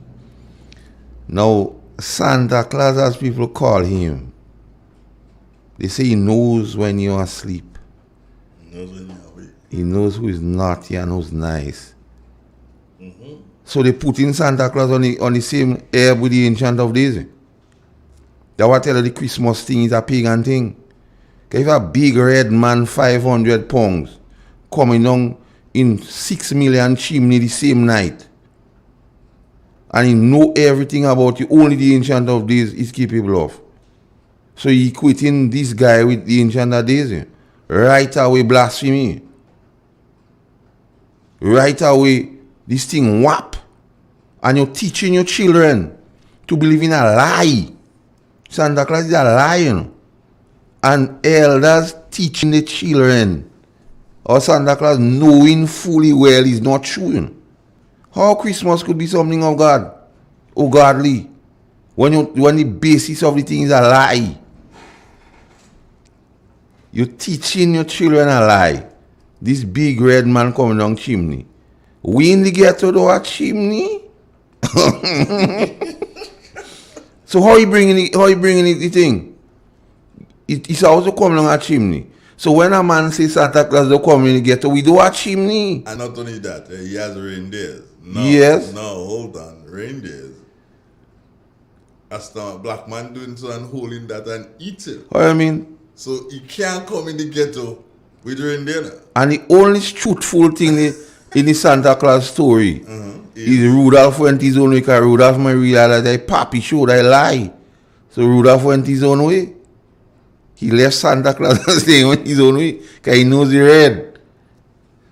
Now, Santa Claus, as people call him, they say he knows when you're asleep. He knows when you're awake. He knows who is naughty and who's nice. So they put in Santa Claus on the same air with the Ancient of Days. That's what I tell you, the Christmas thing is a pagan thing. If a big red man, 500 pounds, coming down in 6 million chimney the same night, and he know everything about you, only the Ancient of Days is capable of. So he equating this guy with the Ancient of Days. Right away blasphemy. Right away, this thing whap. And you're teaching your children to believe in a lie. Santa Claus is a lie, you know. And elders teaching the children, or Santa Claus knowing fully well is not true, you know. How Christmas could be something of God, or godly, when the basis of the thing is a lie. You're teaching your children a lie. This big red man coming down chimney. We in the ghetto do a chimney? So how you bringing the thing? It's also coming down a chimney. So when a man says Santa Claus don't come in the ghetto, we do a chimney. And not only that, he has reindeers. No, Yes. No, hold on. Reindeers. As a black man doing so and holding that and eating. What I mean? So he can't come in the ghetto with reindeer. And the only truthful thing in the Santa Claus story is Rudolph went his own way, because Rudolph might realize that Papi showed I lie. So Rudolph went his own way. He left Santa Claus and stayed on his own way because he knows the red.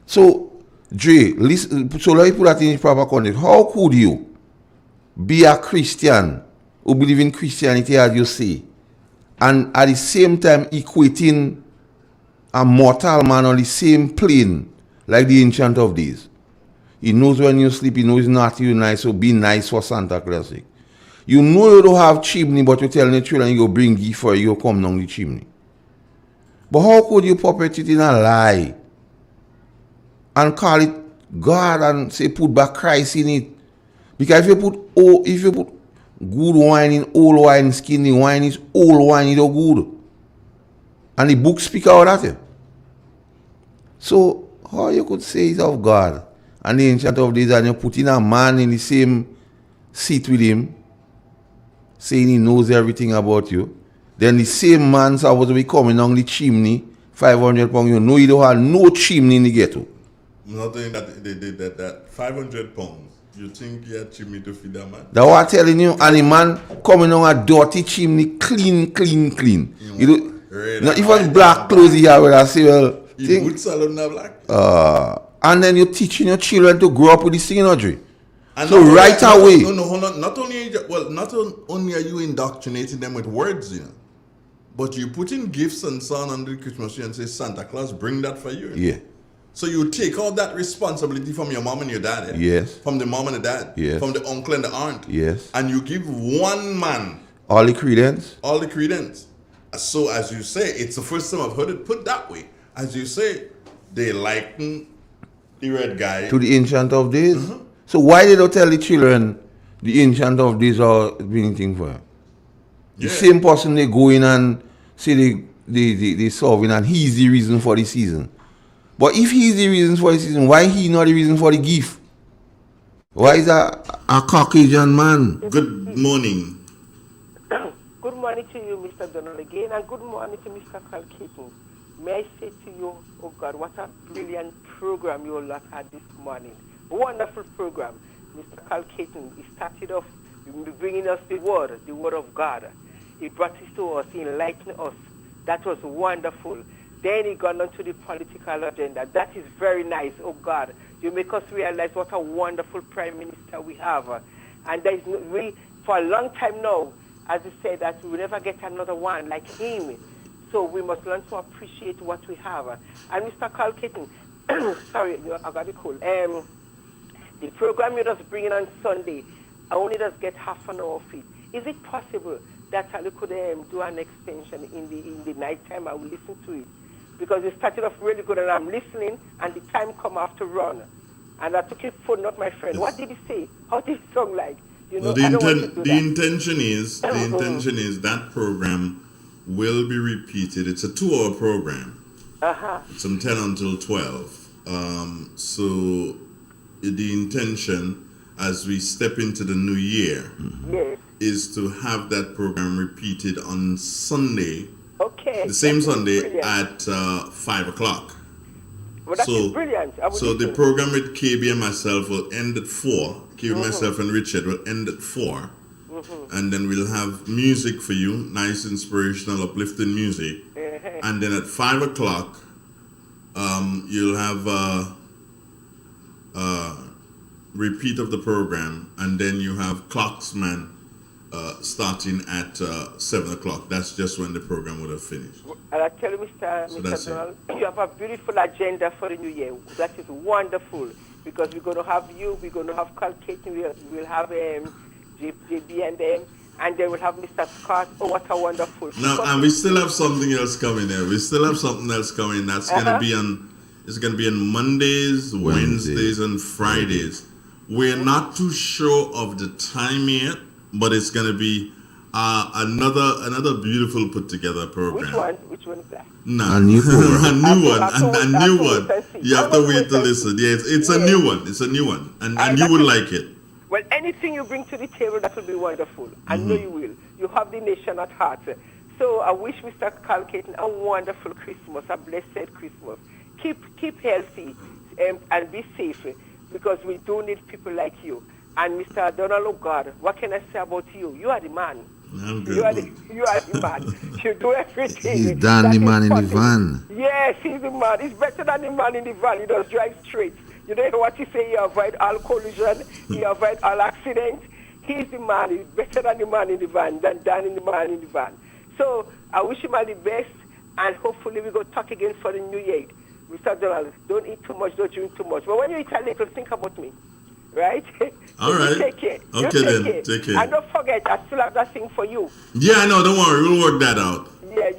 So, Dre, listen, so let me put that in its proper context. How could you be a Christian who believe in Christianity as you say, and at the same time equating a mortal man on the same plane like the Ancient of Days? He knows when you sleep, he knows not you nice, so be nice for Santa Claus' sake. You know you don't have chimney, but you're telling the children you go bring gift for you, come down the chimney. But how could you puppet it in a lie and call it God and say put back Christ in it? Because if you put good wine in old wine skin, the wine is old wine, it's not good. And the book speak out of that. So how you could say it's of God and the Ancient of Days, and you put in a man in the same seat with him, saying he knows everything about you, then the same man supposed to be coming on the chimney, 500 pounds, you know you don't have no chimney in the ghetto. Not only that, they did that 500 pounds. You think he had chimney to feed that man? That's what I'm telling you. And the man coming on a dirty chimney, clean. You know, now, if it was black clothes, he would have said, well, he would salon now black. And then you're teaching your children to grow up with this thing, Audrey. And so right away. No, hold on. Not only are you indoctrinating them with words, you know, but you put in gifts and so on under the Christmas tree and say, Santa Claus, bring that for you. Yeah. So you take all that responsibility from your mom and your dad. Yes. From the mom and the dad. Yes. From the uncle and the aunt. Yes. And you give one man all the credence. All the credence. So as you say, it's the first time I've heard it put that way. As you say, they liken the red guy to the Ancient of Days. So why they don't tell the children the Ancient of Days are doing thing for them? The same person they go in and say they solving and he's the reason for the season. But if he's the reason for the season, why he not the reason for the gift? Why is a Caucasian man? Good morning. Good morning to you, Mr. Donald, again, and good morning to Mr. Carl Keaton. May I say to you, oh God, what a brilliant program you all had this morning. Wonderful program. Mr. Carl Keaton, he started off bringing us the word of God. He brought it to us, he enlightened us. That was wonderful. Then he got on to the political agenda. That is very nice, oh God. You make us realize what a wonderful Prime Minister we have. And there is for a long time now, as he said, that we will never get another one like him. So we must learn to appreciate what we have. And Mr. Carl Keaton, sorry, I got it cool. The program you just bringing on Sunday, I only just get half an hour of it. Is it possible that I could do an extension in the night time? I will listen to it. Because it started off really good and I'm listening and the time come after run. And I took his phone, not my friend. What did he say? How did it sound like? You know, the intention is that program will be repeated. It's a 2-hour program. It's from 10 until 12. So the intention as we step into the new year is to have that program repeated on Sunday. Okay. The same Sunday at 5 o'clock. Well, that is brilliant. So the program with KB and myself will end at 4. KB, myself, and Richard will end at 4. And then we'll have music for you, nice, inspirational, uplifting music. And then at 5 o'clock, you'll have a repeat of the program. And then you have Clocksman starting at 7 o'clock. That's just when the program would have finished. And I tell you, Mr. Donald, you have a beautiful agenda for the new year. That is wonderful because we're going to have you, we're going to have Carl Keaton, we'll have JB and them, and then we'll have Mr. Scott. Oh, what a wonderful. No, and we still have something else coming there. We still have something else coming. That's going to be on. It's going to be on Mondays, Wednesdays, and Fridays. We're not too sure of the time yet, but it's going to be another beautiful put together program. Which one is that? No, a new program. a new one. You have to wait to listen. Yes, it's a new one. It's a new one, and you will like it. Well, anything you bring to the table, that will be wonderful. I know you will. You have the nation at heart. So I wish Mr. Carl Keaton a wonderful Christmas, a blessed Christmas. Keep healthy and be safe because we do need people like you. And Mr. Donald, oh God, what can I say about you? You are the man. I'm good. You are the man. You do everything. He's done the man in the van. Yes, he's the man. He's better than the man in the van. He does drive straight. You know what he say? He avoid all collision. He avoid all accidents. He's the man. He's better than the man in the van, than the man in the van. So I wish him all the best, and hopefully we go talk again for the new year. Mr. Donald, don't eat too much, don't drink too much. But when you eat a little, think about me. Right? All right. Take care. Okay then. Take care. And don't forget, I still have that thing for you. Yeah, I know. Don't worry. We'll work that out. Yeah,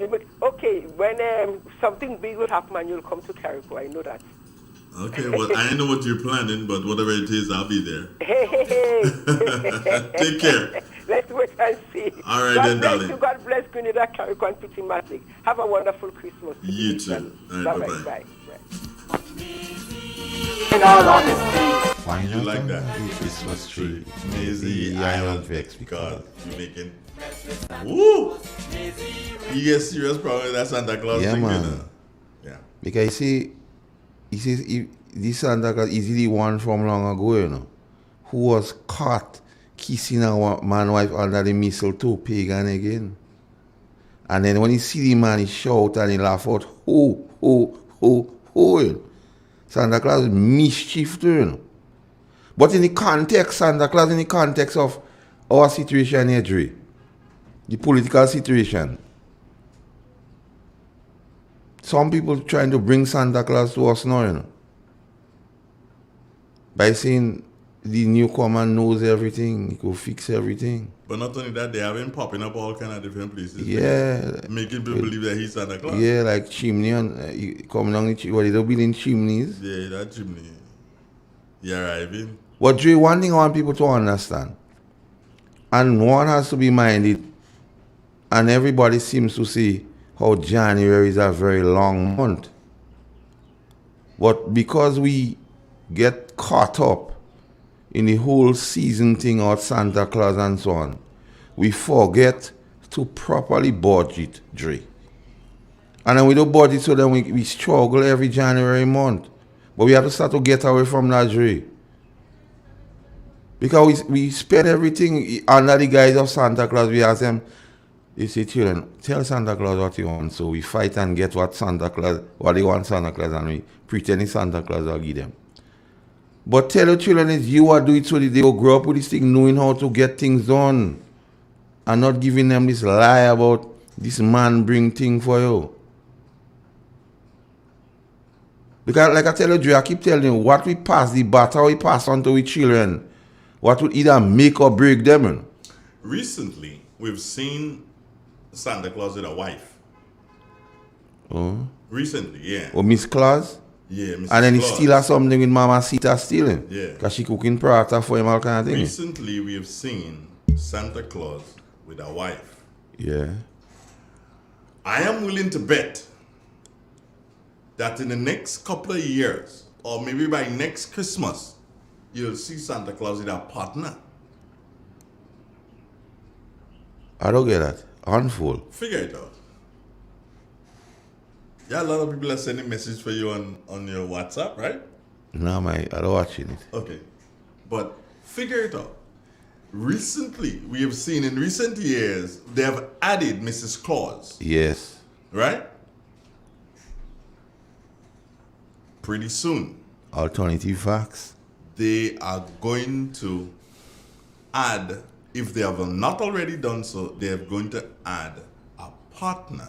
okay. When something big will happen, and you'll come to Carrico. I know that. Okay. Well, I know what you're planning, but whatever it is, I'll be there. Hey. Take care. Let's wait and see. All right, then, darling. God bless Grenada, Carrico, and Petit Matic. Have a wonderful Christmas. You too. All right, bye-bye. Bye. Why you like that? Christmas tree. Maisie, Island Vex, because you're making. Woo! You get serious probably that Santa Claus thing, man. you know? Yeah. Because he says this Santa Claus is the one from long ago, you know, who was caught kissing a man wife under the mistletoe, pagan again. And then when he see the man, he shout and he laugh out, ho, ho, ho, ho. Santa Claus is mischief too, you know. But in the context, Santa Claus in the context of our situation here, Dre, the political situation, Some people trying to bring Santa Claus to us now, you know. By saying the newcomer knows everything, he could fix everything. But not only that, they have him popping up all kind of different places. Yeah. Making people believe that he's Santa Claus. Yeah, like chimney and he come down the chimney. They're building chimneys. Yeah, that chimney. He arriving. But Dre, one thing I want people to understand, and one has to be minded, and everybody seems to see how January is a very long month. But because we get caught up in the whole season thing of Santa Claus and so on, we forget to properly budget, Dre. And then we don't budget, so then we struggle every January month. But we have to start to get away from that, Dre. Because we spend everything under the guise of Santa Claus. We ask them, they say, children, tell Santa Claus what you want. So we fight and get what they want Santa Claus, and we pretend it's Santa Claus will give them. But tell your children is you are doing it so that they will grow up with this thing, knowing how to get things done. And not giving them this lie about this man bring thing for you. Because like I tell you, Dre, I keep telling you, what we pass the baton, we pass on to our children, what would either make or break them. You know? Recently, we've seen Santa Claus with a wife. Oh. Recently, yeah. Or Miss Claus? Yeah, Mrs. And then he Claus. steal her something with Mama Sita stealing. Yeah. Because she cooking prata for him, all kind of things. Recently, we have seen Santa Claus with a wife. Yeah. I am willing to bet that in the next couple of years, or maybe by next Christmas, you'll see Santa Claus with a partner. I don't get that. Unfold. Figure it out. Yeah, a lot of people are sending messages for you on your WhatsApp, right? No, I don't watching it. Okay. But figure it out. Recently, we have seen in recent years, they have added Mrs. Claus. Yes. Right? Pretty soon. Alternative facts. They are going to add, if they have not already done so, they are going to add a partner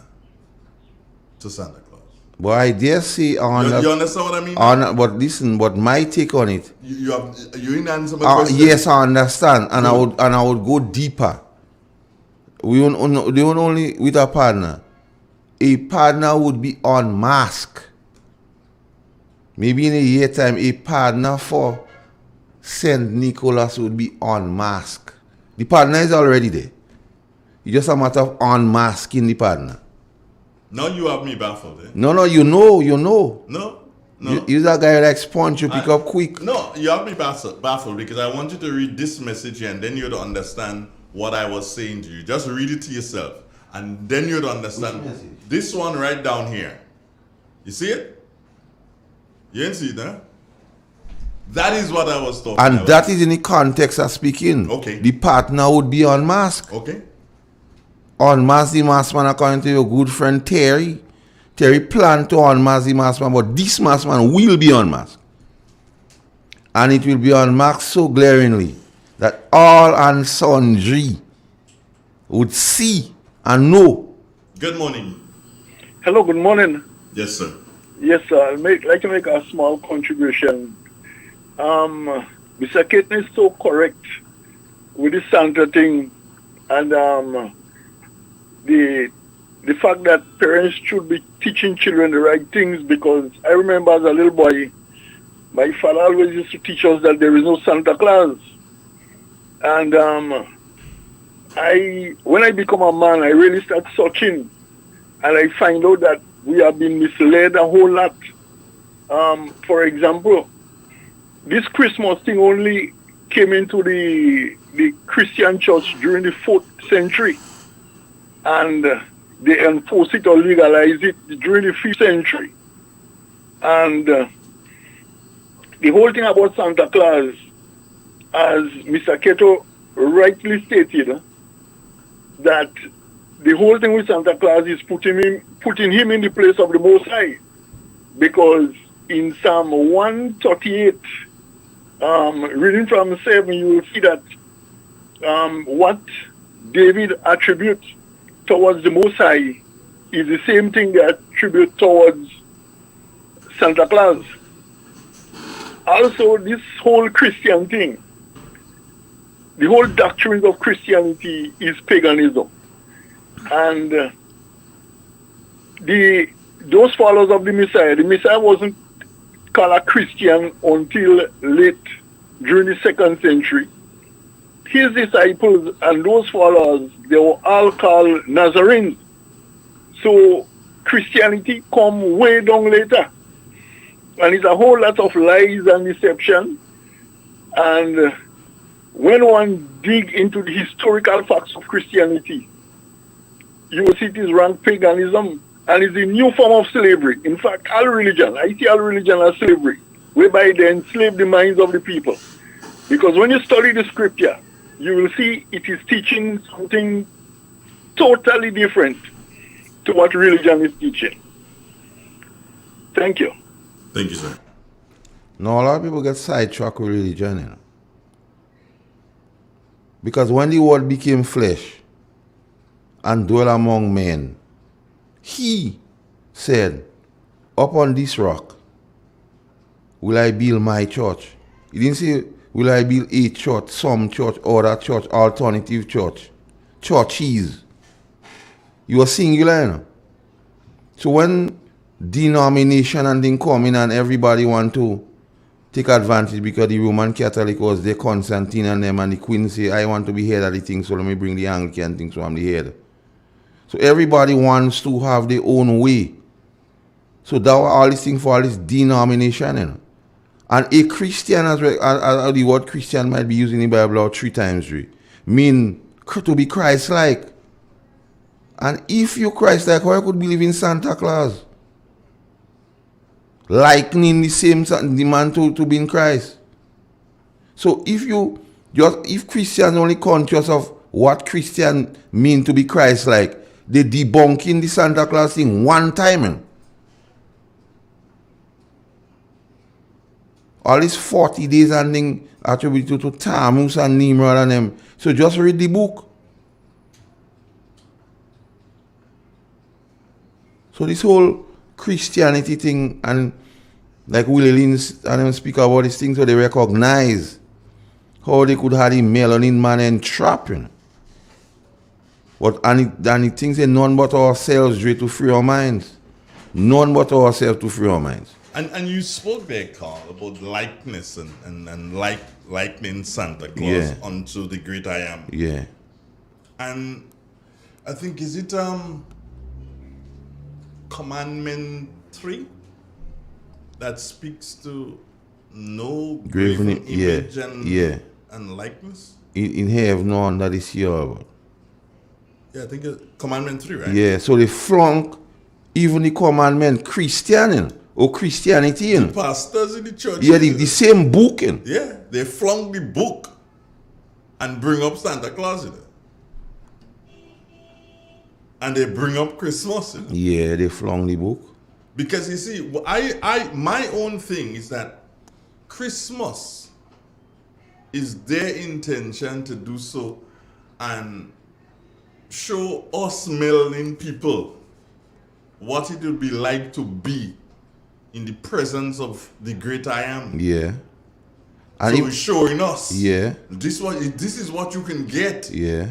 to Santa Claus. But I dare say on You understand what I mean? But listen, but my take on it. You didn't answer my question. Yes, I understand, and I would go deeper. They won't only with a partner. A partner would be on mask. Maybe in a year time, a partner for Saint Nicholas would be on mask. The partner is already there. It's just a matter of unmasking the partner. Now you have me baffled. Eh? No, you know. No. You're that guy like sponge, you pick up quick. No, you have me baffled because I want you to read this message here and then you'd understand what I was saying to you. Just read it to yourself and then you'd understand. This one right down here. You see it? You didn't see it, huh? That is what I was talking about. And that is in the context of speaking. Okay. The partner would be unmasked. Okay. Unmask the masked man according to your good friend Terry. Terry planned to unmask the masked man, but this masked man will be unmasked. And it will be unmasked so glaringly that all and sundry would see and know. Good morning. Hello, good morning. Yes, sir. Yes, sir. I'd like to make a small contribution. Mr. Keaton is so correct with the Santa thing and the fact that parents should be teaching children the right things, because I remember as a little boy, my father always used to teach us that there is no Santa Claus. And when I become a man, I really start searching, and I find out that we have been misled a whole lot. For example, this Christmas thing only came into the Christian church during the 4th century, and they enforced it or legalized it during the 5th century. And the whole thing about Santa Claus, as Mr. Keto rightly stated, that the whole thing with Santa Claus is putting him in the place of the Most High. Because in Psalm 138, reading from 7, you will see that what David attributes towards the Most High is the same thing they attribute towards Santa Claus. Also, this whole Christian thing, the whole doctrines of Christianity is paganism. And those followers of the Messiah wasn't called a Christian until late during the 2nd century. His disciples and those followers, they were all called Nazarenes. So Christianity come way down later. And it's a whole lot of lies and deception. And when one dig into the historical facts of Christianity, you will see it is rank paganism and it's a new form of slavery. In fact, all religion, I see all religion as slavery, whereby they enslave the minds of the people. Because when you study the scripture, you will see it is teaching something totally different to what religion is teaching. Thank you. Thank you, sir. Now, a lot of people get sidetracked with religion, you know. Because when the word became flesh and dwelt among men, he said, upon this rock will I build my church. He didn't say, will I build a church, some church, other church, alternative church. Churches. You are singular, you know. So when denomination and thing come in and everybody want to take advantage because the Roman Catholic was there, Constantine and them, and the Queen say, I want to be head of the thing, so let me bring the Anglican thing, so I'm the head. So everybody wants to have their own way. So that was all this thing for all this denomination, you know. And a Christian, as well, the word Christian might be used in the Bible 3 times 3, mean to be Christ-like. And if you're Christ-like, how you could believe in Santa Claus? Likening the same demand to be in Christ. So if Christians only conscious of what Christian mean to be Christ-like, they debunking the Santa Claus thing one time. Man. All these 40 days and thing attributed to Tammuz and Nimrod and them. So just read the book. So this whole Christianity thing, and like Willie Lynch and them speak about these things, so they recognize how they could have the melanin man entrapped. You know. And the things say none but ourselves to free our minds. None but ourselves to free our minds. And you spoke there, Carl, about likeness and likening Santa Claus unto the great I am. Yeah. And I think, is it Commandment 3 that speaks to no graven image and likeness? In have none that is here. Yeah, I think it's Commandment 3, right? Yeah, so they flunk even the commandment Christian or Christianity. The pastors in the church. Yeah, the same book. Yeah, they flunk the book and bring up Santa Claus in it. And they bring up Christmas in it. Yeah, they flung the book. Because you see, my own thing is that Christmas is their intention to do so and show us melanin people what it would be like to be in the presence of the great I am. Yeah. And so he's showing us. Yeah. This is what you can get. Yeah.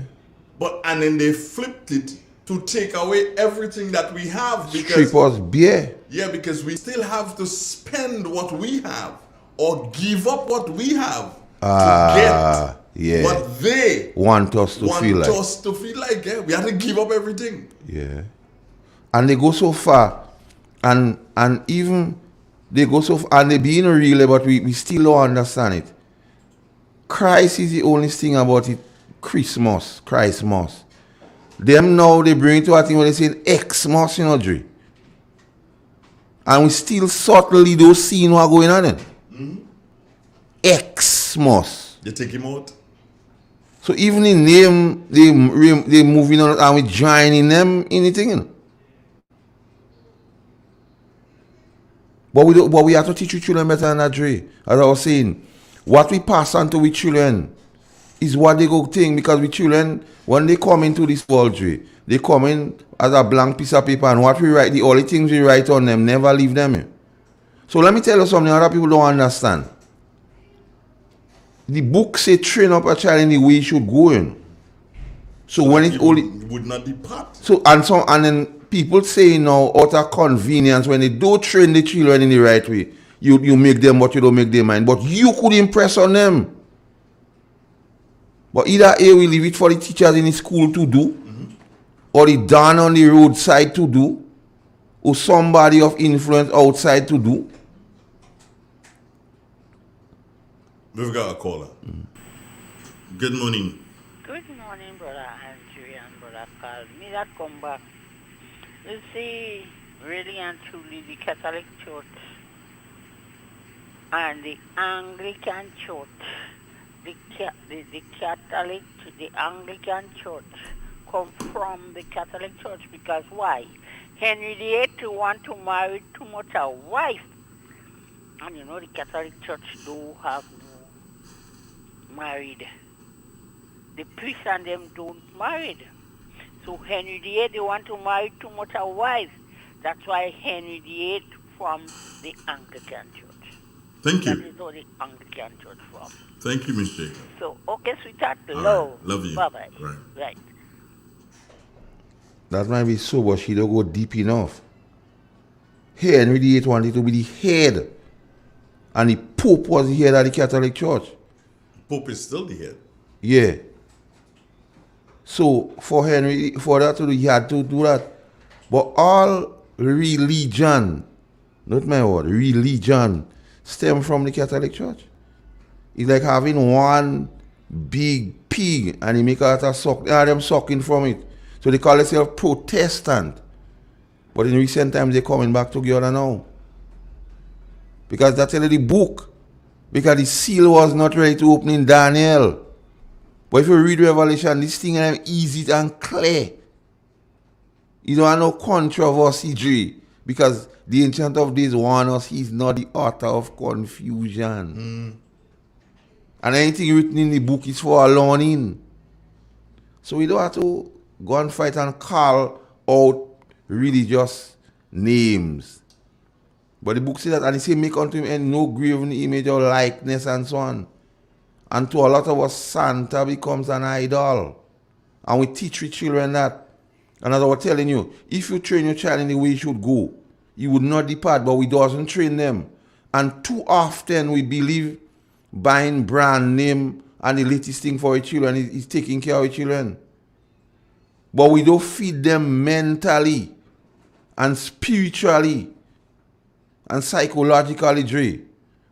And then they flipped it to take away everything that we have. Strip us bare. Yeah, because we still have to spend what we have or give up what we have to get what they want us to feel like. Yeah, we have to give up everything. Yeah. And they go so far, and even they go so far, and they being real, but we still don't understand it. Christ is the only thing about it. Christmas. Them now they bring it to a thing where they say Xmas, you know, Dre. And we still subtly don't see what going on then. Xmas. They take him out. So even in name, they moving on and we joining them in the thing, you know. But we have to teach our children better than that, Dre. As I was saying, what we pass on to our children is what they go think, because we children, when they come into this world, Dre, They come in as a blank piece of paper, and what we write, the only things we write on them, never leave them in. So let me tell you something other people don't understand. The book say train up a child in the way he should go in. So when it only would not depart. So and then people say now out of convenience, when they don't train the children in the right way, you make them but you don't make their mind. But you could impress on them. But either A, we leave it for the teachers in the school to do, or the don on the roadside to do, or somebody of influence outside to do. We've got a caller. Good morning. Good morning, Brother Andrew and Brother Carl. Me that come back. You see, really and truly, the Catholic Church and the Anglican Church, the Catholic, the Anglican Church come from the Catholic Church because why? Henry VIII want to marry too much a wife. And you know the Catholic Church do have no married. The priests and them don't married. So Henry VIII they want to marry too much a wife. That's why Henry VIII from the Anglican Church. Thank you. That is how the Anglican Church from. Thank you, Miss Jacob. So okay, sweetheart, All love. right. Love you. Bye-bye. Right. Right. That might be so, but she don't go deep enough. Henry VIII wanted to be the head. And the Pope was the head of the Catholic Church. Pope is still the head. Yeah. So for that to do, he had to do that. But all religion, not my word, religion, stem from the Catholic Church. It's like having one big pig and he make a lot of suck, them sucking from it. So they call themselves Protestant. But in recent times they're coming back together now. Because that's the book. Because the seal was not ready to open in Daniel. But if you read Revelation, this thing is easy and clear. You don't have no controversy, Dre. Because the Ancient of Days warn us he's not the author of confusion. And anything written in the book is for our learning. So we don't have to go and fight and call out religious names. But the book says that, and it says, make unto him no graven image or likeness and so on. And to a lot of us, Santa becomes an idol. And we teach the children that. And as I was telling you, if you train your child in the way he should go, he would not depart, but we doesn't train them. And too often we believe buying brand name and the latest thing for our children is taking care of our children. But we don't feed them mentally and spiritually and psychologically, Dre.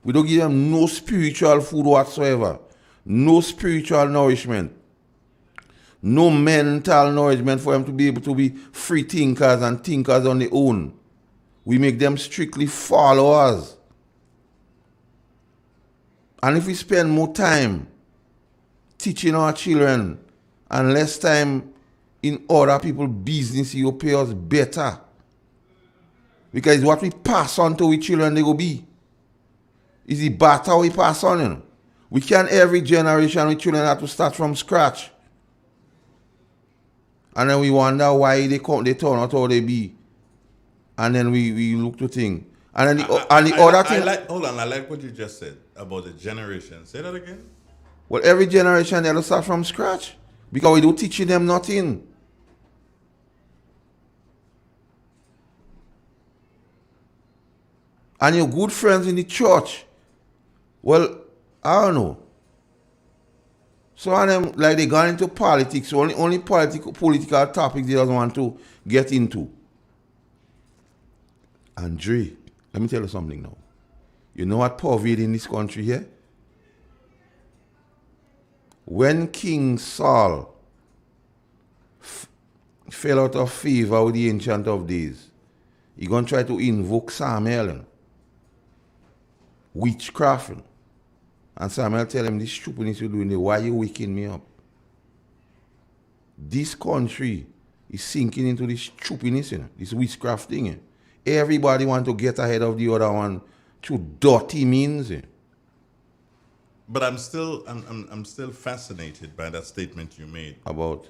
We don't give them no spiritual food whatsoever. No spiritual nourishment. No mental nourishment for them to be able to be free thinkers and thinkers on their own. We make them strictly followers. And if we spend more time teaching our children and less time in other people's business, you pay us better. Because it's what we pass on to our children they go be. It's the batter we pass on. You know? We can't every generation with children have to start from scratch. And then we wonder why they turn out how they be. And then we look to think. And then the other thing. Hold on, I like what you just said about the generation. Say that again. Well, every generation they have to start from scratch. Because we don't teaching them nothing. And your good friends in the church, well, I don't know. Some of them, like they gone into politics, only political topics they don't want to get into. Andre, let me tell you something now. You know what pervades in this country here? When King Saul fell out of favor with the Ancient of Days, he gonna try to invoke Samuel. Witchcraft. And Samuel tell him, this stupidness you're doing, why you waking me up? This country is sinking into this stupidness, this witchcraft thing. Everybody want to get ahead of the other one through dirty means. But I'm still fascinated by that statement you made. About?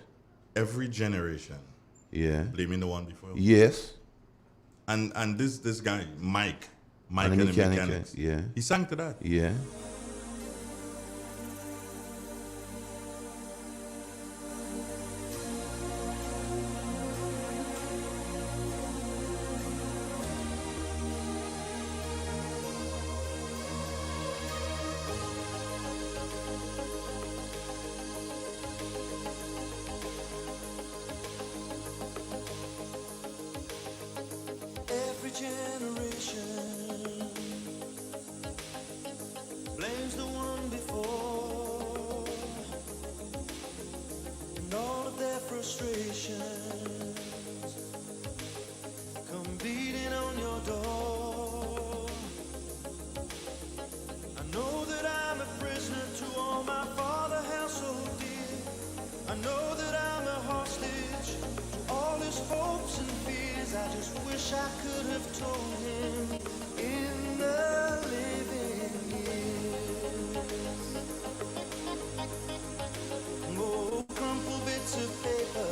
Every generation Yeah. Blaming the one before. Yes. And this guy, Mike And and the the Mechanics. Yeah. He sang to that. Yeah. Every generation blames the one before, and all of their frustrations come beating on your door. I know that I'm a prisoner to all my father held so dear. I know that I'm a hostage to all his hopes and fears. I just wish I could have told him in the living years. Oh, crumpled bits of paper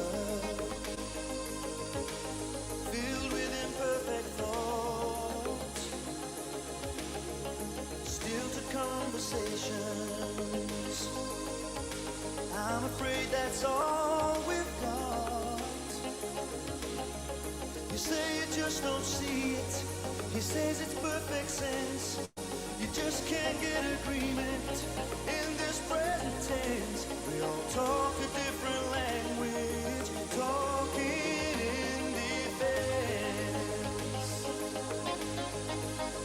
filled with imperfect thoughts, still to conversations. I'm afraid that's all we've got. You say you just don't see it. He says it's perfect sense. You just can't get agreement in this present tense. We all talk a different language, talking in defense.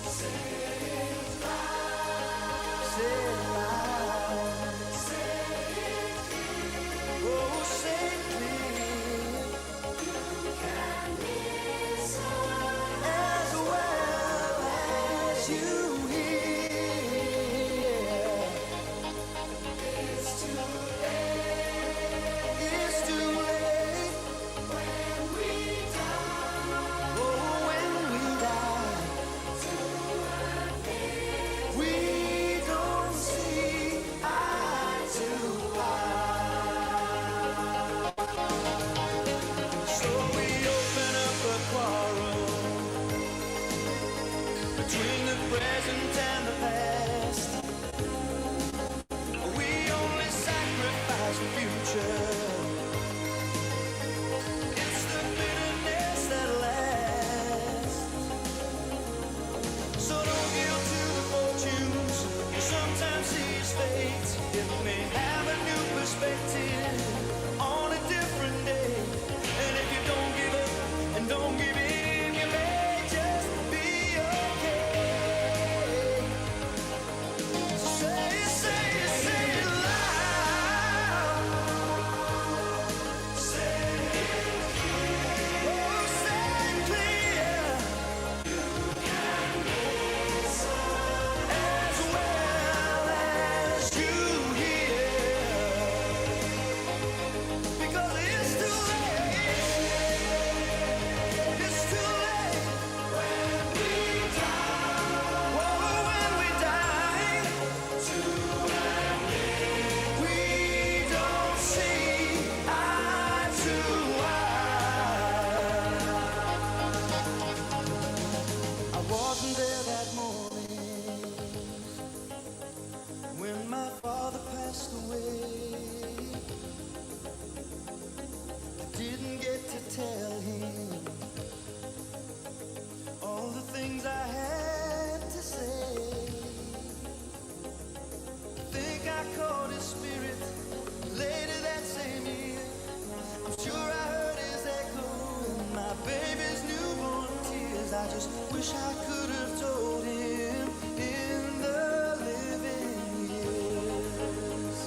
Say it loud. Say it loud. Say it clear. Oh, say it clear. You can listen as well as you hear. It's too late. It's too late when we die. Oh, when we die. To admit we don't see eye to eye. So we open up a quarrel between the present and the past. We only sacrifice the future. It's the bitterness that lasts. So don't yield to the fortunes you sometimes see as fate. It may have a new perspective on a different day. And if you don't give up and don't give in, you may just be okay. So say it, say it, say it loud. Say it clear. Oh, say it clear. You can listen as well as you hear. Because it's too late. It's too late when we die. Oh, when we die. To admit we don't see eye to eye. I wasn't there that morning when my father passed away. I didn't get to tell him all the things I had to say. Think I caught his spirit later that same year. I'm sure I heard his echo in my baby's newborn tears. I just wish I could have told him in the living years.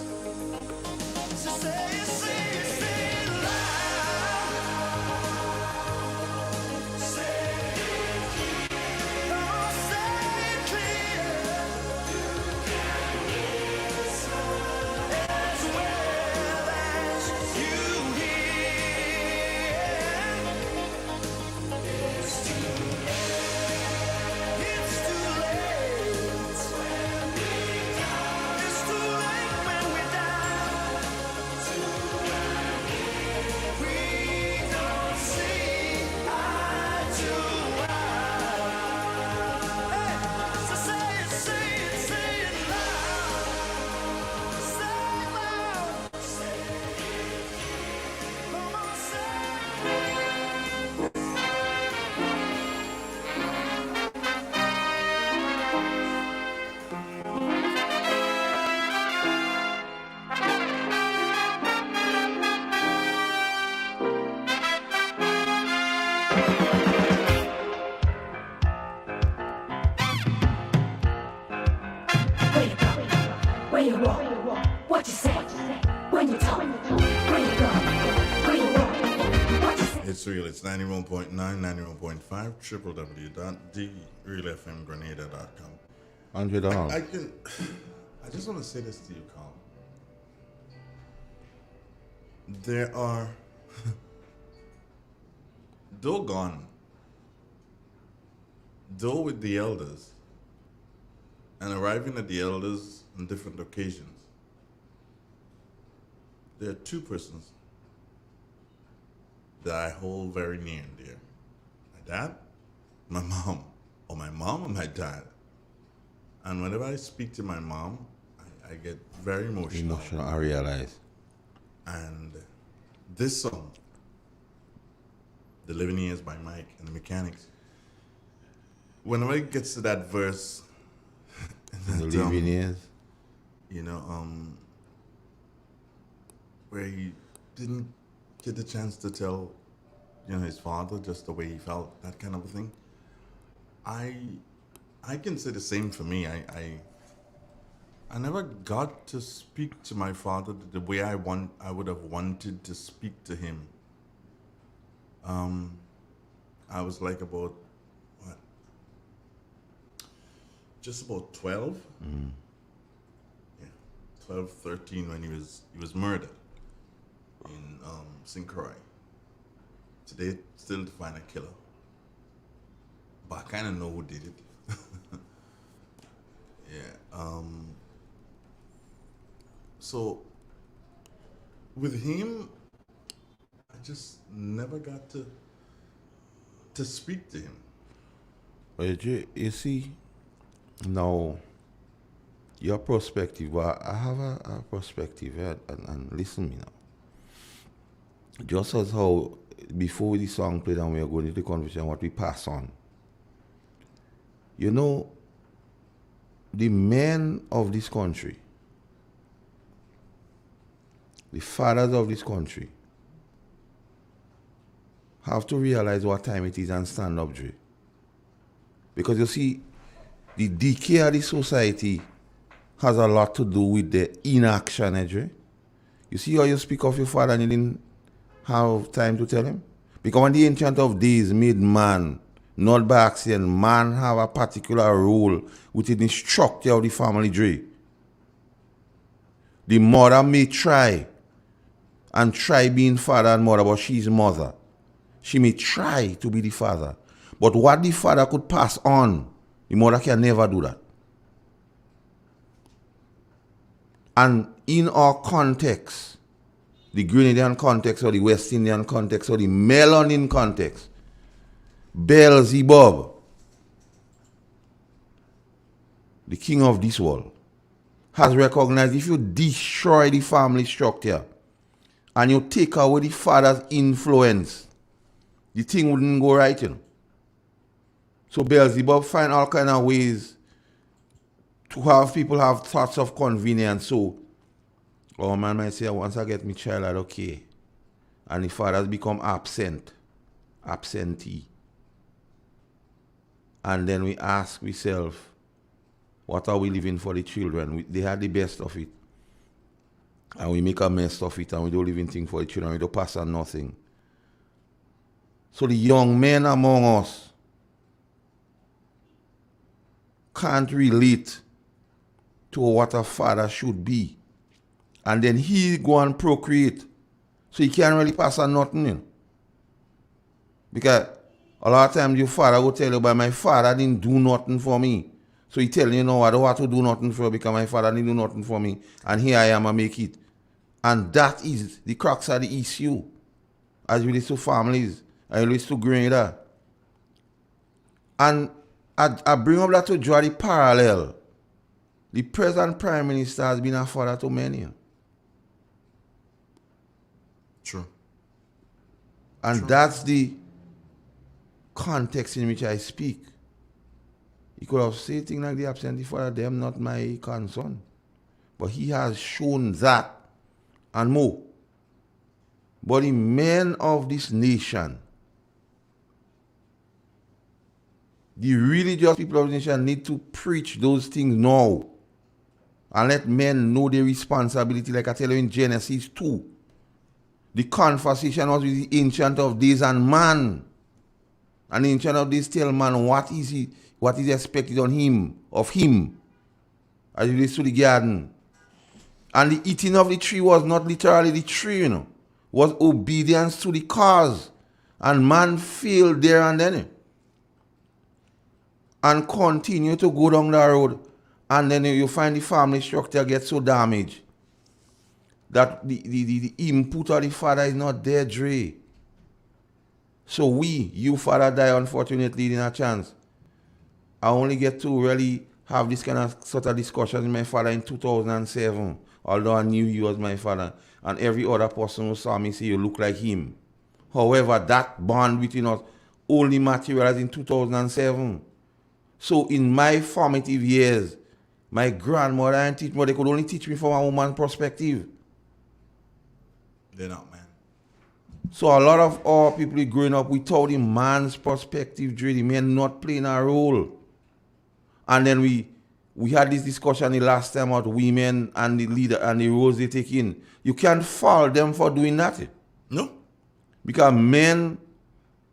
So say it, say it, say it loud. Say it clear. Oh, say it clear. You can listen as well as you hear. It's too late. you walk, what you say, when you talk, where you go, where you walk, what you say. It's real. It's 91.9, 91.5, www.therealfmgrenada.com. $100. I just want to say this to you, Carl. There are, though gone, though with the elders, and arriving at the elders on different occasions, there are two persons that I hold very near and dear. My dad, my mom, or my mom and my dad. And whenever I speak to my mom, I get very emotional. I realize. And this song, The Living Years by Mike and the Mechanics, whenever it gets to that verse, The Living Years, you know, where he didn't get the chance to tell, you know, his father just the way he felt, that kind of a thing. I can say the same for me. I never got to speak to my father the way I would have wanted to speak to him. I was like about what? Just about 12. Yeah, 12, 13 when he was murdered in St. Croix. Today, still to find a killer. But I kind of know who did it. Yeah. So, with him, I just never got to speak to him. Well, you see, now, your perspective, well, I have a perspective, yeah, and listen me now. Just as how, before the song played and we are going into the conversation, what we pass on. You know, the men of this country, the fathers of this country, have to realize what time it is and stand up, Dre. Because you see, the decay of the society has a lot to do with the inaction, Dre. You see how you speak of your father and you didn't have time to tell him? Because when the Ancient of Days made man, not by accident, man have a particular role within the structure of the family, Dre. The mother may try and try being father and mother, but she's mother. She may try to be the father. But what the father could pass on, the mother can never do that. And in our context, the Grenadian context or the West Indian context or the melanin context, Beelzebub, the king of this world, has recognized if you destroy the family structure and you take away the father's influence, the thing wouldn't go right, you know. So Beelzebub find all kind of ways to have people have thoughts of convenience. So, oh man might say, once I get my child, I'm okay. And the father's become absentee. And then we ask ourselves, what are we living for the children? They had the best of it. And we make a mess of it and we don't live anything for the children. We don't pass on nothing. So the young men among us can't relate to what a father should be. And then he go and procreate. So he can't really pass on nothing, you know. Because a lot of times your father will tell you, but my father didn't do nothing for me. So he tell you, no, I don't want to do nothing for you because my father didn't do nothing for me. And here I am, I make it. And that is the crux of the issue. As it relates to families, as it relates to Grenada. And I bring up that to draw the parallel. The present Prime Minister has been a father to many. True. And True. That's the context in which I speak. He could have said things like the absentee father, them not my concern. But he has shown that and more. But the men of this nation, the religious people of the nation need to preach those things now. And let men know their responsibility, like I tell you in Genesis 2. The conversation was with the Ancient of Days and man. And the Ancient of Days tell man what is expected of him, as he relates to the garden. And the eating of the tree was not literally the tree, was obedience to the cause. And man failed there and then. And continue to go down the road. And then you find the family structure gets so damaged that the input of the father is not there, Dre. So you father die unfortunately in a chance. I only get to really have this kind of sort of discussion with my father in 2007. Although I knew he was my father. And every other person who saw me say you look like him. However, that bond between us only materialized in 2007. So in my formative years, my grandmother and teach me, they could only teach me from a woman's perspective. They're not, man. So a lot of our people growing up without the man's perspective, the men not playing a role. And then we had this discussion the last time about women and the leader and the roles they take in. You can't fault them for doing that. No. Because men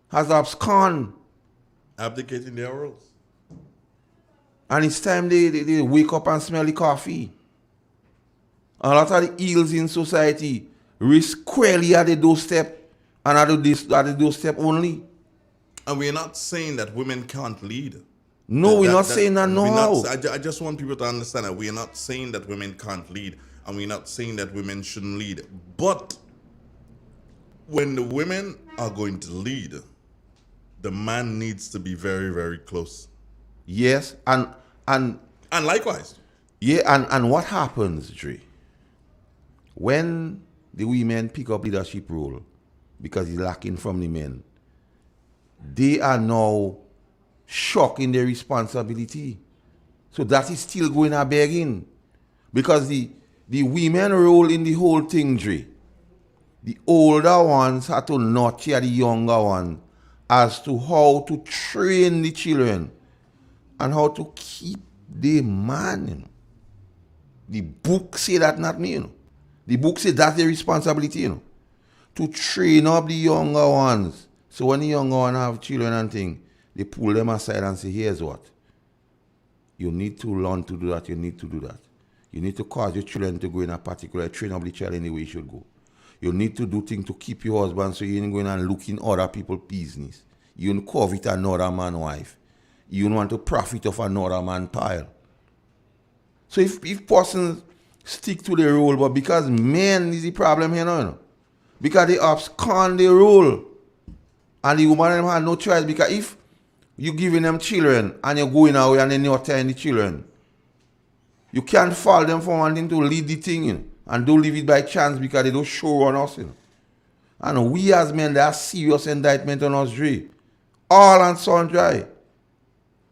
has abscond. Abdicating their roles. And it's time they wake up and smell the coffee. A lot of the ills in society risk squarely at the doorstep and at the doorstep only. And we're not saying that women can't lead. No, we're not saying that, no. I just want people to understand that we're not saying that women can't lead, and we're not saying that women shouldn't lead. But when the women are going to lead, the man needs to be very, very close. Yes, and likewise. Yeah, and what happens, Dre? When the women pick up leadership role, because it's lacking from the men, they are now shocked in their responsibility. So that is still going a begging. Because the women role in the whole thing, Dre, the older ones have to nurture the younger one as to how to train the children and how to keep the man. The book say that, not me. The book say that's their responsibility, to train up the younger ones. So when the younger ones have children and things, they pull them aside and say, here's what. You need to learn to do that. You need to do that. You need to cause your children to go in a particular, train up the child in the way you should go. You need to do things to keep your husband so you ain't going and look in other people's business. You don't covet another man's wife. You don't want to profit off another man's pile. So if persons stick to the role, but because men is the problem here now, because they abscond the role, and the woman have no choice, because if you giving them children and you're going away and then you're telling the children, you can't fault them for wanting to lead the thing, and don't leave it by chance because they don't show on us. And we as men, there are serious indictment on us, Dre. All and sundry.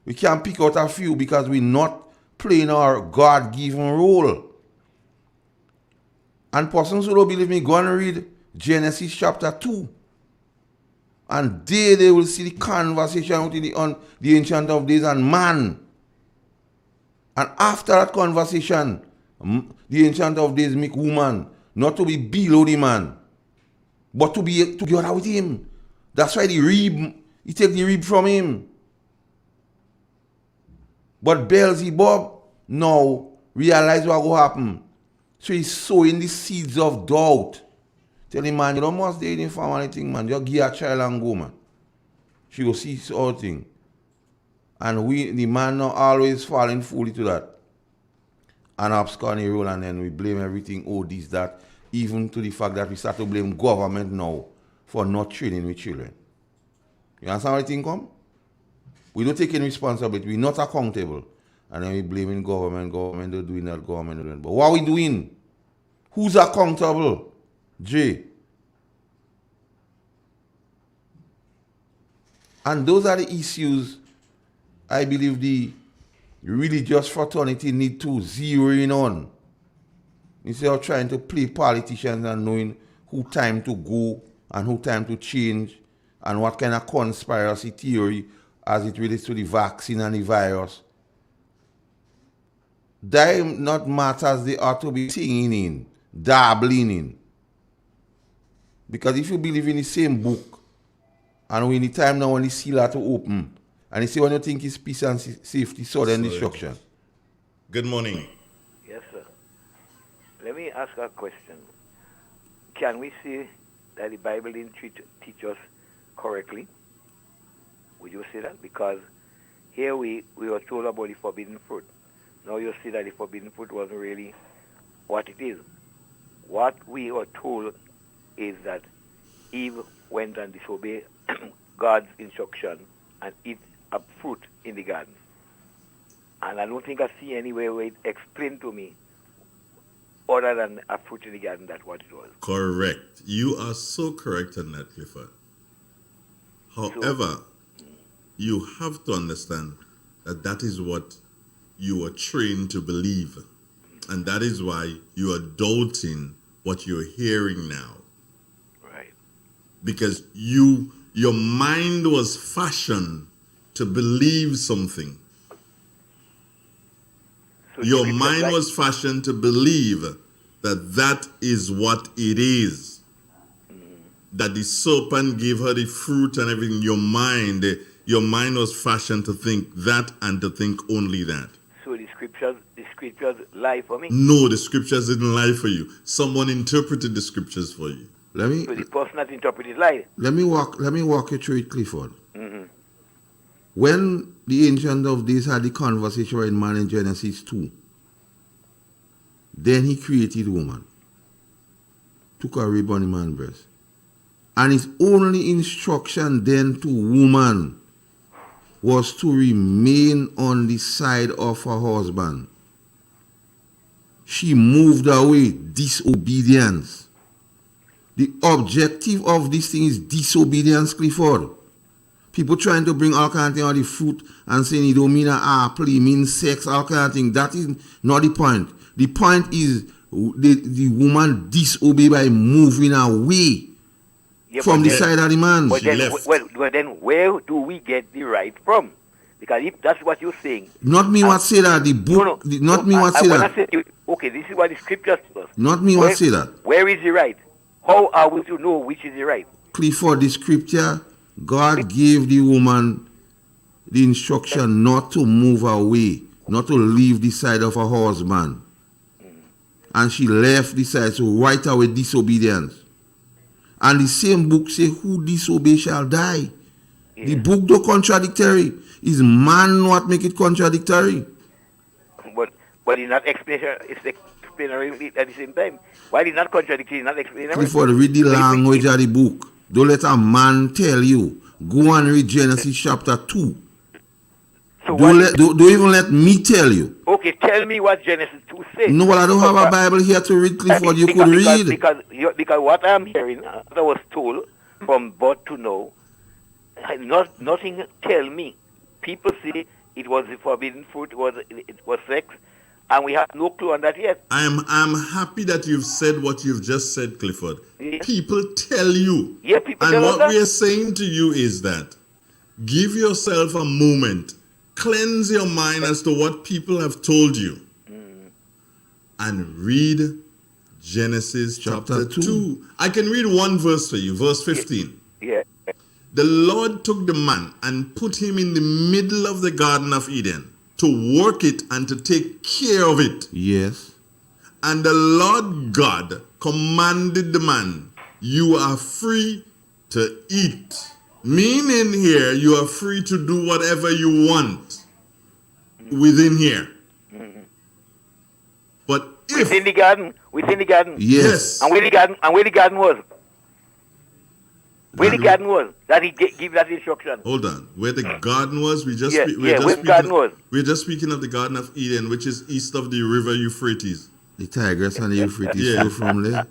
We can't pick out a few because we're not playing our God-given role. And persons who don't believe me, go and read Genesis chapter 2. And there they will see the conversation between the Ancient of Days and man. And after that conversation, the Ancient of Days make woman not to be below the man, but to be together with him. That's why he take the rib from him. But Beelzebub now realize what will happen. So he's sowing the seeds of doubt. Tell him, man, you don't must date him for anything, man. Just give a child and go, man. She will see all thing. And the man now always falling fully to that. And abscond role, and then we blame everything, this, that, even to the fact that we start to blame government now for not training with children. You understand where the thing come? We don't take any responsibility. We're not accountable. And then we blaming government don't doing that, government don't doing that. But what are we doing? Who's accountable? Jay. And those are the issues I believe the religious fraternity need to zero in on. Instead of trying to play politicians and knowing who time to go and who time to change and what kind of conspiracy theory as it relates to the vaccine and the virus. They not matters they ought to be singing in, dabbling in. Because if you believe in the same book, and when the time now when the seal are to open, and you see when you think it's peace and safety, sudden destruction. Good morning. Yes, sir. Let me ask a question. Can we say that the Bible didn't teach us correctly? Would you say that? Because here we were told about the forbidden fruit. Now you see that the forbidden fruit wasn't really what it is. What we were told is that Eve went and disobeyed God's instruction and eat a fruit in the garden. And I don't think I see any way where it explained to me other than a fruit in the garden that's what it was. Correct. You are so correct on that, Clifford. However, you have to understand that that is what you are trained to believe. And that is why you are doubting what you're hearing now. Right. Because your mind was fashioned to believe something. So your mind was fashioned to believe that that is what it is. That the serpent gave her the fruit and everything. Your mind was fashioned to think that and to think only that. So the scriptures lie for me? No, the scriptures didn't lie for you. Someone interpreted the scriptures for you. So the person that interpreted lied? Let me walk you through it, Clifford. Mm-hmm. When the Ancient of Days had the conversation with man in Genesis 2, then he created woman, took a rib on the man's breast. And his only instruction then to woman was to remain on the side of her husband. She moved away, disobedience. The objective of this thing is disobedience, Clifford. People trying to bring all kind of things on the fruit and saying it don't mean an apple, it means sex, all kind of thing. That is not the point. The point is the woman disobeyed by moving away from the side of the man. But then where do we get the right from? Because if that's what you're saying. Not me what say that. The book. Not me what say that. Okay, this is what the scriptures tell us. Not me what say that. Where is the right? How are we to know which is the right? Clifford, the scripture, God gave the woman the instruction not to move away, not to leave the side of her husband. And she left the side, so right away disobedience. And the same book say, who disobey shall die. Yeah. The book do contradictory. Is man what make it contradictory? But it's not explanatory at the same time. Why is not contradictory? Not explanatory. Clifford, read the language of the book. Don't let a man tell you. Go and read Genesis chapter 2. So don't even let me tell you. Okay, tell me what Genesis 2 says. No, well, I don't have a Bible here to read, Clifford. You could read. Because what I'm hearing, as I was told from birth to now, nothing tell me. People say it was the forbidden fruit, it was sex, and we have no clue on that yet. I'm happy that you've said what you've just said, Clifford. Yeah. People tell you. Yeah, people and tell what us we are saying to you is that give yourself a moment. Cleanse your mind as to what people have told you. And read Genesis chapter 2. I can read one verse for you, verse 15. Yeah. The Lord took the man and put him in the middle of the Garden of Eden to work it and to take care of it. Yes. And the Lord God commanded the man, you are free to eat. Meaning here, you are free to do whatever you want within here. But if within the garden. Yes. And where the garden was. Where the garden was, that he gave that instruction. Hold on. Where the garden was, we're just speaking of the Garden of Eden, which is east of the river Euphrates. The Tigris and the Euphrates flow from there.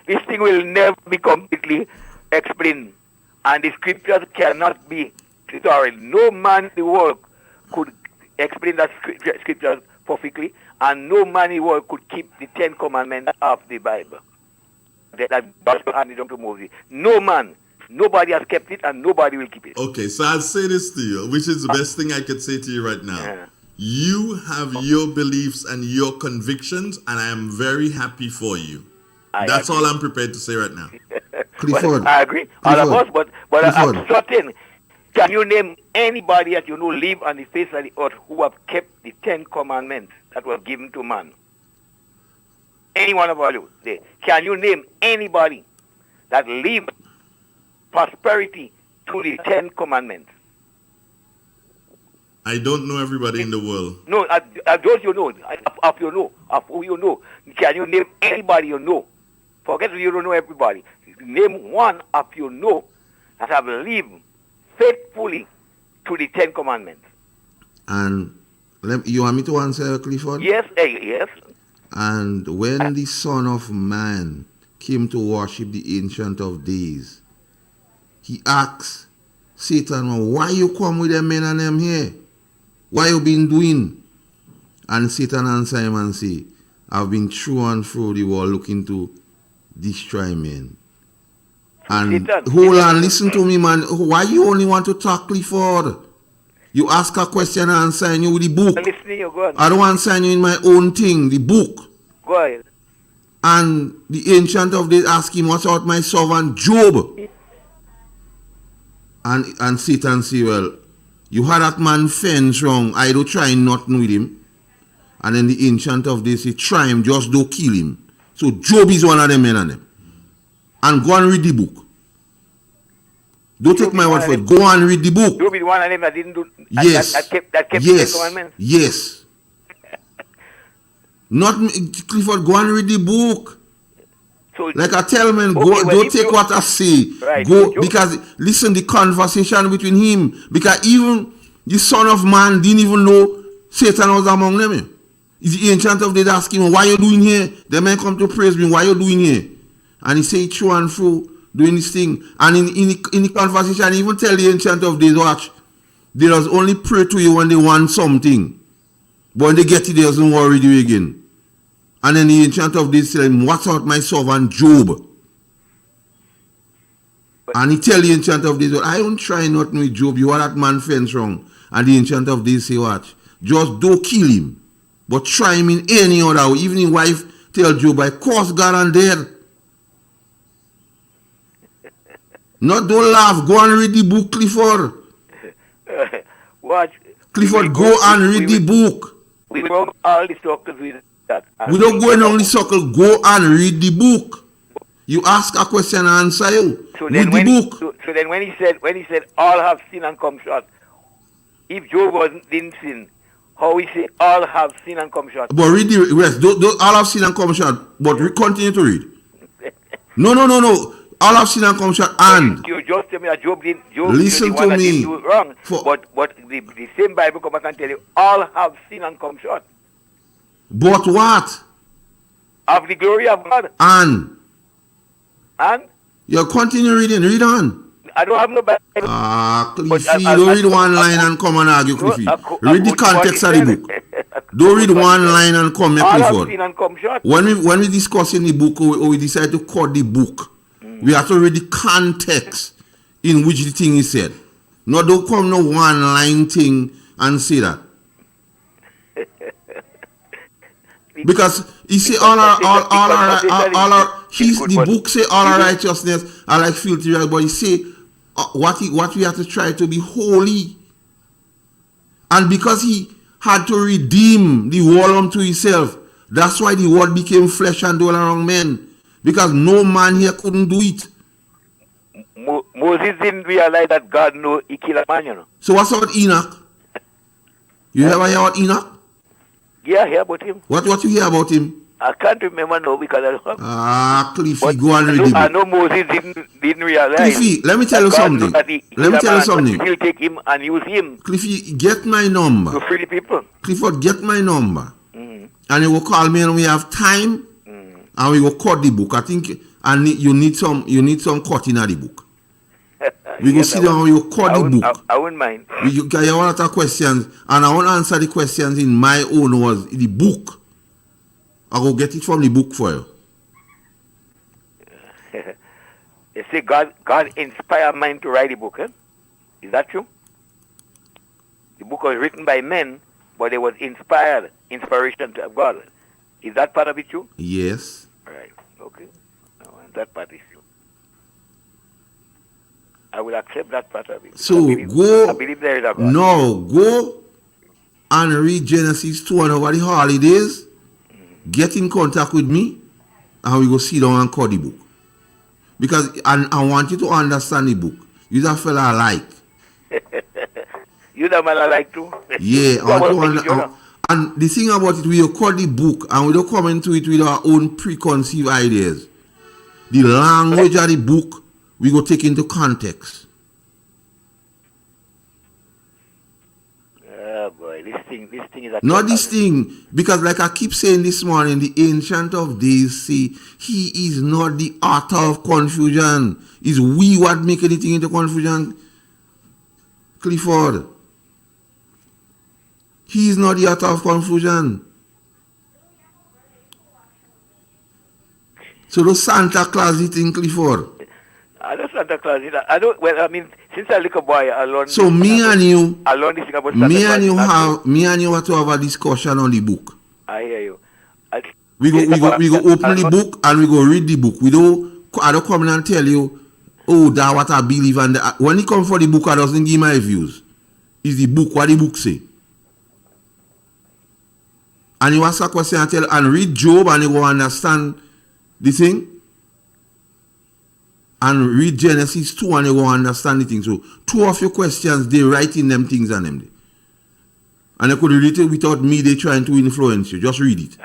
This thing will never be completely explained. And the scriptures cannot be literal. No man in the world could explain that scriptures perfectly, and no man in the world could keep the 10 Commandments of the Bible. That God handed down to Moses. No man, nobody has kept it, and nobody will keep it. Okay, so I'll say this to you, which is the best thing I could say to you right now. You have your beliefs and your convictions, and I am very happy for you. That's all I'm prepared to say right now. Clifford. I agree. All of us, but I'm Clifford. certain. Can you name anybody that you know live on the face of the earth who have kept the 10 commandments that were given to man? Any one of you there. Can you name anybody that live prosperity through the 10 commandments? I don't know everybody in the world. No, those you know, of who you know. Can you name anybody you know? Forget you don't know everybody. Name one of you know that have lived faithfully to the 10 commandments. And you want me to answer, Clifford? Yes, yes. And when the Son of Man came to worship the Ancient of Days, he asked Satan, why you come with them men and them here? What you been doing? And Satan answered him and say, I've been through and through the world looking to destroy men. And hold on, listen to me, man. Why you only want to talk, Clifford? You ask a question and I sign you with the book. I'm listening, you go on. I don't want to sign you in my own thing, the book. Go ahead. And the Ancient of Days asked him, what's out my servant Job? And Satan say, well, you had that man fence wrong. I do try nothing with him. And then the Ancient of Days say, try him, just don't kill him. So Job is one of them men and them. And go and read the book. Don't take my word for it. Go and read the book. Job is one of them that didn't do. Yes. That kept yes. the commandments. Yes. Not me, Clifford. Go and read the book. So, like I tell man, okay, go. Don't take what I say. Right, go because listen the conversation between him. Because even the Son of Man didn't even know Satan was among them. Is the Ancient of Days asking him, why you doing here? The man come to praise me. Why you doing here? And he say true and true. Doing this thing, and in the conversation, even tell the Ancient of Days, watch, they does only pray to you when they want something, but when they get it, they doesn't worry you again. And then the Ancient of Days tell him, what's out my servant Job? And he tell the Ancient of Days, well, I don't try nothing with Job, you are that man fence wrong. And the Ancient of Days say, watch, just don't kill him, but try him in any other way. Even his wife tell Job, I curse God and dead. Not don't laugh. Go and read the book, Clifford. Watch. Clifford, go and read the book. We run all the circles with that. We don't go in only circle. Go and read the book. You ask a question and answer you. So read the book. So then when he said all have sinned and come short, if Job didn't sin, how he say all have sinned and come short? But read the rest. Don't all have sinned and come short. But continue to read. No. All have sinned and come short, and you just tell me that Job listen to me. Do it wrong. But the same Bible come back and tell you all have sinned and come short. But what? Of the glory of God. And you continue reading. Read on. I don't have no Bible. Cliffy, don't read one line and come and argue, Cliffy. Read the context of the book. Don't read one line and come here, Clifford. When we discuss in the book, or we decide to cut the book, we have to read the context in which the thing is said. No, don't come no one line thing and say that. Because he say all our the book say all our righteousness are like filthy rags, but he say what we have to try to be holy. And because he had to redeem the world unto himself, that's why the word became flesh and dwelt among men. Because no man here couldn't do it. Moses didn't realize that God knew he killed a man, you know. So what's about Enoch? You ever hear about Enoch? Yeah, I hear about him. What you hear about him? I can't remember now because I don't. Cliffy, go and read it. I know Moses didn't realize. Cliffy, let me tell you something. Let me tell you something. He'll take him and use him. Cliffy, get my number. To free the people. Clifford, get my number. And you will call me and we have time. And we will cut the book. I think you need some cutting of the book. We go sit down and we will cut the book. I wouldn't mind. You want to ask questions, and I want to answer the questions in my own words. The book. I will get it from the book for you. They say God inspired man to write the book, eh? Is that true? The book was written by men, but it was inspiration of God. Is that part of it too? Yes. Right. Okay. No, that part is true. I will accept that part of it. So I believe there is a God. No, go and read Genesis 2 and over the holidays. Get in contact with me, and we go sit down and cut the book. Because I want you to understand the book. You're that fella I like. You the man I like too. Yeah, and the thing about it, we cut the book and we don't come into it with our own preconceived ideas. The language of the book, we go take into context. Oh boy, this thing is a Not this thing, because like I keep saying this morning, the Ancient of Days say, he is not the author of confusion. It's we what make anything into confusion. Clifford. He is not the author of confusion. So those Santa Claus thing, Clifford. I don't Santa Claus. I don't. Well, I mean, since I little boy, I learned. So me and you, I learned this thing about Santa me Claus. and you have to have a discussion on the book. I hear you. We go open the book and we go read the book. I don't come in and tell you, oh, that what I believe. And when it comes for the book, I doesn't give my views. It's the book, what the book say. And you ask a question and read Job and you go understand the thing. And read Genesis 2 and you go understand the thing. So 2 of your questions, they write in them things and them. And you could read it without me, they trying to influence you. Just read it.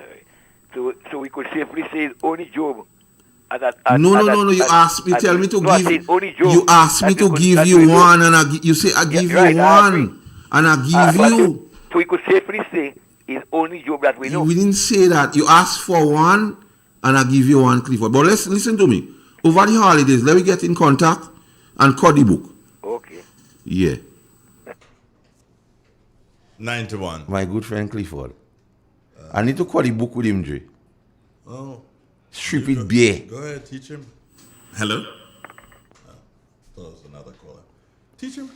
So we could safely say it's only Job. No. You asked me, tell me to give. You asked me to give you one, and you say I give you one, and I give you. So we could safely say it's only Job that we know. We didn't say that. You asked for one, and I give you one, Clifford. But listen to me. Over the holidays, let me get in contact and cut the book. Okay. Yeah. 91. My good friend Clifford. I need to cut the book with him, Dre. Oh. Strip it bare. Go ahead, teach him. Hello? That was another caller. Teach him.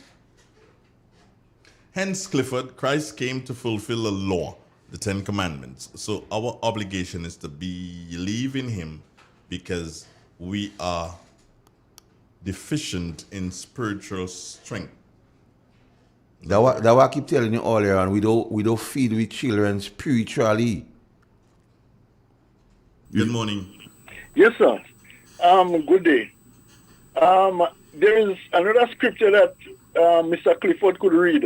Hence, Clifford, Christ came to fulfill the law, the 10 Commandments. So our obligation is to believe in him because we are deficient in spiritual strength. That's what I keep telling you earlier on. We don't feed with children spiritually. Good morning. Yes, sir. Good day. There is another scripture that Mr. Clifford could read.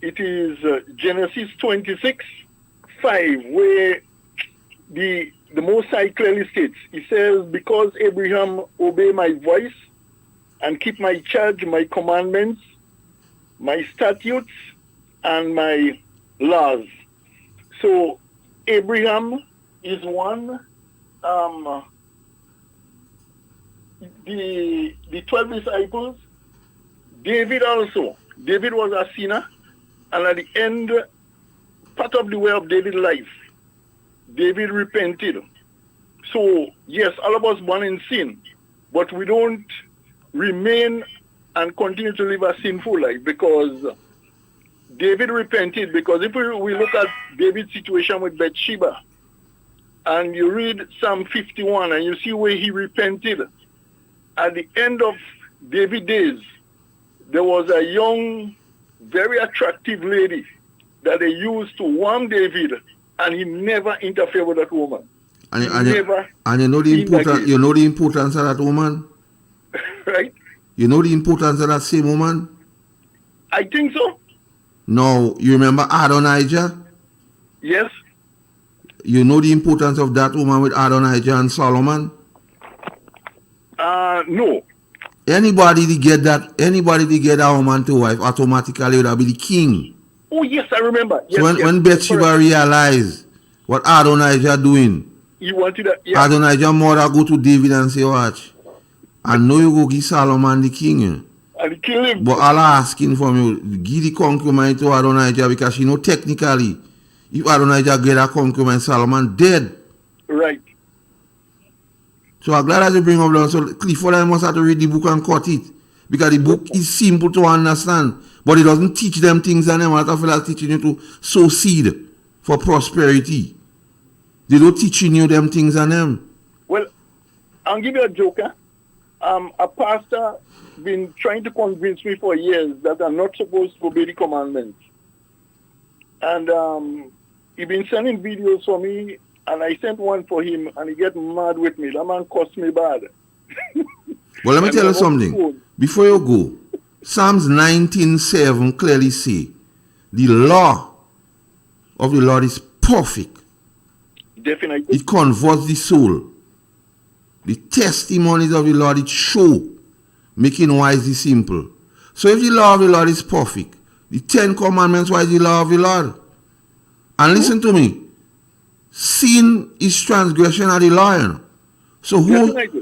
It is Genesis 26:5, where the Most High clearly states, he says, because Abraham obey my voice and keep my charge, my commandments, my statutes, and my laws. So Abraham is one. The 12 disciples, David also. David was a sinner, and at the end, part of the way of David's life, David repented. So, yes, all of us born in sin, but we don't remain and continue to live a sinful life because David repented. Because if we look at David's situation with Bathsheba, and you read Psalm 51 and you see where he repented, at the end of David's days, there was a young, very attractive lady that they used to warm David, and he never interfered with that woman. And you know the importance of that woman? Right? You know the importance of that same woman? I think so. No, you remember Adonijah? Yes. You know the importance of that woman with Adonijah and Solomon? No. Anybody to get that woman to wife, automatically would be the king. Oh yes, I remember. Yes, so when Bathsheba realized what Adonijah doing, he wanted that. Yeah. Adonijah mother go to David and say, watch, I know you go give Solomon the king. And kill him. But all asking from you, give the concubine to Adonijah because she know technically, if Adonijah get a concubine, Solomon dead. Right. So I'm glad that you bring up that. So Clifford, I must have to read the book and cut it. Because the book is simple to understand, but it doesn't teach them things and them. A lot of fellas teaching you to sow seed for prosperity. They don't teaching you them things and them. Well, I'll give you a joke. A pastor been trying to convince me for years that I'm not supposed to obey the commandments. And he been sending videos for me, and I sent one for him, and he get mad with me. That man cost me bad. Well, let me tell you something. Before you go, Psalms 19:7 clearly say, the law of the Lord is perfect. Definitely. It converts the soul. The testimonies of the Lord, it show, making wise the simple. So if the law of the Lord is perfect, the 10 commandments, why is the law of the Lord? And listen to me. Sin is transgression of the law. You know?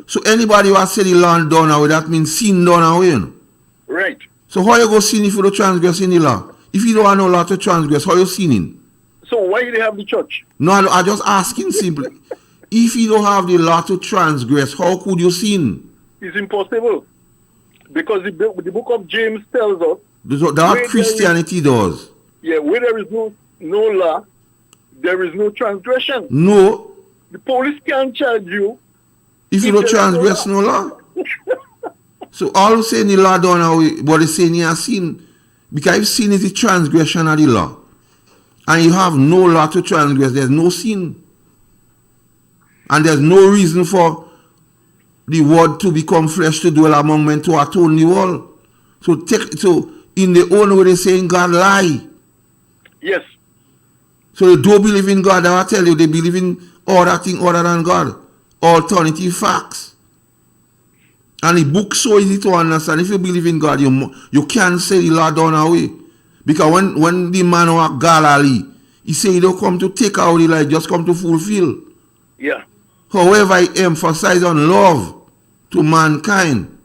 So anybody who has said the law done away, that means sin done away. You know? Right. So how you go sin if you don't transgress in the law? If you don't have no law to transgress, how you sinning? So why do they have the church? No, I just asking simply. If you don't have the law to transgress, how could you sin? It's impossible. Because the book of James tells us that Christianity does. Yeah, where there is no law, there is no transgression. No. The police can't charge you if you don't transgress no law. So all saying the law done away, but they saying you have sin. Because if sin is the transgression of the law, and you have no law to transgress, there's no sin. And there's no reason for the word to become flesh to dwell among men to atone the world. So in the own way they saying God lie. Yes. So they don't believe in God. I tell you, they believe in other thing other than God. Alternative facts. And the book so easy to understand. If you believe in God, you can't say the law done away. Because when the man of Galilee, he said he don't come to take out the light, just come to fulfill. Yeah. However, he emphasized on love to mankind.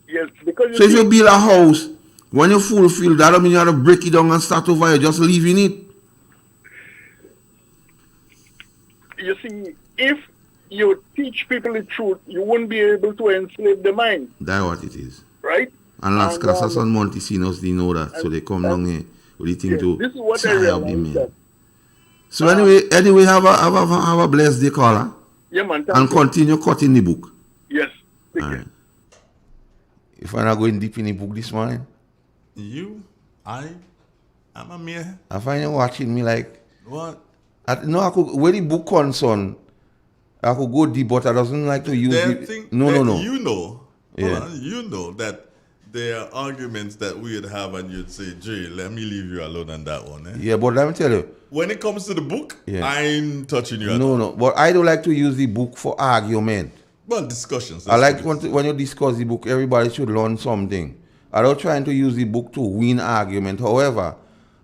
Yes, because so if you build a house, when you fulfill, that don't mean you have to break it down and start over, you're just leaving it. You see, if you teach people the truth, you won't be able to enslave the mind. That's what it is. Right? And Las Casas and Montesinos, they know that. So they come down here with the thing to this is what I realized. So anyway, have a blessed day, caller. Yeah, man. And continue cutting the book. Yes. All right. If I'm not going deep in the book this morning. I'm a mere. I find you watching me like. What? I could, where the book concern, I could go deep, but I doesn't like to use it. No. You know. Yeah. You know that there are arguments that we would have and you'd say, Jay, let me leave you alone on that one. Yeah, but let me tell you. When it comes to the book, I ain't touching you at all. No. But I don't like to use the book for argument. Well, discussions. I like when you discuss the book, everybody should learn something. I'm not trying to use the book to win argument. However,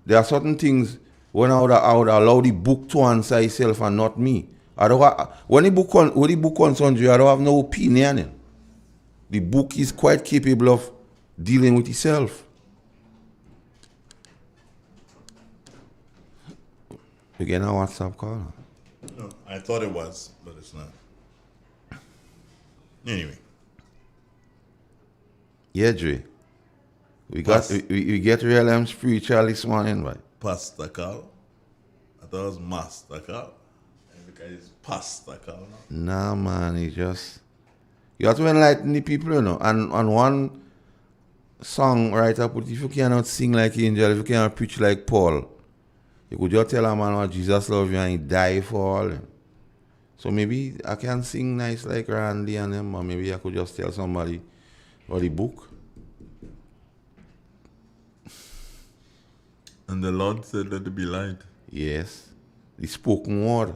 there are certain things when I would allow the book to answer itself and not me. When the book concerns you, I don't have no opinion. The book is quite capable of dealing with itself. You get a WhatsApp call? No, I thought it was, but it's not. Anyway. Yeah, Dre. We get real spiritual this morning, right? Pastor Carl. I thought it was Master Carl. Because it's Pastor Carl now. Nah, man, it's just... You have to enlighten the people, you know. And one songwriter put, if you cannot sing like angel, if you cannot preach like Paul, you could just tell a man what Jesus loves you and he died for all. So maybe I can sing nice like Randy and them, or maybe I could just tell somebody about the book. And the Lord said let it be light. Yes. The spoken word.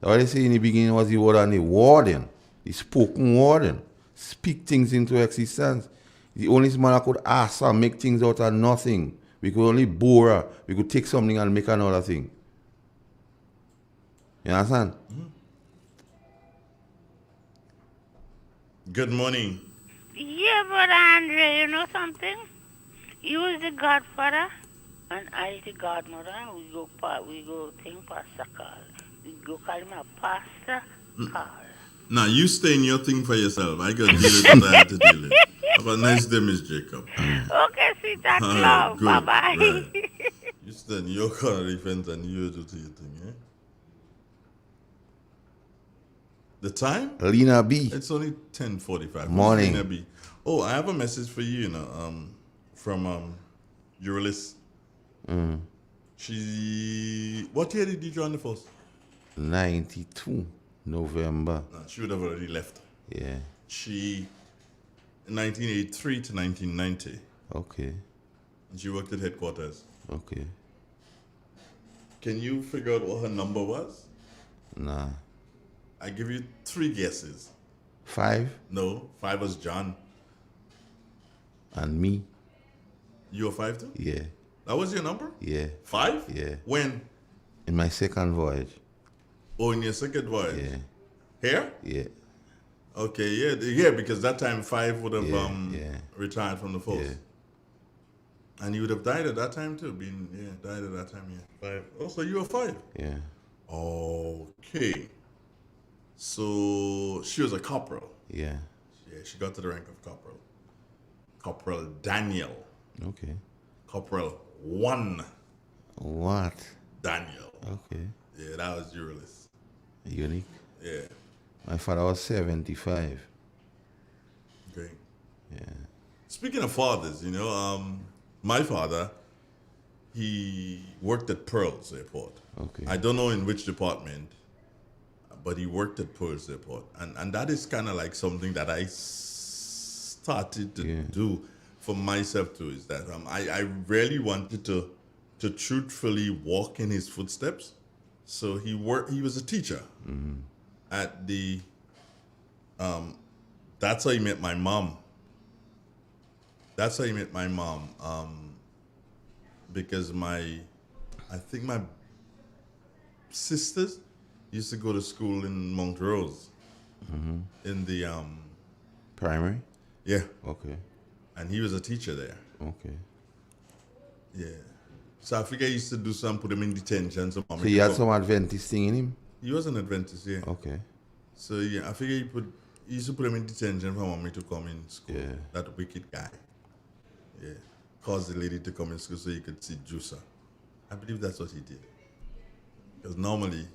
What they say in the beginning was the word and the word, the spoken word. Speak things into existence. The only man I could ask her, make things out of nothing. We could only bore her. We could take something and make another thing. You understand? Mm-hmm. Good morning. Yeah, Brother Andre, you know something? You is the godfather, and I the godmother. We go think Pastor Carl. We go call him a Pastor Carl. Now, you stay in your thing for yourself. I got to deal with what I have to deal with. Have a nice day, Miss Jacob. Okay, sweetheart, All right, love. good. Bye-bye. Right. You stay in your corner defense and you do your thing, eh? The time? Lena B. It's only 10:45. Morning. Lena B. Oh, I have a message for you, from Eurylis. She... What year did you join the force? 92, November. No, she would have already left. Yeah. She... 1983 to 1990. Okay. And she worked at headquarters. Okay. Can you figure out what her number was? Nah. I give you 3 guesses. 5? No, 5 was John. And me? You were 5 too? Yeah. That was your number? Yeah. 5? Yeah. When? In my second voyage. Oh, in your second voyage? Yeah. Here? Yeah. Okay, yeah, because that time 5 would have Yeah. retired from the force. Yeah. And you would have died at that time too. Died at that time, yeah. 5. Oh, so you were 5? Yeah. Okay. So she was a corporal. Yeah. Yeah, she got to the rank of corporal. Corporal Daniel. Okay. Corporal 1. What? Daniel. Okay. Yeah, that was Eurylis. Unique. Yeah. My father was 75. Great. Yeah. Speaking of fathers, my father, he worked at Pearls Airport. Okay. I don't know in which department, but he worked at Pearls Airport. And that is kind of like something that I started to do for myself too, is that I really wanted to truthfully walk in his footsteps. So he was a teacher at the, that's how he met my mom. That's how he met my mom. Because I think my sisters used to go to school in Montrose. In the primary? Yeah. Okay. And he was a teacher there. Okay. Yeah. So I figure he used to do some, put him in detention. So he had some Adventist thing in him? He was an Adventist, yeah. Okay. So yeah, I figure he used to put him in detention for mommy to come in school. Yeah. That wicked guy. Yeah. Caused the lady to come in school so he could see Juicer. I believe that's what he did. Because normally...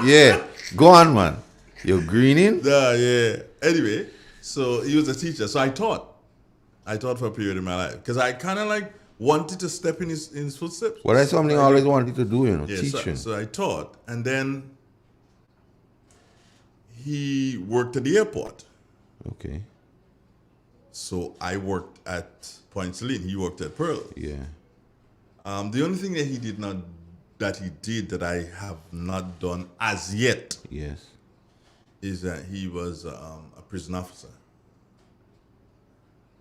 Yeah. Go on, man. You're greening? Yeah. Anyway, so he was a teacher. So I taught for a period in my life. Because I kind of like wanted to step in his footsteps. Well, that's something I always wanted to do, Yeah, teaching. so I taught. And then he worked at the airport. Okay. So I worked at Point Celine. He worked at Pearl. Yeah. The only thing that he did that I have not done as yet. Yes. Is that he was a prison officer.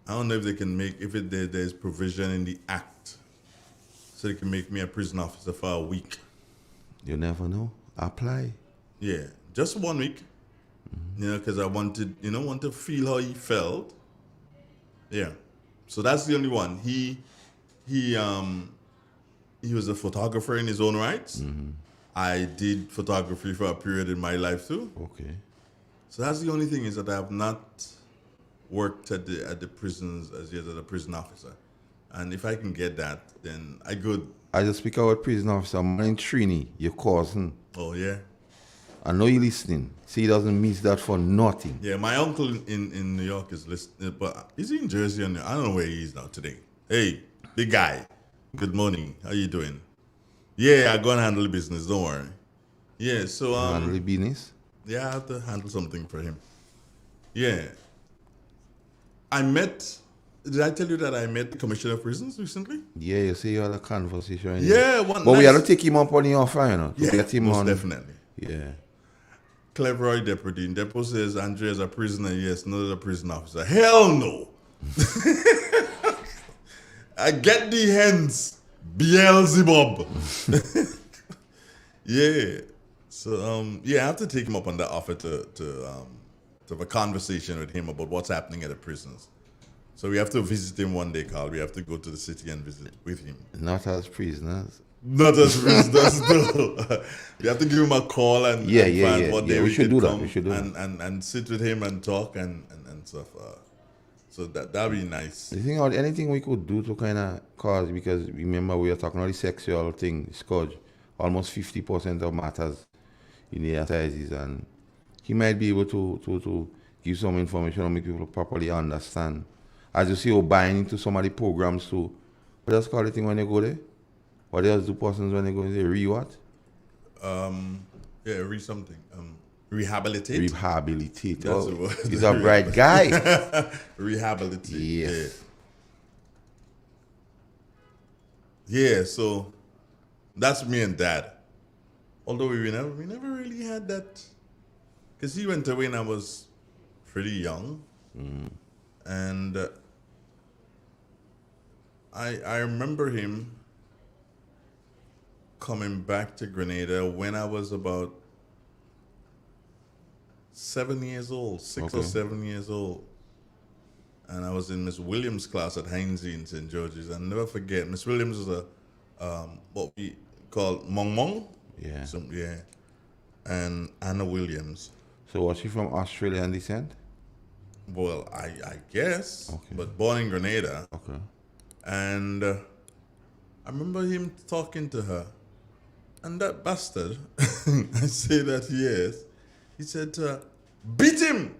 I don't know if they can there's provision in the act so they can make me a prison officer for a week. You never know. Apply. Yeah, just 1 week. Because I wanted to feel how he felt. Yeah, so that's the only one. He was a photographer in his own rights. I did photography for a period in my life too. Okay. So that's the only thing, is that I have not worked at the prisons as yet as a prison officer. And if I can get that, then I could. I just speak about prison officer. Mine Trini, your cousin. Oh, yeah? I know you're listening. See, he doesn't miss that for nothing. Yeah, my uncle in New York is listening, but is he in Jersey? I don't know where he is now today. Hey, big guy. Good morning. How you doing? Yeah, I go and handle the business. Don't worry. Yeah, so handle the business? Yeah, I have to handle something for him. Yeah. Did I tell you that I met the Commissioner of Prisons recently? Yeah, you see you had a conversation. Yeah, but we have to take him up on the offer, to get him most on. Definitely. Yeah. Cleveroy Deputy. Depo says Andrea is a prisoner. Yes, not a prison officer. Hell no. I get the hens, Beelzebub. Yeah. So I have to take him up on that offer to have a conversation with him about what's happening at the prisons. So we have to visit him one day, Carl. We have to go to the city and visit with him. Not as prisoners. Not as prisoners, no. We have to give him a call and find what day we should do that. come We should do that. and sit with him and talk and stuff. So that'd be nice. You think anything we could do to kind of cause, because remember we are talking about the sexual thing, scourge, almost 50% of matters in the arthritis, and he might be able to give some information and make people properly understand. As you see, you're buying into some of the programs too. What else call the thing when you go there? What else do persons when they go there? Re-what? Something. Rehabilitate. Rehabilitate. That's the word. He's a bright guy. Rehabilitate. Yes. Yeah, so that's me and Dad. Although we never really had that, because he went away when I was pretty young, and I remember him coming back to Grenada when I was about 7 years old, 6 or 7 years old. And I was in Miss Williams' class at Heinze in St. George's. I'll never forget. Miss Williams was what we call Mong Mong. Yeah. And Anna Williams. So was she from Australian descent? Well, I guess. Okay. But born in Grenada. Okay. And I remember him talking to her. And that bastard, I say that yes, he said to her, beat him!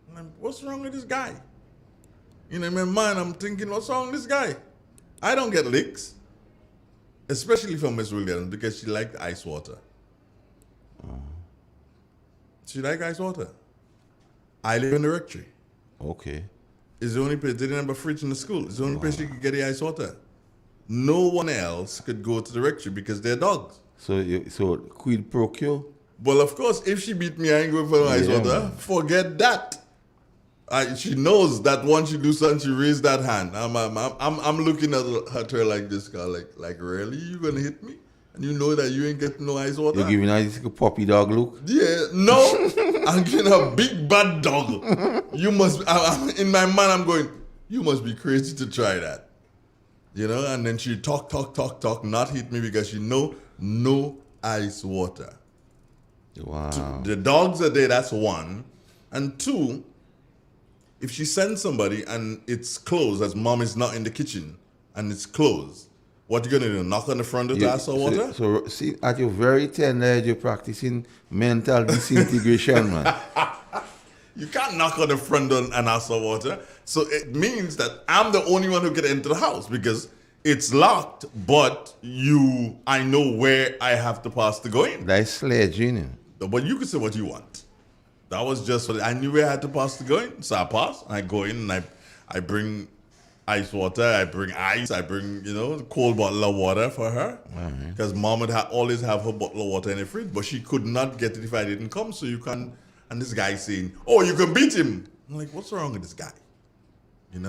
And I'm, what's wrong with this guy? You know, in my mind, I'm thinking, what's wrong with this guy? I don't get licks. Especially from Miss Williams, because she liked ice water. She liked ice water. I live in the rectory. Okay. It's the only place, they didn't have a fridge in the school. It's the only place you could get the ice water. No one else could go to the rectory because they're dogs. So quid pro quo? Well, of course, if she beat me, I ain't going for no ice water. Man. Forget that. She knows that once you do something, she raise that hand. I'm looking at her like this, guy, like really, you gonna hit me? And you know that you ain't getting no ice water. You're giving her this puppy dog look? Yeah, no, I'm giving a big bad dog. You must. In my mind, I'm going. You must be crazy to try that. You know, and then she talk, not hit me because she know no ice water. Wow. The dogs are there, that's one. And two, if she sends somebody and it's closed, as mom is not in the kitchen and it's closed, what you gonna do? Knock on the front door to ask for water? So see, at your very tender age, you're practicing mental disintegration, man. You can't knock on the front door and ask for water. So it means that I'm the only one who can enter the house because it's locked, but I know where I have to pass to go in. That's sledging. But you can say what you want. That was just what I knew where I had to pass to go in. So I pass, and I go in, and I bring ice water, I bring ice, I bring, a cold bottle of water for her. Because mom would always have her bottle of water in the fridge, but she could not get it if I didn't come. So you can, and this guy saying, oh, you can beat him. I'm like, what's wrong with this guy? And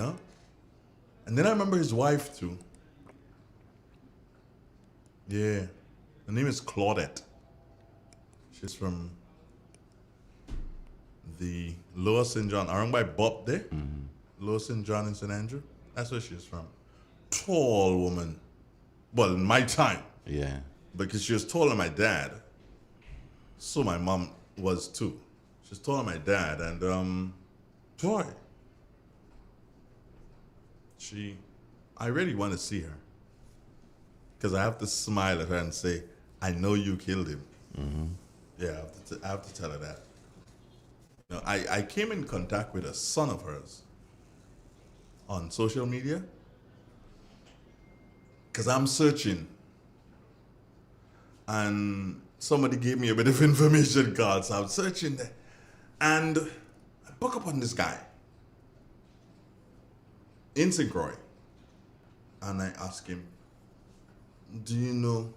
then I remember his wife too. Yeah. Her name is Claudette. She's from the Lower St. John, around by Bob there. Lower St. John in St. Andrew. That's where she's from. Tall woman. Well, in my time. Yeah. Because she was taller than my dad. So my mom was too. She's taller than my dad. And, boy. I really want to see her. Because I have to smile at her and say, I know you killed him. Yeah, I have to tell her that. I came in contact with a son of hers on social media because I'm searching. And somebody gave me a bit of information card, so I'm searching there. And I book up on this guy in St. Croix. And I ask him, do you know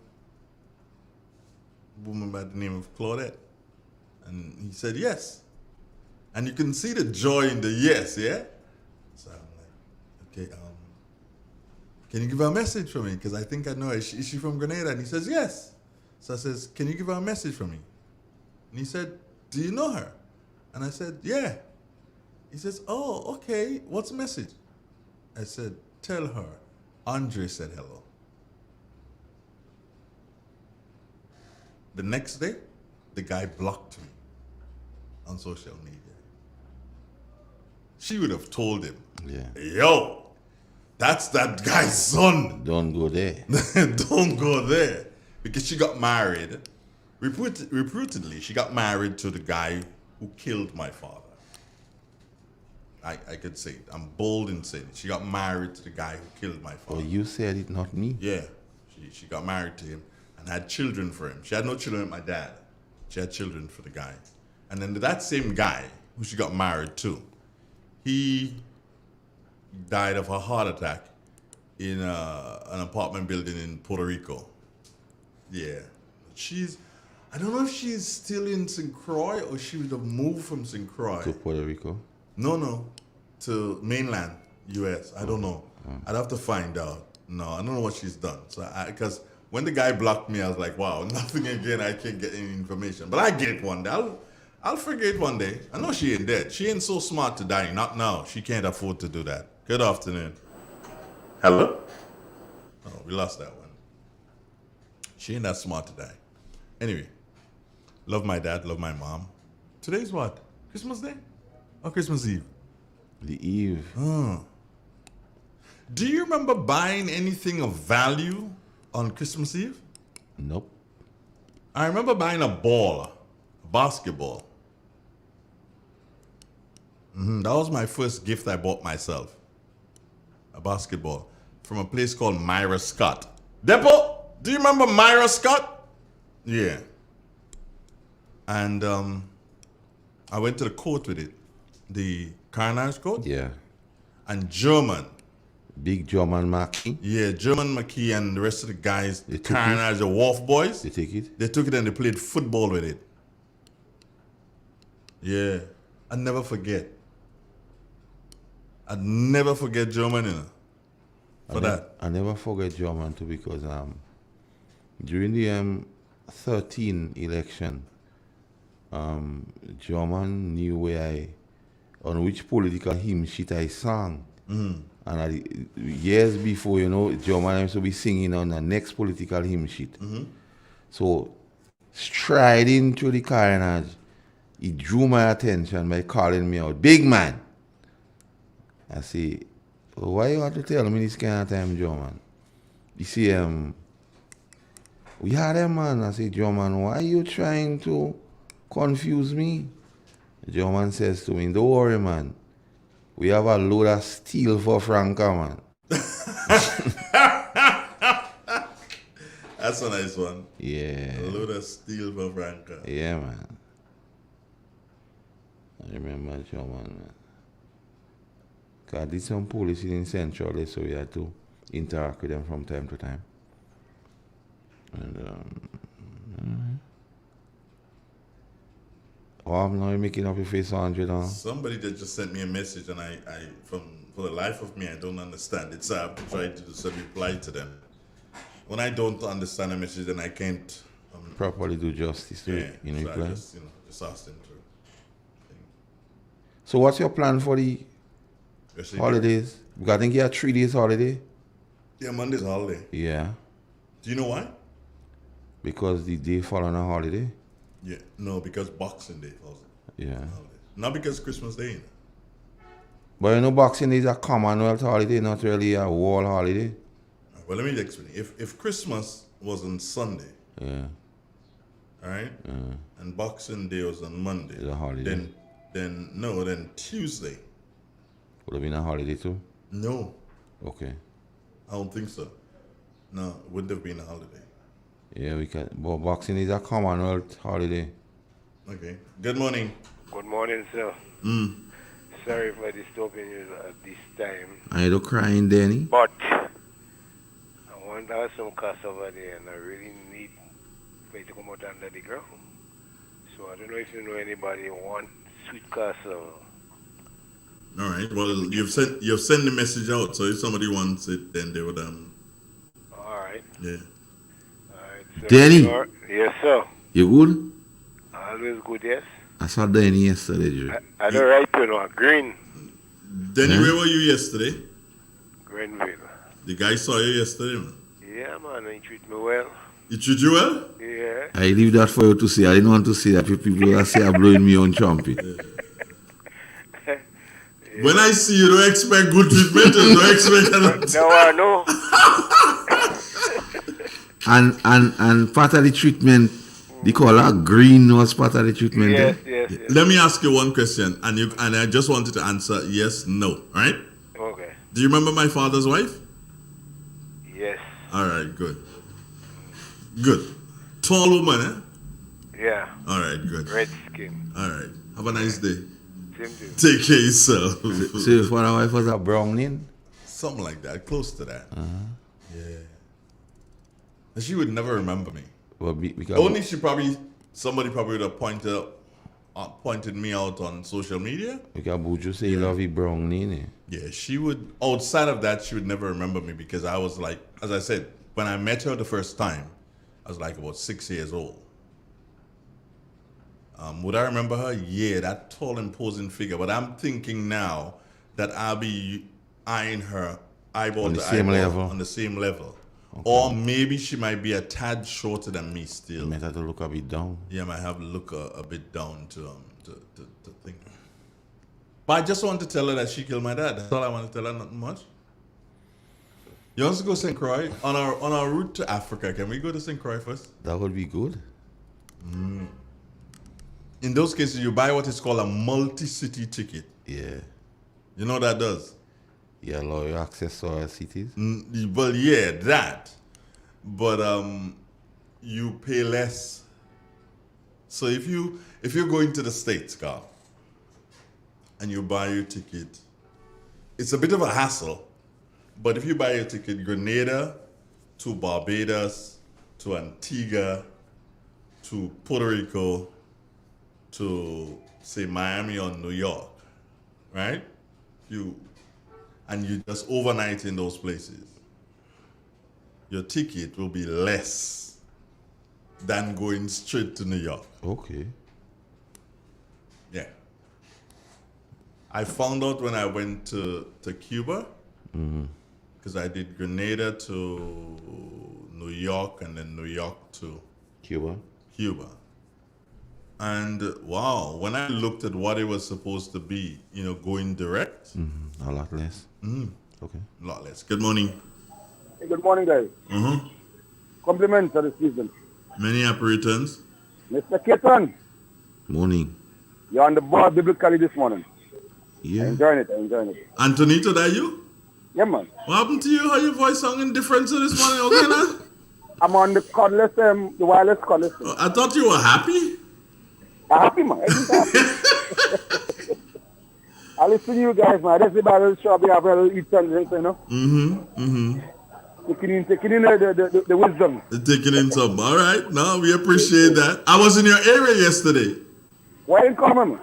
a woman by the name of Claudette? And he said, yes. And you can see the joy in the yes, yeah? So I'm like, okay, can you give her a message for me? Because I think I know her. Is she from Grenada? And he says, yes. So I says, can you give her a message for me? And he said, do you know her? And I said, yeah. He says, oh, okay, what's the message? I said, tell her Andre said hello. The next day, the guy blocked me on social media. She would have told him, yo, that's that guy's son. Don't go there. Don't go there. Because she got married. Reputedly, she got married to the guy who killed my father. I could say it. I'm bold in saying it. She got married to the guy who killed my father. Oh, you said it, not me. Yeah. She got married to him and had children for him. She had no children with my dad. She had children for the guy. And then that same guy who she got married to, he died of a heart attack in an apartment building in Puerto Rico. Yeah. I don't know if she's still in St. Croix or she would have moved from St. Croix. To Puerto Rico? No. To mainland U.S. I don't know. I'd have to find out. No, I don't know what she's done. So because when the guy blocked me, I was like, wow, nothing again. I can't get any information. But I get it one day. I'll figure it one day. I know she ain't dead. She ain't so smart to die. Not now. She can't afford to do that. Good afternoon. Hello? Oh, we lost that one. She ain't that smart to die. Anyway, love my dad, love my mom. Today's what? Christmas Day? Or Christmas Eve? The Eve. Do you remember buying anything of value on Christmas Eve? Nope. I remember buying a basketball. That was my first gift I bought myself. A basketball from a place called Myra Scott. Depot, do you remember Myra Scott? Yeah. And I went to the court with it. The carnage court? Yeah. And German. Big German Mackie? Yeah, German McKee and the rest of the guys, They took carnage, the Wharf boys. They take it? They took it and they played football with it. Yeah. I'd never forget. I'd never forget German, you know. I never forget German too, because during the 13 election, German knew on which political hymn sheet I sang. And years before, German used to be singing on the next political hymn sheet. So, striding through the carnage, he drew my attention by calling me out, "Big man." I say, "Why you have to tell me this kind of time, German?" He say, "We had a man." I say, "German, why are you trying to confuse me?" German says to me, "Don't worry, man. We have a load of steel for Franca, man." That's a nice one. Yeah. A load of steel for Franca. Yeah, man. I remember German, man. Because I did some police in Central, so we had to interact with them from time to time. And, I'm now making up your face 100 now. Somebody that just sent me a message, and I for the life of me, I don't understand it. So I have to try to just reply to them. When I don't understand a message, then I can't properly do justice to it in reply. I just ask them to. So what's your plan for the holidays? Because I think you have 3 days holiday. Yeah, Monday's a holiday. Yeah. Do you know why? Because the day following a holiday. Yeah, no, because Boxing Day falls. Yeah. Not because Christmas Day. But Boxing Day is a Commonwealth holiday, not really a world holiday. Well, let me explain. If Christmas was on Sunday, yeah, all right, and Boxing Day was on Monday, it's a holiday. Then Tuesday would have been a holiday too. No. Okay. I don't think so. No, it wouldn't have been a holiday. Yeah, we can. But Boxing is a Commonwealth holiday. Okay. Good morning. Good morning, sir. Sorry for disturbing you at this time. Are you crying, Danny? But I want to have some cassava there, and I really need for it to come out under the ground. So I don't know if you know anybody who wants sweet cassava. All right. Well, you've sent the message out. So if somebody wants it, then they would All right. Yeah. So Danny. Yes, sir. You good? Always good, yes. I saw Danny yesterday, Joe. I don't write to no green. Danny, where were you yesterday? Renville. The guy saw you yesterday, man. Yeah, man, he treat me well. He treat you well? Yeah. I leave that for you to say. I didn't want to say that people are say I'm blowing me on trumpet. When I see you, don't expect good treatment. Don't expect. No, I know. And part of the treatment, the color green was part of the treatment. Yes, eh? yes, yes. Let me ask you one question, and I just wanted to answer yes, no, right? Okay. Do you remember my father's wife? Yes. All right, good. Good. Tall woman, eh? Yeah. All right, good. Red skin. All right. Have a nice day. Same thing. Take care of yourself. So your father's wife was a Browning? Something like that, close to that. Uh-huh. Yeah. And she would never remember me. Well, because Only somebody probably would have pointed me out on social media. Because Buju say he love you Browning. Eh? Yeah, she would, outside of that, she would never remember me because I was like, as I said, when I met her the first time, I was like about 6 years old. Would I remember her? Yeah, that tall, imposing figure. But I'm thinking now that I'll be eyeing her eyeball On the to same eyeball level? on the same level. Okay. Or maybe she might be a tad shorter than me still. You might have to look a bit down. Yeah, I might have to look a bit down to think. But I just want to tell her that she killed my dad. That's all I want to tell her, nothing much. You want us to go St. Croix? On our route to Africa, can we go to St. Croix first? That would be good. In those cases, you buy what is called a multi-city ticket. Yeah. You know what that does? Yeah, allow you access to our cities. Well, yeah, that. But you pay less. So if you're going to the States, Carl, and you buy your ticket, it's a bit of a hassle. But if you buy your ticket, Grenada to Barbados to Antigua to Puerto Rico to say Miami or New York, right? You just overnight in those places, your ticket will be less than going straight to New York. Okay. Yeah. I found out when I went to Cuba, because I did Grenada to New York and then New York to Cuba. And wow, when I looked at what it was supposed to be, going direct, A lot less. Okay. a lot less. Good morning. Hey, good morning, guys. Compliments of the season. Many happy returns. Mr. Keaton, Morning. you're on the board biblically this morning. Yeah. I'm enjoying it. Antonito, that you? Yeah, man. What happened to you? How your voice sounding different to this morning? Okay, now? I'm on the cordless, the wireless cordless. I thought you were happy. I'm happy, man. Happy. I listen to you guys, man. That's the Bible show. We have a eat and drink, Taking in the wisdom. Taking in some. All right. No, we appreciate that. I was in your area yesterday. Why didn't come, man?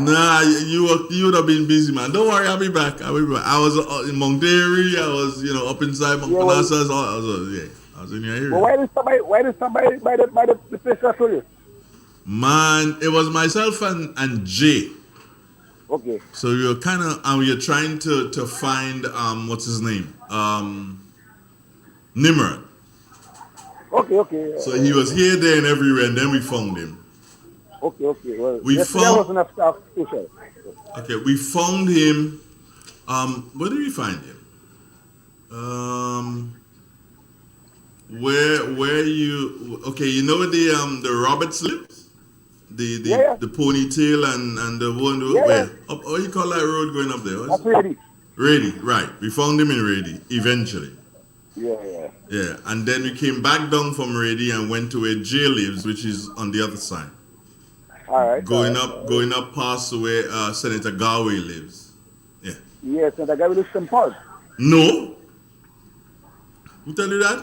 Nah, you would have been busy, man. Don't worry, I'll be back. I was in Mount Airy. I was, up inside Mount Manassas. I was in your area. But why did somebody by the place I told you? Man, it was myself and Jay. Okay. So you're kind of you're trying to find what's his name? Nimrod. Okay. So he was here, there, and everywhere, and then we found him. Okay. Well, We yesterday found- I wasn't a staff official. Okay, we found him. Where did we find him? Where you? Okay, you know the Roberts lips, the ponytail and the one where? Up, what you call that road going up there? That's ready. Rady, right? We found him in Rady eventually. Yeah. Yeah, and then we came back down from Rady and went to where Jay lives, which is on the other side. All right. Going up past where Senator Garway lives. Yeah. Yes, and the guy will St. Paul. No. Who tell you that?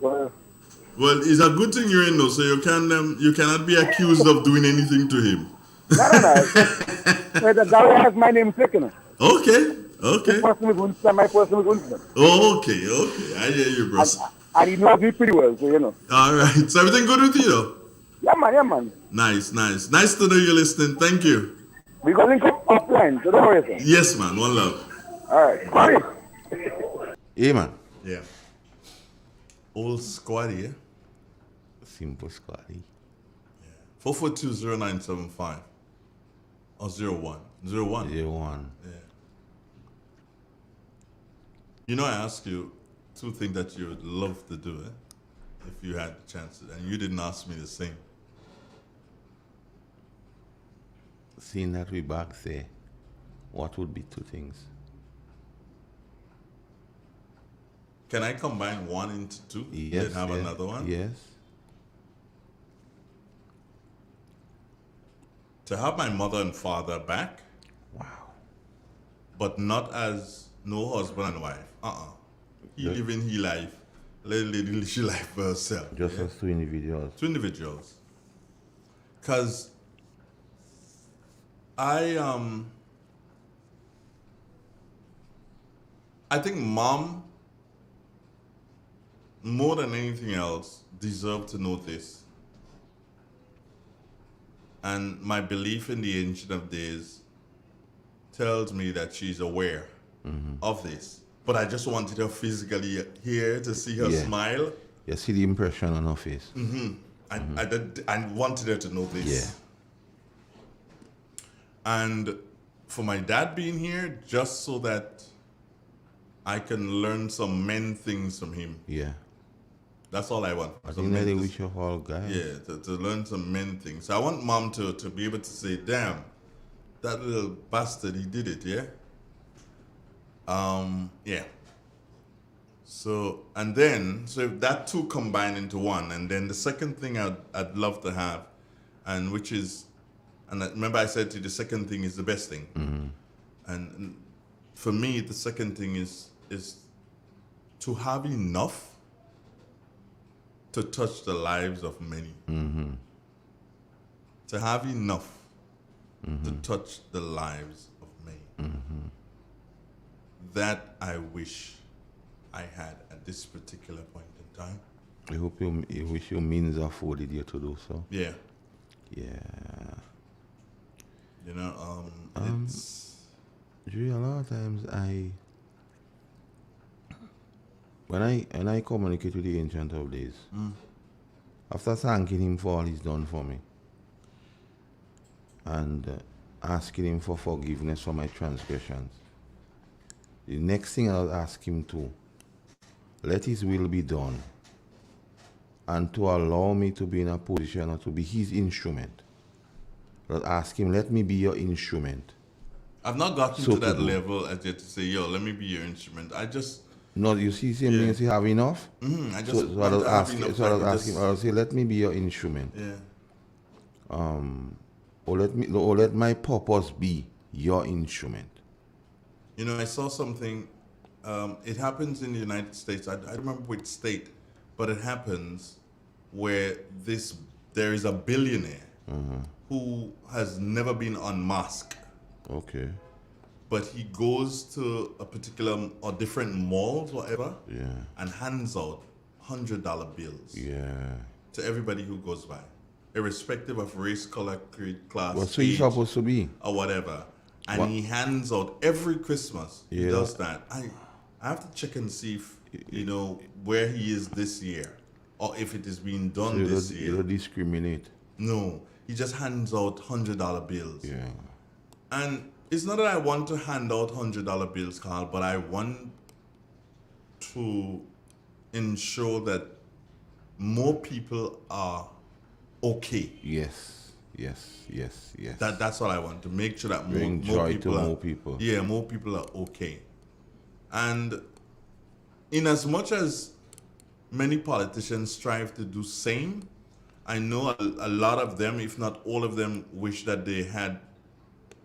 Well, it's a good thing you're in though, so you cannot be accused of doing anything to him. No. The guy has my name taken. Okay. His person is Winston, my person is Winston. Okay. I hear you, bro. And he knows me pretty well, so All right. So everything good with you though? Yeah, man. Nice. Nice to know you're listening. Thank you. We got link up offline, so don't worry, sir. Yes, man. One love. All right. Sorry. Yeah, man. Yeah. Old squaddy, yeah? Simple squaddy. 4420975. Or 01. 01. 01. Yeah. You know, I asked you two things that you would love to do, if you had the chance, and you didn't ask me the same. Seeing that we back there, what would be two things? Can I combine one into two? Yes. Then have yeah, another one? Yes. To have my mother and father back. Wow. But not as no husband and wife. He Just- living his life. Lady she life for herself. Just as two individuals. Two individuals. Cause I think mom, more than anything else, deserve to know this. And my belief in the Ancient of Days tells me that she's aware of this. But I just wanted her physically here to see her smile. You see the impression on her face. I wanted her to know this. Yeah. And for my dad being here, just so that I can learn some men things from him. Yeah. That's all I want. I Some think that men they to- wish you all guys. Yeah, to learn some men things. So I want mom to be able to say, damn, that little bastard, he did it, yeah? Yeah. So, and then, so if that two combine into one, and then the second thing I'd love to have, and which is, and remember I said to you, the second thing is the best thing. And for me, the second thing is to have enough to touch the lives of many. To have enough to touch the lives of many. That I wish I had at this particular point in time. I hope you wish your means afforded you to do so. Yeah. Yeah. You know, it's... Drew, a lot of times when I communicate with the Ancient of Days, after thanking him for all he's done for me, and asking him for forgiveness for my transgressions, the next thing I'll ask him to, let his will be done, and to allow me to be in a position or to be his instrument. I'll ask him, let me be your instrument. I've not gotten So to that to do. level as yet to say, yo, let me be your instrument. I just... No, you see, same thing as you have enough. I just so want I'll to have ask. enough So that I I'll can ask just- him. I'll say, let me be your instrument. Yeah. Or let my purpose be your instrument. You know, I saw something. It happens in the United States. I don't remember which state, but it happens where there is a billionaire who has never been unmasked. Okay. But he goes to a particular or different malls, whatever, and hands out $100 bills. Yeah. To everybody who goes by, irrespective of race, color, creed, class, Well, so he's age, supposed to be. or whatever. And What? he hands out every Christmas. He Yeah. does that. I have to check and see if where he is this year, or if it is being done So this you year. don't discriminate. No, he just hands out $100 bills. Yeah. And it's not that I want to hand out $100 bills, Carl, but I want to ensure that more people are okay. Yes. That's what I want, to make sure that Bring more joy people to are, more people. Yeah, more people are okay. And in as much as many politicians strive to do same, I know a lot of them, if not all of them, wish that they had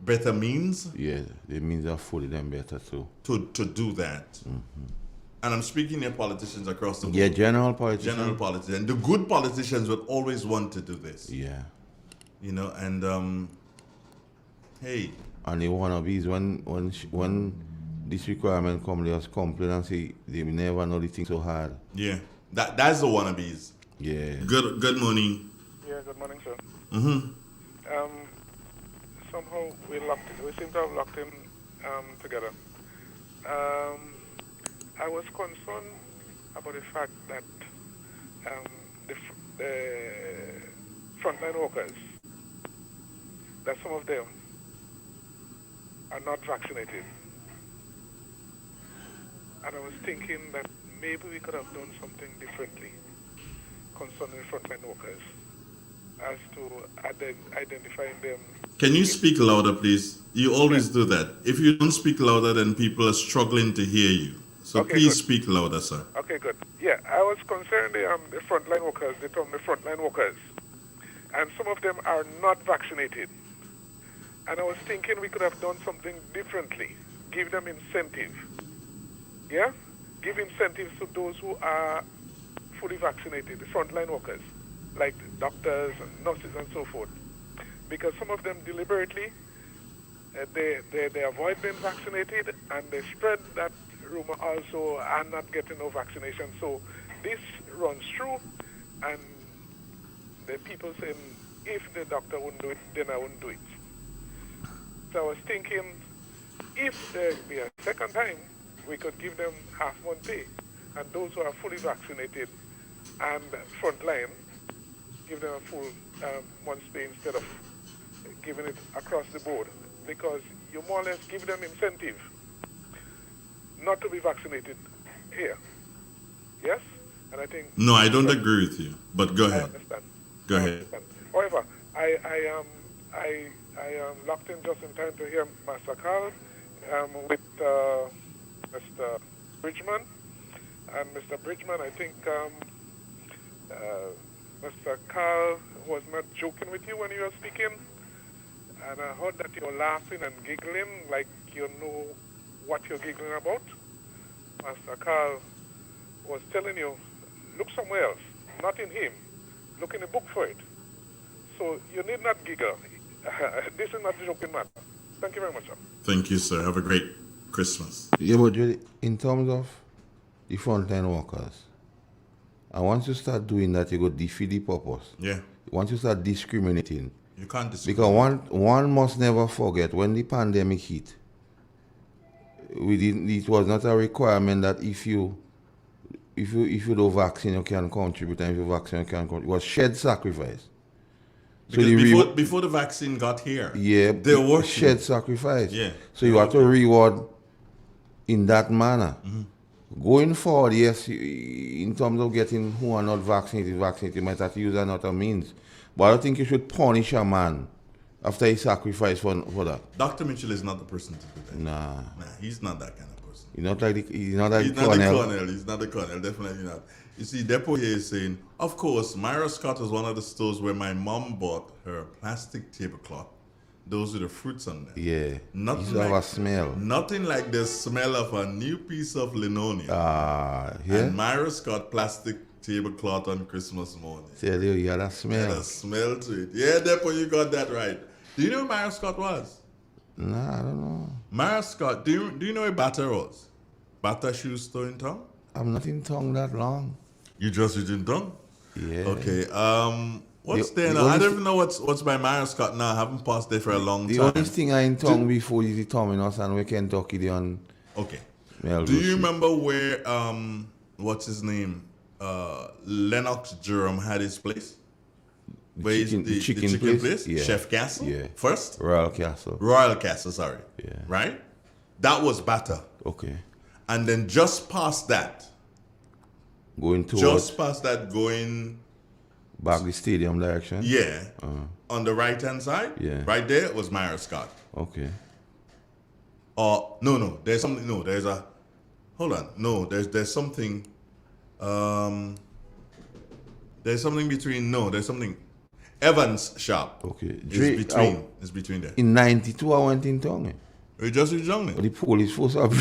better means. Yeah, the means afforded them better too. To do that. And I'm speaking here politicians across the board. Yeah, general politicians. General politicians. The good politicians would always want to do this. Yeah. You know, and hey. And the wannabes, when this requirement come, they just complain and say they never know the thing so hard. Yeah, that's the wannabes. Yeah. Good morning. Yeah, good morning, sir. Mm-hmm. Somehow we seem to have locked him together. I was concerned about the fact that the frontline workers, that some of them are not vaccinated. And I was thinking that maybe we could have done something differently concerning frontline workers as to identifying them. Can you speak louder, please? You always do that. If you don't speak louder, then people are struggling to hear you. So Okay, please good. speak louder, sir. Okay, good. Yeah, I was concerned the frontline workers, they told me frontline workers, and some of them are not vaccinated. And I was thinking we could have done something differently, give them incentive. Yeah? Give incentives to those who are fully vaccinated, the frontline workers, like doctors and nurses and so forth. Because some of them deliberately, they avoid being vaccinated and they spread that rumor also and not getting no vaccination. So this runs through, and the people saying, if the doctor wouldn't do it, then I wouldn't do it. So I was thinking, if there be a second time, we could give them half-month pay, and those who are fully vaccinated and frontline, give them a full month's pay instead of giving it across the board, because you more or less give them incentive not to be vaccinated here. Yes? And I think... No, I don't agree with you, but go I ahead. understand. Go ahead. However, I am locked in just in time to hear Master Carl with Mr. Bridgman. And Mr. Bridgman, I think Mr. Carl was not joking with you when you were speaking. And I heard that you were laughing and giggling like you know what you're giggling about. Master Carl was telling you, look somewhere else, not in him. Look in the book for it. So you need not giggle. This is not a joking matter. Thank you very much, sir. Thank you, sir. Have a great Christmas. Yeah, but really, in terms of the frontline workers, and once you start doing that, you go defeat the purpose. Yeah. Once you start discriminating, You can't discriminate. because one must never forget, when the pandemic hit, it was not a requirement that if you don't vaccine, you can contribute, and if you vaccine, you can contribute. It was shared sacrifice. Because before the vaccine got here, there was shared sacrifice. Yeah. So you have to reward in that manner. Going forward, yes, in terms of getting who are not vaccinated, you might have to use another means. But I don't think you should punish a man after he sacrificed for that. Dr. Mitchell is not the person to do that. Nah, he's not that kind of person. He's not like He's not the colonel. He's not the colonel. Definitely not. You see, Depo here is saying, of course, Myra Scott was one of the stores where my mom bought her plastic tablecloth. Those with the fruits on them. Yeah. Nothing Used to have a smell. Nothing like the smell of a new piece of linoleum. Yeah. And Myra Scott plastic tablecloth on Christmas morning. Tell you, you had a Had smell. a smell to it. Yeah, Depo, you got that right. Do you know who Myra Scott was? Nah, I don't know. Myra Scott, do you know where Batter was? Batter shoe store in town? I'm not in town that long. You just in town? Yeah. Okay. What's The- there the now? I only don't even know what's by Myra Scott now. I haven't passed there for a long The time. only thing I in town before is the Terminus and we Kentucky the on. Okay. Melrose Do you Street. remember where what's his name? Lennox Durham had his place? Where is the the chicken place? Yeah. Chef Castle? Yeah. First? Royal Castle. Royal Castle, sorry. Yeah. Right? That was Batter. Okay. And then just past that, Going towards just past that going, back the stadium direction? yeah, on the right hand side, Yeah. right there was Myra Scott. Okay. No, there's something, no, there's a, hold on, no, there's something, there's something between, no, there's something, Evans shop. Okay. Is between there. In 92 I went in town. You just rejoined it? The police force have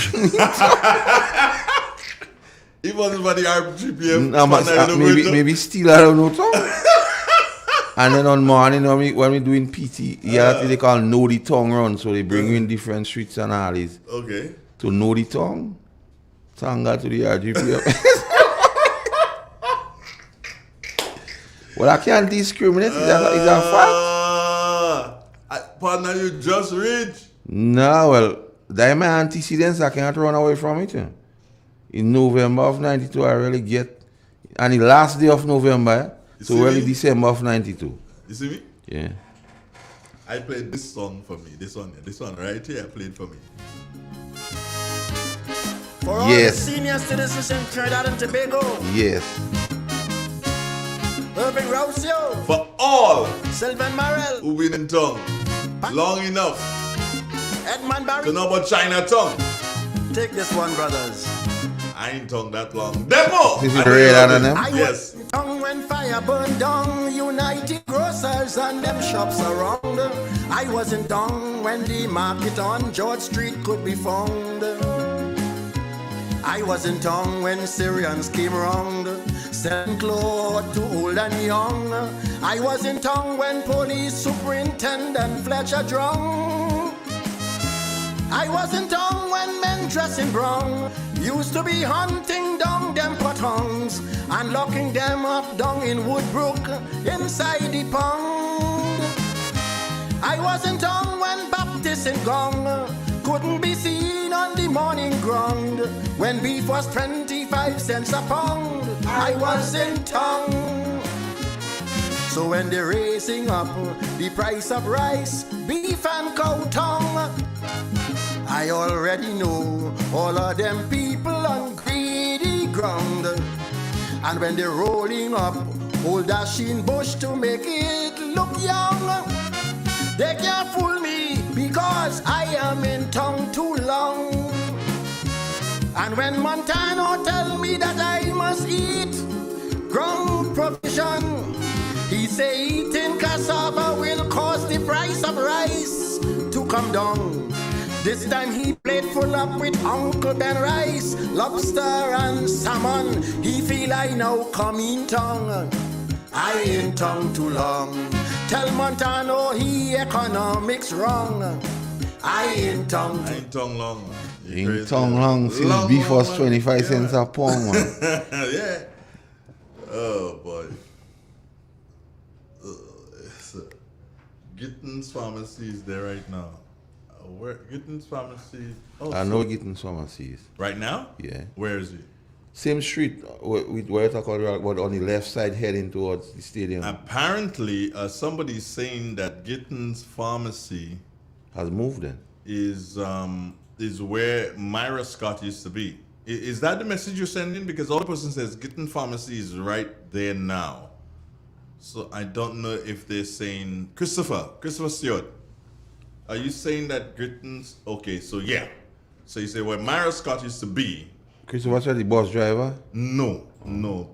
It wasn't for the RGPF. maybe still I don't know tongue. And then on morning when we doing PT, they call know the tongue run, so they bring you in different streets and alleys. Okay. To know the tongue. Thank God to the RGPF. Well, I can't discriminate. It's a fact. Partner, you just rich. No, well, that my antecedents. I cannot run away from it. In November of 92, I really get, and the last day of November, so early December of 92. You see me? Yeah. I played this song for me. This one right here, I played for me. For all the senior citizens in Trinidad and Tobago. Yes. Irving Rousseau. For all Sylvan Morrell. who've been in tongue long enough Edmund Barry. to know about China tongue. Take this one, brothers. I ain't tongue that long. Demo! This is red on them? Yes. Tongue when fire burned down, United Grocers and them shops around. I was in tongue when the market on George Street could be found. I was in tongue when Syrians came round, selling clothes to old and young. I was in tongue when police superintendent Fletcher drunk. I was in tongue when men dressed in brown used to be hunting down them pottongs and locking them up down in Woodbrook inside the pound. I was in tongue when Baptist and Gong couldn't be seen on the morning ground when beef was 25 cents a pound. I was in tongue. So when they're raising up the price of rice, beef and cow tongue, I already know all of them people on greedy ground. And when they're rolling up old dashing bush to make it look young, they can't fool me because I am in tongue too long. And when Montano tell me that I must eat ground provision, he say eating cassava will cause the price of rice to come down. This time he played full up with Uncle Ben rice, lobster and salmon. He feel I now come in tongue. I ain't tongue too long. Tell Montano he economics wrong. I ain't tongue. I ain't tongue long. Ain't tongue long since beef was 25 cents a pound, man. Yeah. Oh boy. Gittins Pharmacy is there right now. Where Gittins Pharmacy? Oh, I know Gittins Pharmacy is. Right now? Yeah. Where is it? Same street where you talk about on the left side heading towards the stadium. Apparently, somebody's saying that Gittins Pharmacy has moved then. Is where Myra Scott used to be. Is that the message you're sending? Because all the person says Gittins Pharmacy is right there now. So I don't know if they're saying Christopher Stewart. Are you saying that Gittins? Okay, so yeah. So you say where Myra Scott used to be. Christopher Stewart, the bus driver? No.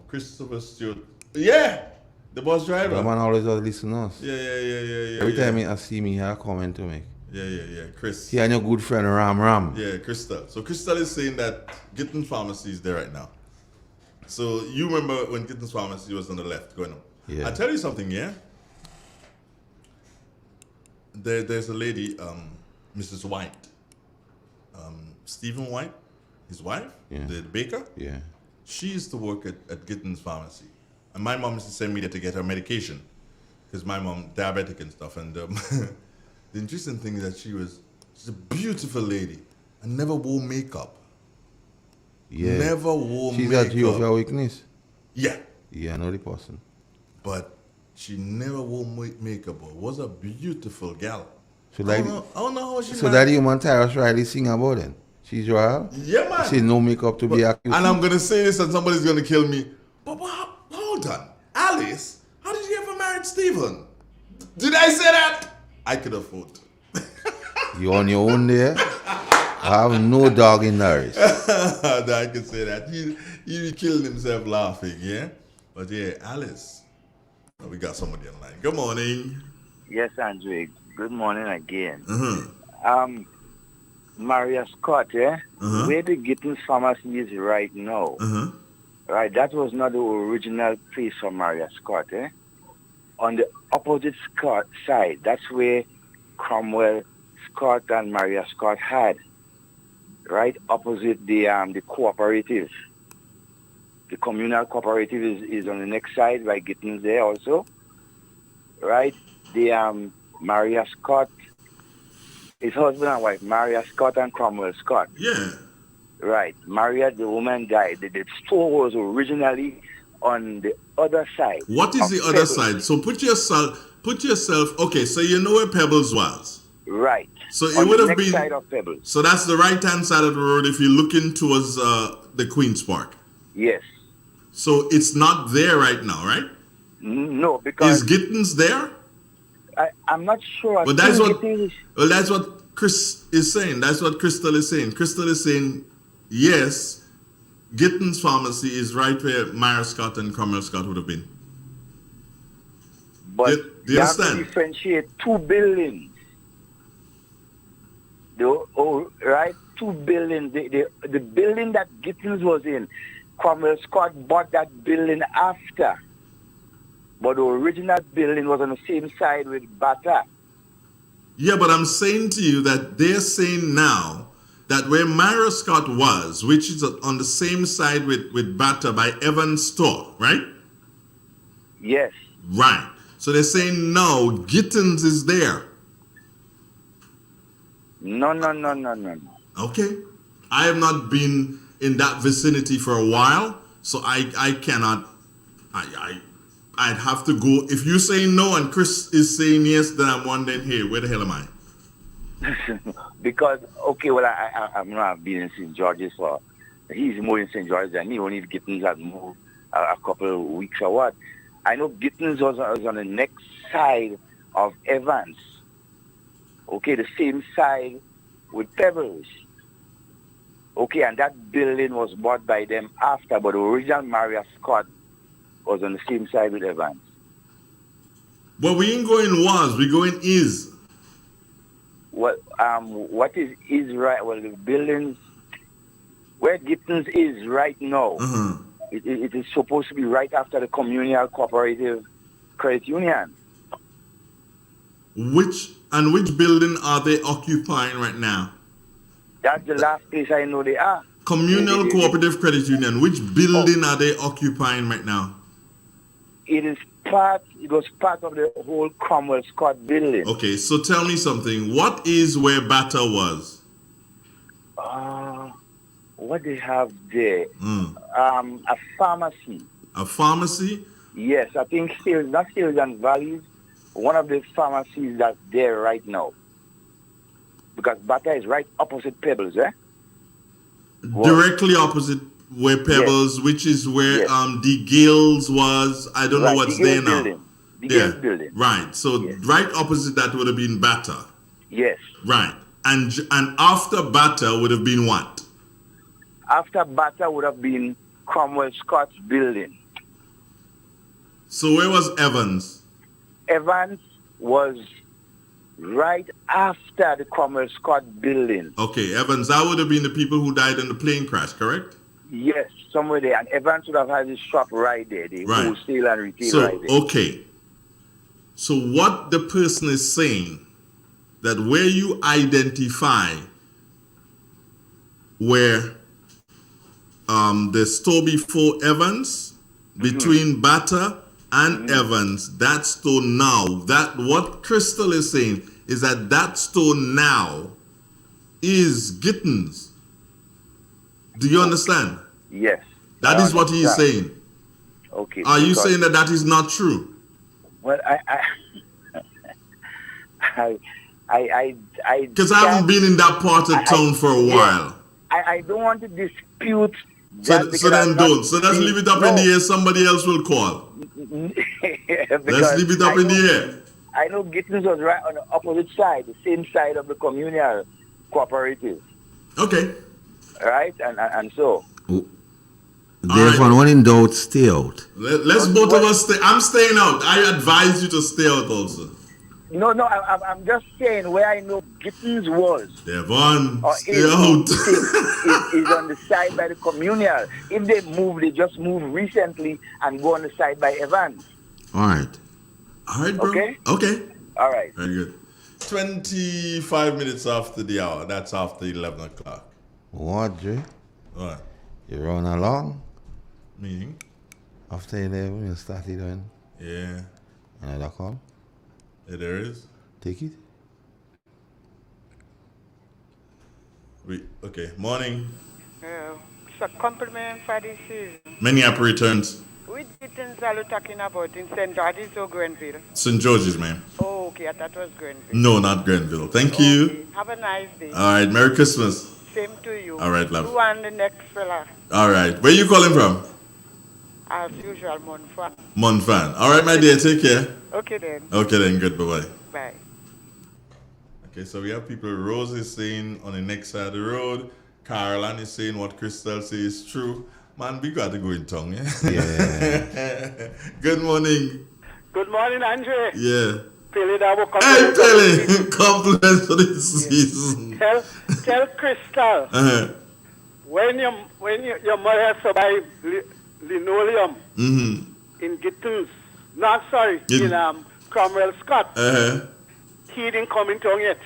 Christopher Stewart. Yeah, the bus driver. The man always does listen to us. Yeah. Every time he see me, he has a comment to make. Yeah. Chris. He and your good friend Ram. Yeah, Crystal. So Crystal is saying that Gittins Pharmacy is there right now. So you remember when Gittins Pharmacy was on the left going up? Yeah. I tell you something, yeah? There's a lady, Mrs. White. Stephen White, his wife, the baker. Yeah. She used to work at Gittins Pharmacy. And my mom used to send me there to get her medication. Because my mom, diabetic and stuff. And the interesting thing is that she's a beautiful lady and never wore makeup. Yeah. Never wore She's makeup. at you of your weakness? Yeah. Yeah, I know the person. But she never wore makeup. It was a beautiful gal. So I don't know how she So that human Tyrus Riley sing about then? She's royal? Yeah, man. She no makeup to be accused. And I'm going to say this and somebody's going to kill me. But hold on. Alice, how did you ever marry Stephen? Did I say that? I could afford. You on your own there? I have no dog in the race. I can say that. He killed himself laughing, yeah? But yeah, Alice. We got somebody online. Good morning. Yes, Andre. Good morning again. Mm-hmm. Maria Scott, Mm-hmm. where the Gittins Pharmacy is right now, right, that was not the original place for Maria Scott, On the opposite side, that's where Cromwell Scott and Maria Scott had, right, opposite the cooperative. The communal cooperative is on the next side by Gittins there also, right? The Maria Scott, his husband and wife, Maria Scott and Cromwell Scott. Yeah. Right. Maria, the woman died. The store was originally on the other side. What is of the other Pebbles. side? So put yourself, okay, so you know where Pebbles was. Right. So it on would the have next been, side of Pebbles. so that's the right-hand side of the road if you're looking towards the Queen's Park. Yes. So it's not there right now, right? No, because... Is Gittins there? I'm not sure. But that's what Chris is saying. That's what Crystal is saying. Crystal is saying, yes, Gittins Pharmacy is right where Myra Scott and Cromwell Scott would have been. But do you have to understand? differentiate two buildings. Right? Two buildings. The building that Gittins was in, Cromwell Scott bought that building after. But the original building was on the same side with Bata. Yeah, but I'm saying to you that they're saying now that where Myra Scott was, which is on the same side with Bata by Evans store, right? Yes. Right. So they're saying no, Gittins is there. No. Okay. I have not been in that vicinity for a while, so I cannot, I'd have to go. If you say no and Chris is saying yes, then I'm wondering, hey, where the hell am I? Because, okay, well, I'm not been in St. George's for, he's more in St. George's than me. Only Gittins had moved a couple of weeks or what. I know Gittins was on the next side of Evans. Okay, the same side with Pebbles. Okay, and that building was bought by them after, but the original Maria Scott was on the same side with Evans. But we ain't going was, we going is. Well, what is right? Well, the buildings where Gittins is right now, it is supposed to be right after the Communal Cooperative Credit Union. Which building are they occupying right now? That's the last place I know they are. Communal Cooperative Credit Union. Which building are they occupying right now? It was part of the whole Cromwell Scott building. Okay, so tell me something. What is where Bata was? What they have there? A pharmacy. A pharmacy? Yes, I think not Sales and Values, one of the pharmacies that's there right now. Because Bata is right opposite Pebbles, eh? Directly opposite where Pebbles, yes. Which is where the Gales was. I don't know what's there now. The Gales building. Right. So right opposite that would have been Bata. Yes. Right. And after Bata would have been what? After Bata would have been Cromwell Scott's building. So where was Evans? Evans was right after the Cromwell Scott building. Okay, Evans, that would have been the people who died in the plane crash, correct? Yes, somewhere there. And Evans would have had his shop right there, the wholesale and retail right there. Okay. So what the person is saying, that where you identify where the store before Evans, between Bata and Evans, that store now, that what Crystal is saying is that store now is Gittins. Do you understand? Yes. That is what he is saying. Okay. Are you saying that is not true? Well, because I haven't been in that part of town for a while. I don't want to dispute that. So then don't. So let's leave it up in the air. Somebody else will call. Let's leave it up in the air. I know Gittins was right on the opposite side, the same side of the Communal Cooperative. Okay. Right? And so. Therefore, when in doubt, stay out. Let's both of us stay. I'm staying out. I advise you to stay out also. No, I'm just saying where I know Gittins was. Devon, stay out. is on the side by the Communal. If they move, they just moved recently and go on the side by Evans. All right. All right, bro. Okay. All right. Very good. 25 minutes after the hour. That's after 11 o'clock. What, Jay? What? You run along? Meaning? After 11, you started doing? Yeah. Another call? Yeah, there is. Take it. Okay, morning. It's a compliment for this season. Many happy returns. Which Gittins are you talking about? In St. George's or Grenville? St. George's, man. Oh, okay. I thought it was Grenville. No, not Grenville. Thank you. Have a nice day. All right. Merry Christmas. Same to you. All right, love. You and the next fella. All right. Where you calling from? As usual, Monfan. Monfan. All right, my dear. Take care. Okay, then. Okay, then. Good. Bye-bye. Bye. Okay, so we have people. Rose is saying on the next side of the road. Caroline is saying what Crystal says is true. Man, we got to go in tongue, yeah? Yeah. Good morning. Good morning, Andre. Yeah. Pele, that will come. Hey, Pele. Compliments for this season. Tell Crystal, when your mother has to buy linoleum in Gittins, no, sorry, in Cromwell Scott, he didn't come in town yet.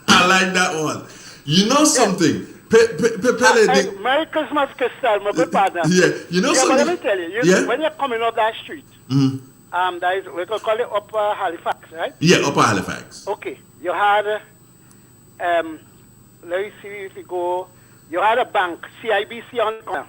I like that one. You know something? Merry Christmas, Crystal, my good partner. Yeah, you know something? But let me tell you, when you're coming up that street, that is, we could call it Upper Halifax, right? Yeah, Upper Halifax. Okay, you had, let me see if you go, you had a bank, CIBC on the corner.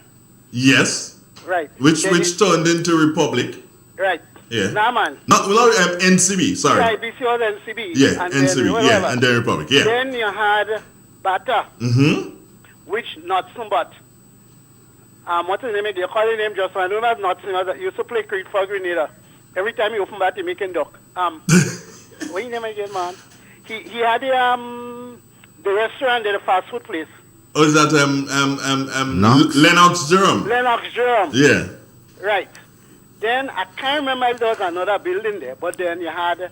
Yes. Right. Which turned into Republic. Right. Yeah. Nah, man. Not NCB, sorry. CIBC or NCB. Yeah, and NCB, yeah, and then Republic, yeah. Then you had Bata, which Notson, but what's his name? They call his name just I know that's Notson. He used to play cricket for Grenada. Every time he opened bat, he making duck. What you name again, man? He had the restaurant there, the fast food place. Oh, is that Lennox Durham? Lennox Durham. Yeah. Right. Then I can't remember if there was another building there, but then you had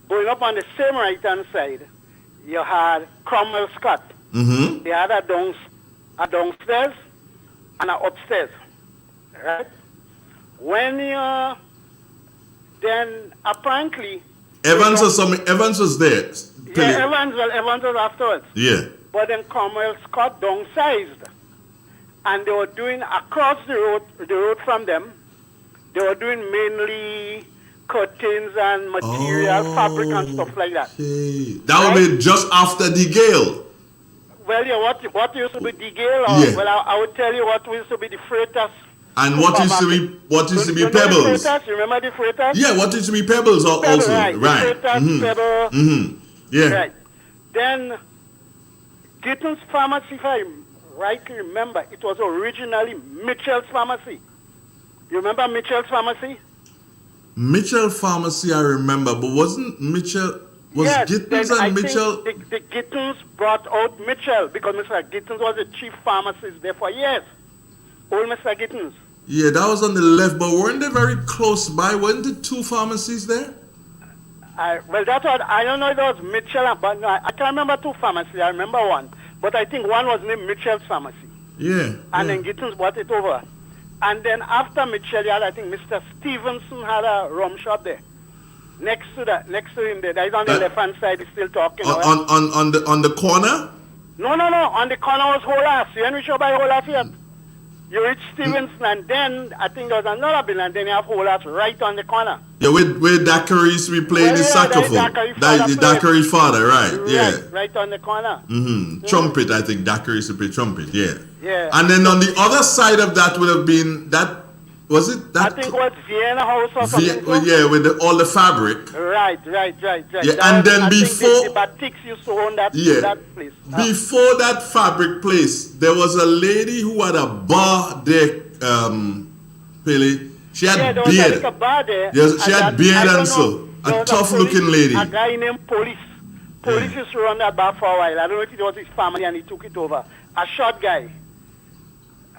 going up on the same right hand side, you had Cromwell Scott. They had a downstairs and a upstairs. Right? When you then apparently Evans was there. Yeah, Evans was afterwards. Yeah. But then Cromwell Scott downsized. And they were doing across the road from them, they were doing mainly curtains and material, fabric and stuff like that. That would be just after the Gale. Well, yeah, what used to be the Gale, or, well, I would tell you what used to be the Freitas. And what used to be Pebbles? You remember the Freitas? Yeah, what used to be Pebbles also. Right. Freitas, Pebble. Yeah. Right. Then Gittins Pharmacy, if I rightly remember, it was originally Mitchell's Pharmacy. You remember Mitchell's Pharmacy? Mitchell Pharmacy, I remember, but wasn't Mitchell... yes, Gittins and Mitchell... The Gittins brought out Mitchell because Mr. Gittins was the chief pharmacist there for years. Old Mr. Gittins. Yeah, that was on the left, but weren't they very close by? Weren't there two pharmacies there? Well, that's what, I don't know if it was Mitchell, but I can't remember two pharmacies. I remember one. But I think one was named Mitchell's Pharmacy. Yeah. And then Gittins brought it over. And then after Mitchell, you had, I think Mr. Stevenson had a rum shop there. Next to him there. That is on the left-hand side. He's still talking. On the corner? No. On the corner was Holas. You ain't sure by Holas yet. You reach Stevenson, and then I think there was another building, and then you have Holas right on the corner. Yeah, where Daiquiri used to be playing the saxophone. Daiquiri's father, right? Yeah. Right on the corner. Trumpet, I think. Daiquiri used to play trumpet, yeah. Yeah. And then on the other side of that would have been that. Was it that? I think it was Vienna House or something. Yeah, with all the fabric. Right. Yeah, and then before the Batiks used to own that place. Before that fabric place, there was a lady who had a bar there, Pele. She had there beard. was a bar there. Yes, she had beard and so. A tough-looking lady. A guy named Police. Police used to run that bar for a while. I don't know if it was his family and he took it over. A short guy.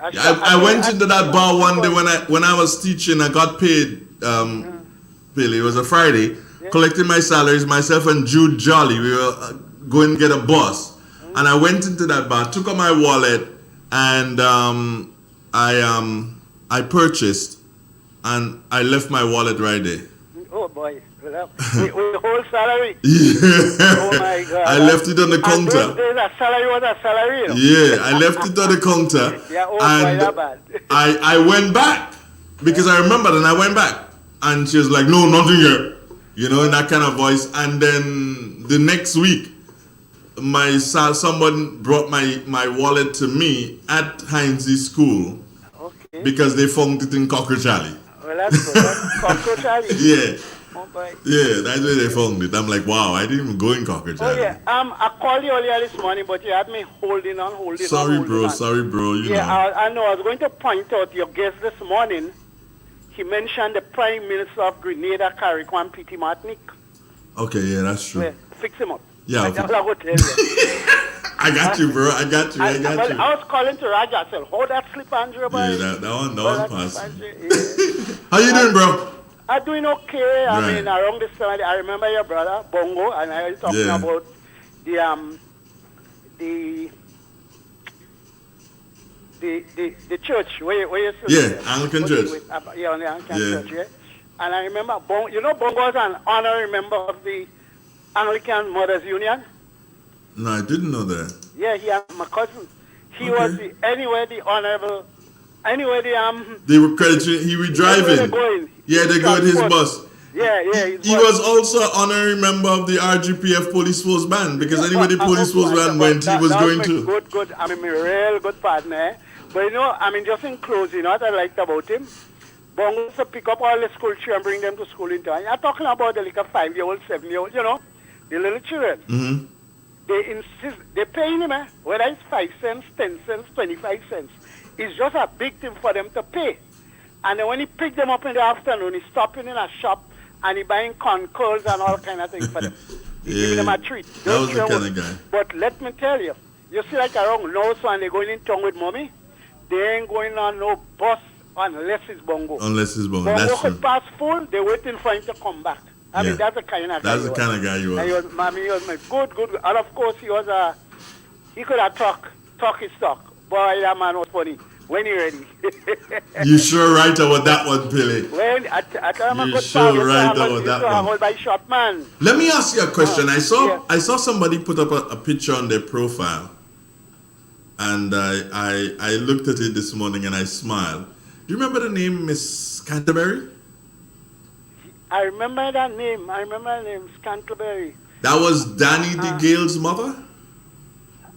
I went into that bar one day when I was teaching. I got paid, Billy. It was a Friday. Collecting my salaries, myself and Jude Jolly. We were going to get a bus. And I went into that bar, took out my wallet, and I purchased. And I left my wallet right there. Oh, boy. With the whole salary? Yeah. Oh, my God. I left it on the counter. Those days, a salary was a salary. You know? Yeah, I left it on the counter. Yeah, and boy, that bad. I went back because I remembered and I went back. And she was like, no, nothing here. You know, in that kind of voice. And then the next week, someone brought my wallet to me at Heinzie School Okay. because they found it in Cockroach Alley. Well, that's good. That's Cockroach Alley. Yeah. Oh, boy. Yeah, that's where they found it. I'm like, wow, I didn't even go in Cockroach Oh, Alley. yeah. I called you earlier this morning, but you had me holding on. Sorry, bro. on. Sorry, bro. You Yeah, know. I know. I was going to point out your guest this morning. He mentioned the Prime Minister of Grenada, Carriacou, P.T. Martinique. Okay, yeah, that's true. Well, fix him up. Yeah, That's okay. all I will tell you. I got you, bro. I got you. I got Well, you. I was calling to Raja. I said, hold that slip, Andrew, boy. Yeah, that one passed. Yeah. How you doing, bro? I'm doing okay. I Right. mean, around this time, I remember your brother, Bongo, and I was talking Yeah. about the church where you still Yeah, there. Anglican Okay, church. yeah, on the Anglican Yeah. church, yeah. And I remember, Bongo was an honorary member of the Anglican Mothers Union. No, I didn't know that. Yeah, he and my cousin. He Okay. was the honorable, They were crediting. He was Everywhere they're driving. going. Yeah, they got his bus. Yeah. He was also an honorary member of the RGPF Police Force Band because anywhere the Police Force Band went, he was going to. Good. I mean, my real good partner. But just in closing, what I liked about him, Bongo used to pick up all the school children and bring them to school in time. I'm talking about the little 5-year-old, 7-year-old, the little children. Mm-hmm. They insist, they pay him, whether it's 5 cents, 10 cents, 25 cents. It's just a big thing for them to pay. And then when he picked them up in the afternoon, he's stopping in a shop and he buying corn curls and all kind of things for them. He's giving them a treat. That was the kind of guy. But let me tell you, you see like around now, so when they're going in town with mommy, they ain't going on no bus unless it's Bongo. Unless it's Bongo. Bongo That's could true. pass full, they're waiting for him to come back. I mean, that's the kind of guy That's the kind of guy you And he was. was, he was my good. And of course, he could have talk his talk. Boy, that man was funny. When he ready. You sure right about that one, Billy. When I tell him a You good sure talk, right about that one. hold by shot, man. Let me ask you a question. I saw somebody put up a picture on their profile, and I looked at it this morning and I smiled. Do you remember the name Miss Canterbury? I remember that name. Scantleberry. That was Danny DeGale's mother?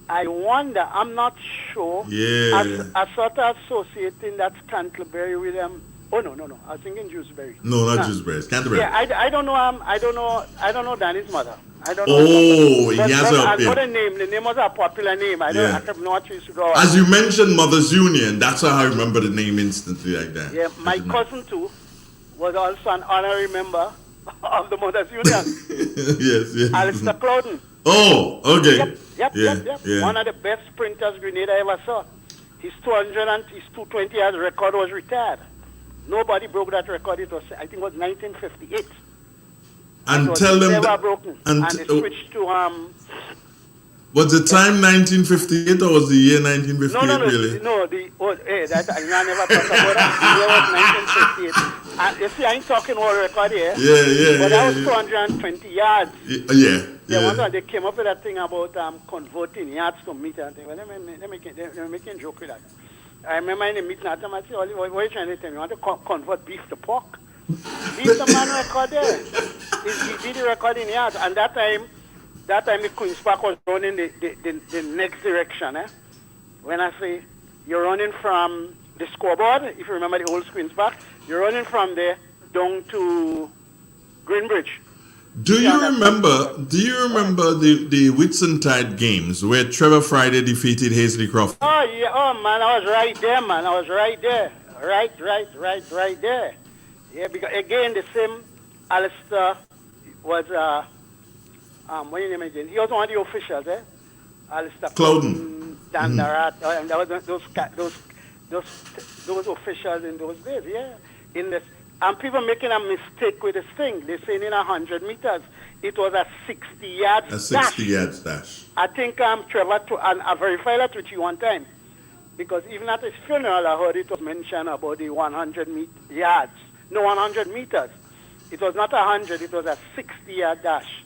I wonder. I'm not sure. Yeah. I sort of associating that Scantleberry with them. Oh no! I was thinking Dewsbury. No, not Dewsbury. It's Canterbury. Yeah, I don't know. I don't know Danny's mother. I don't know. Oh, he has I a know the name. The name was a popular name. I don't know what you should go. As you mentioned Mothers Union, that's how I remember the name instantly like that. Yeah, my cousin too was also an honorary member of the Mothers Union. Yes. Alistair Clouden. Oh, okay. Yep. Yeah. One of the best sprinters Grenada ever saw. His 220 yards record was retired. Nobody broke that record. I think it was 1958. And it was tell them never that, broken. and And they switched to was the time 1958 or was the year 1958 really? I never thought about that. The year was 1958. And you see, I ain't talking world record here. Yeah. But that was 220 yards. Yeah. They came up with that thing about converting yards to meters. Well, they're making joke with that. I remember in the meeting at them, I said, what are you trying to tell me? You want to convert beef to pork? Beef the man record there. He did the record in yards. And that time the Queen's Park was running the next direction. When I say you're running from the scoreboard, if you remember the old Queen's Park, you're running from there down to Greenbridge. Do you remember the Whitsuntide games where Trevor Friday defeated Hazley Crawford? Oh yeah, man, I was right there, man. I was right there. Right there. Yeah, because again the same Alistair was what is his name again? He was one of the officials, Alistair Clouden. Dan Darat, and that was those officials in those days, yeah. And people making a mistake with this thing. They're saying in 100 meters, it was a 60 yards A 60 yards dash. I think Trevor, and I verified that with you one time, because even at his funeral, I heard it was mentioned about the 100 meters. It was not 100, it was a 60-yard dash.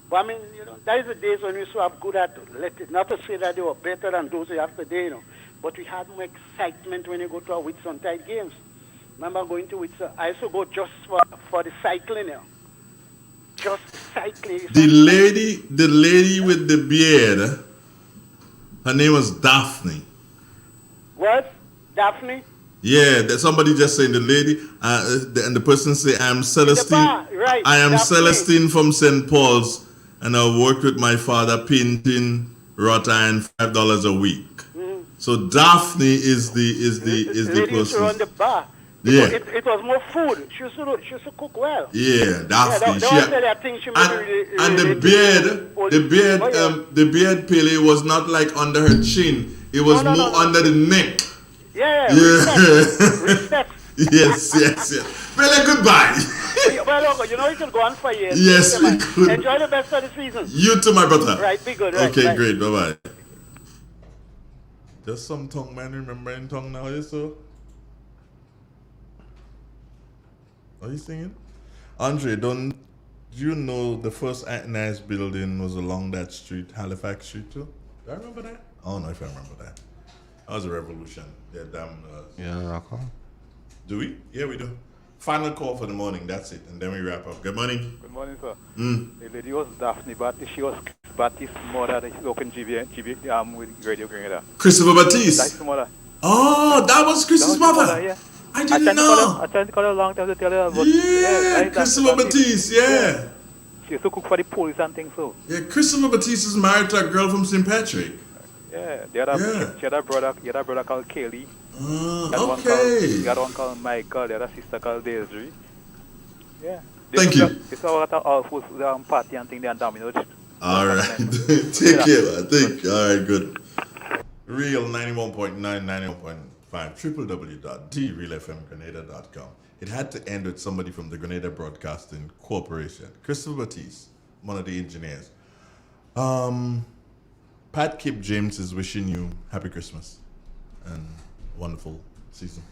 But I mean, that is the days when we used to have good athletics. Not to say that they were better than those we have today, but we had more excitement when you go to our Whitsuntide games. Remember going to Whitsun? I used to go just for the cycling, just cycling. The lady with the beard, her name was Daphne. What? Daphne? Yeah, somebody just saying the lady, and the person say, I am Celestine. Right, I am Daphne. Celestine from St. Paul's, and I worked with my father painting wrought iron $5 a week. So Daphne is the lady used to run person. the bar. Yeah. It was more food. She used to cook well. Yeah, Daphne. That thing she made really, And the beard Pele was not like under her chin. It was more under the neck. Yeah. Respect. Yes. Pele, goodbye. Well, look, you know you can go on for years. Yes, we could. Enjoy the best of the season. You too, my brother. Right, be good. Right, Okay, bye. great. Bye-bye. Just some tongue, man. Remembering tongue now, you so? Are you singing? Andre, don't you know the first nice building was along that street, Halifax Street too? Do I remember that? I don't know if I remember that. That was a revolution. Yeah, damn. Yeah, call. Do we? Yeah, we do. Final call for the morning. That's it. And then we wrap up. Good morning. Good morning, sir. Mm. The lady was Daphne Batiste. She was Chris Batiste's mother that is open GB with Radio Grenada. Christopher Batiste? That's the mother. Oh, that was Chris's mother. Yeah. I didn't know. I tried to call her a long time to tell her about Christopher Batiste, yeah. She used to cook for the police and things so. Yeah, Christopher Batiste is married to a girl from St. Patrick. Yeah, she had a brother called Kaylee. Okay. She had one called Michael, the other sister called Desiree. Yeah. Thank you. It's all party and thing there and Domino's. All right. Take care, man. All right, good. Real 91.9, 91.5, www.drealfmgrenada.com. It had to end with somebody from the Grenada Broadcasting Corporation. Christopher Batiste, one of the engineers. Pat Kip James is wishing you happy Christmas and wonderful season.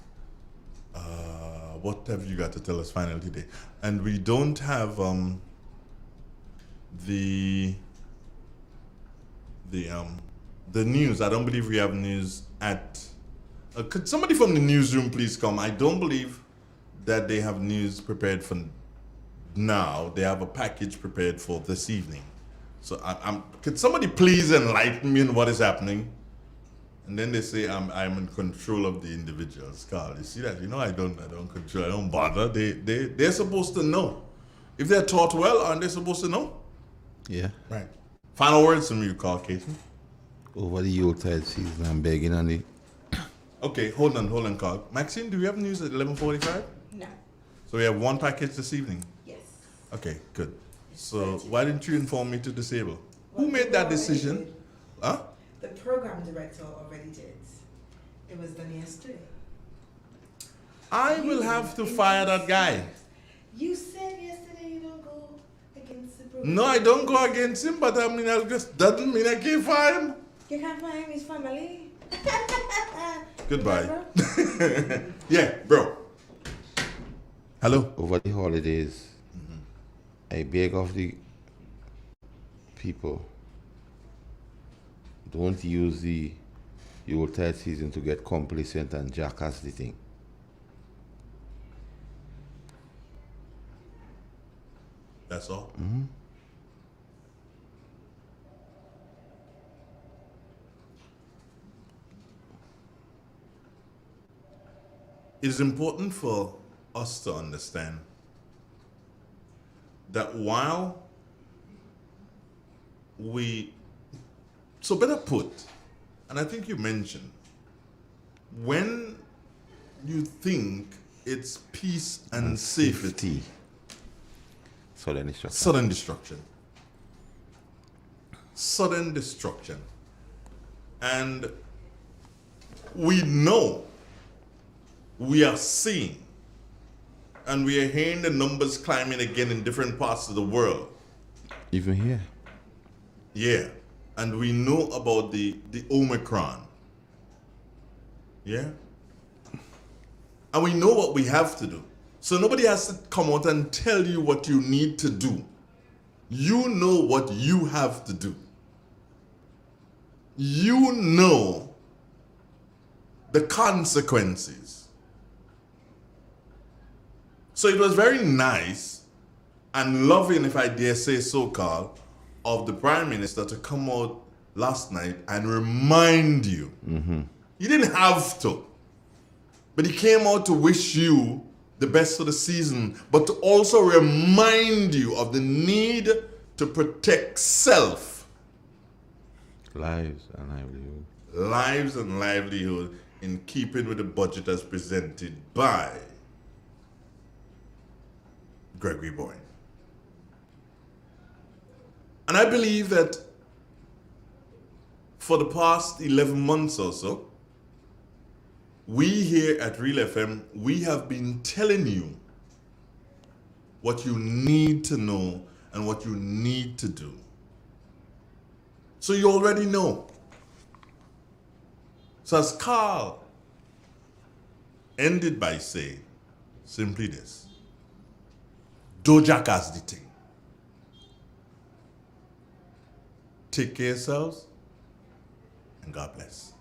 What have you got to tell us finally today? And we don't have the news. I don't believe we have news at. Could somebody from the newsroom please come? I don't believe that they have news prepared for now. They have a package prepared for this evening. So could somebody please enlighten me on what is happening? And then they say I'm in control of the individuals. Carl, you see that? You know I don't control. I don't bother. They're supposed to know. If they're taught well, aren't they supposed to know? Yeah. Right. Final words from you, Carl Caton. Over the Yuletide season, I'm begging on the. Okay, hold on, Carl. Maxine, do we have news at 11:45? No. So we have one package this evening? Yes. Okay, good. So why didn't you inform me to disable? Who made that decision? Huh? The program director already did. It was done yesterday. I will have to fire that guy. You said yesterday you don't go against the program. No, I don't go against him, but I mean, I just doesn't mean I can't fire him. You can't fire him, his family. Goodbye. Yeah, bro. Hello. Over the holidays, I beg of the people, don't use the Yuletide season to get complacent and jackass the thing. That's all? Mm-hmm. It is important for us to understand that while so better put, and I think you mentioned, when you think it's peace and safety, sudden destruction. Sudden destruction. And we know, we are seeing, and we are hearing the numbers climbing again in different parts of the world. Even here. Yeah. And we know about the Omicron. Yeah. And we know what we have to do. So nobody has to come out and tell you what you need to do. You know what you have to do. You know the consequences. So it was very nice and loving, if I dare say so, Carl, of the Prime Minister to come out last night and remind you. You didn't have to, but he came out to wish you the best for the season, but to also remind you of the need to protect self. Lives and livelihood. Lives and livelihood in keeping with the budget as presented by Gregory Boyne. And I believe that for the past 11 months or so, we here at Real FM, we have been telling you what you need to know and what you need to do. So you already know. So as Carl ended by saying simply this: Doja Cat's the thing. Take care of yourselves, and God bless.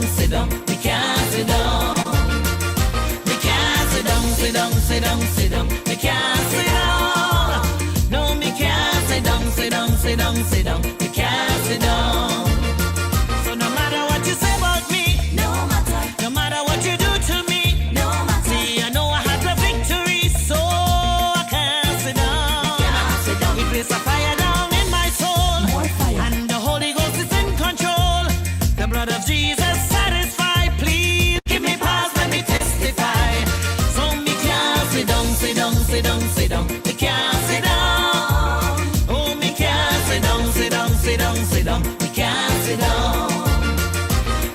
Sit down, we can't sit down. We can't sit down, sit down, sit down, sit down. We can't sit down. No, we can't sit down, sit down, sit down, sit down. We can't sit down. So no matter what you say about me, no matter what you do to me, see, I know I had the victory, so I can't sit down. It is a fire down in my soul, and the Holy Ghost is in control. The blood of Jesus. Sit down, sit down, we can't sit down. Oh, we can't sit down, sit down, sit down, sit down, we can't sit down.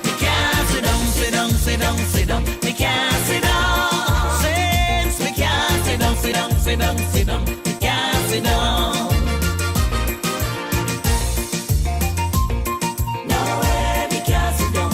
We can't sit down, sit down, sit down, sit down, we can't sit down. Saints, we can't sit down, sit down, sit down, sit down, we can't sit down. No way, we can't sit down.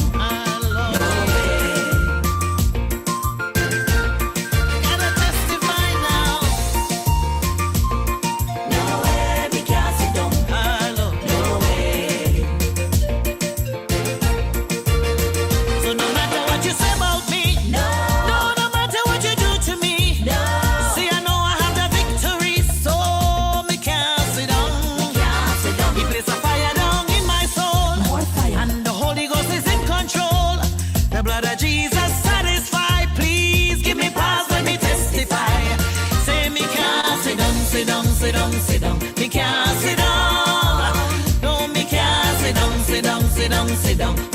Sit down, sit down, me can't sit down. No, me can't sit down, sit down, sit down, sit down.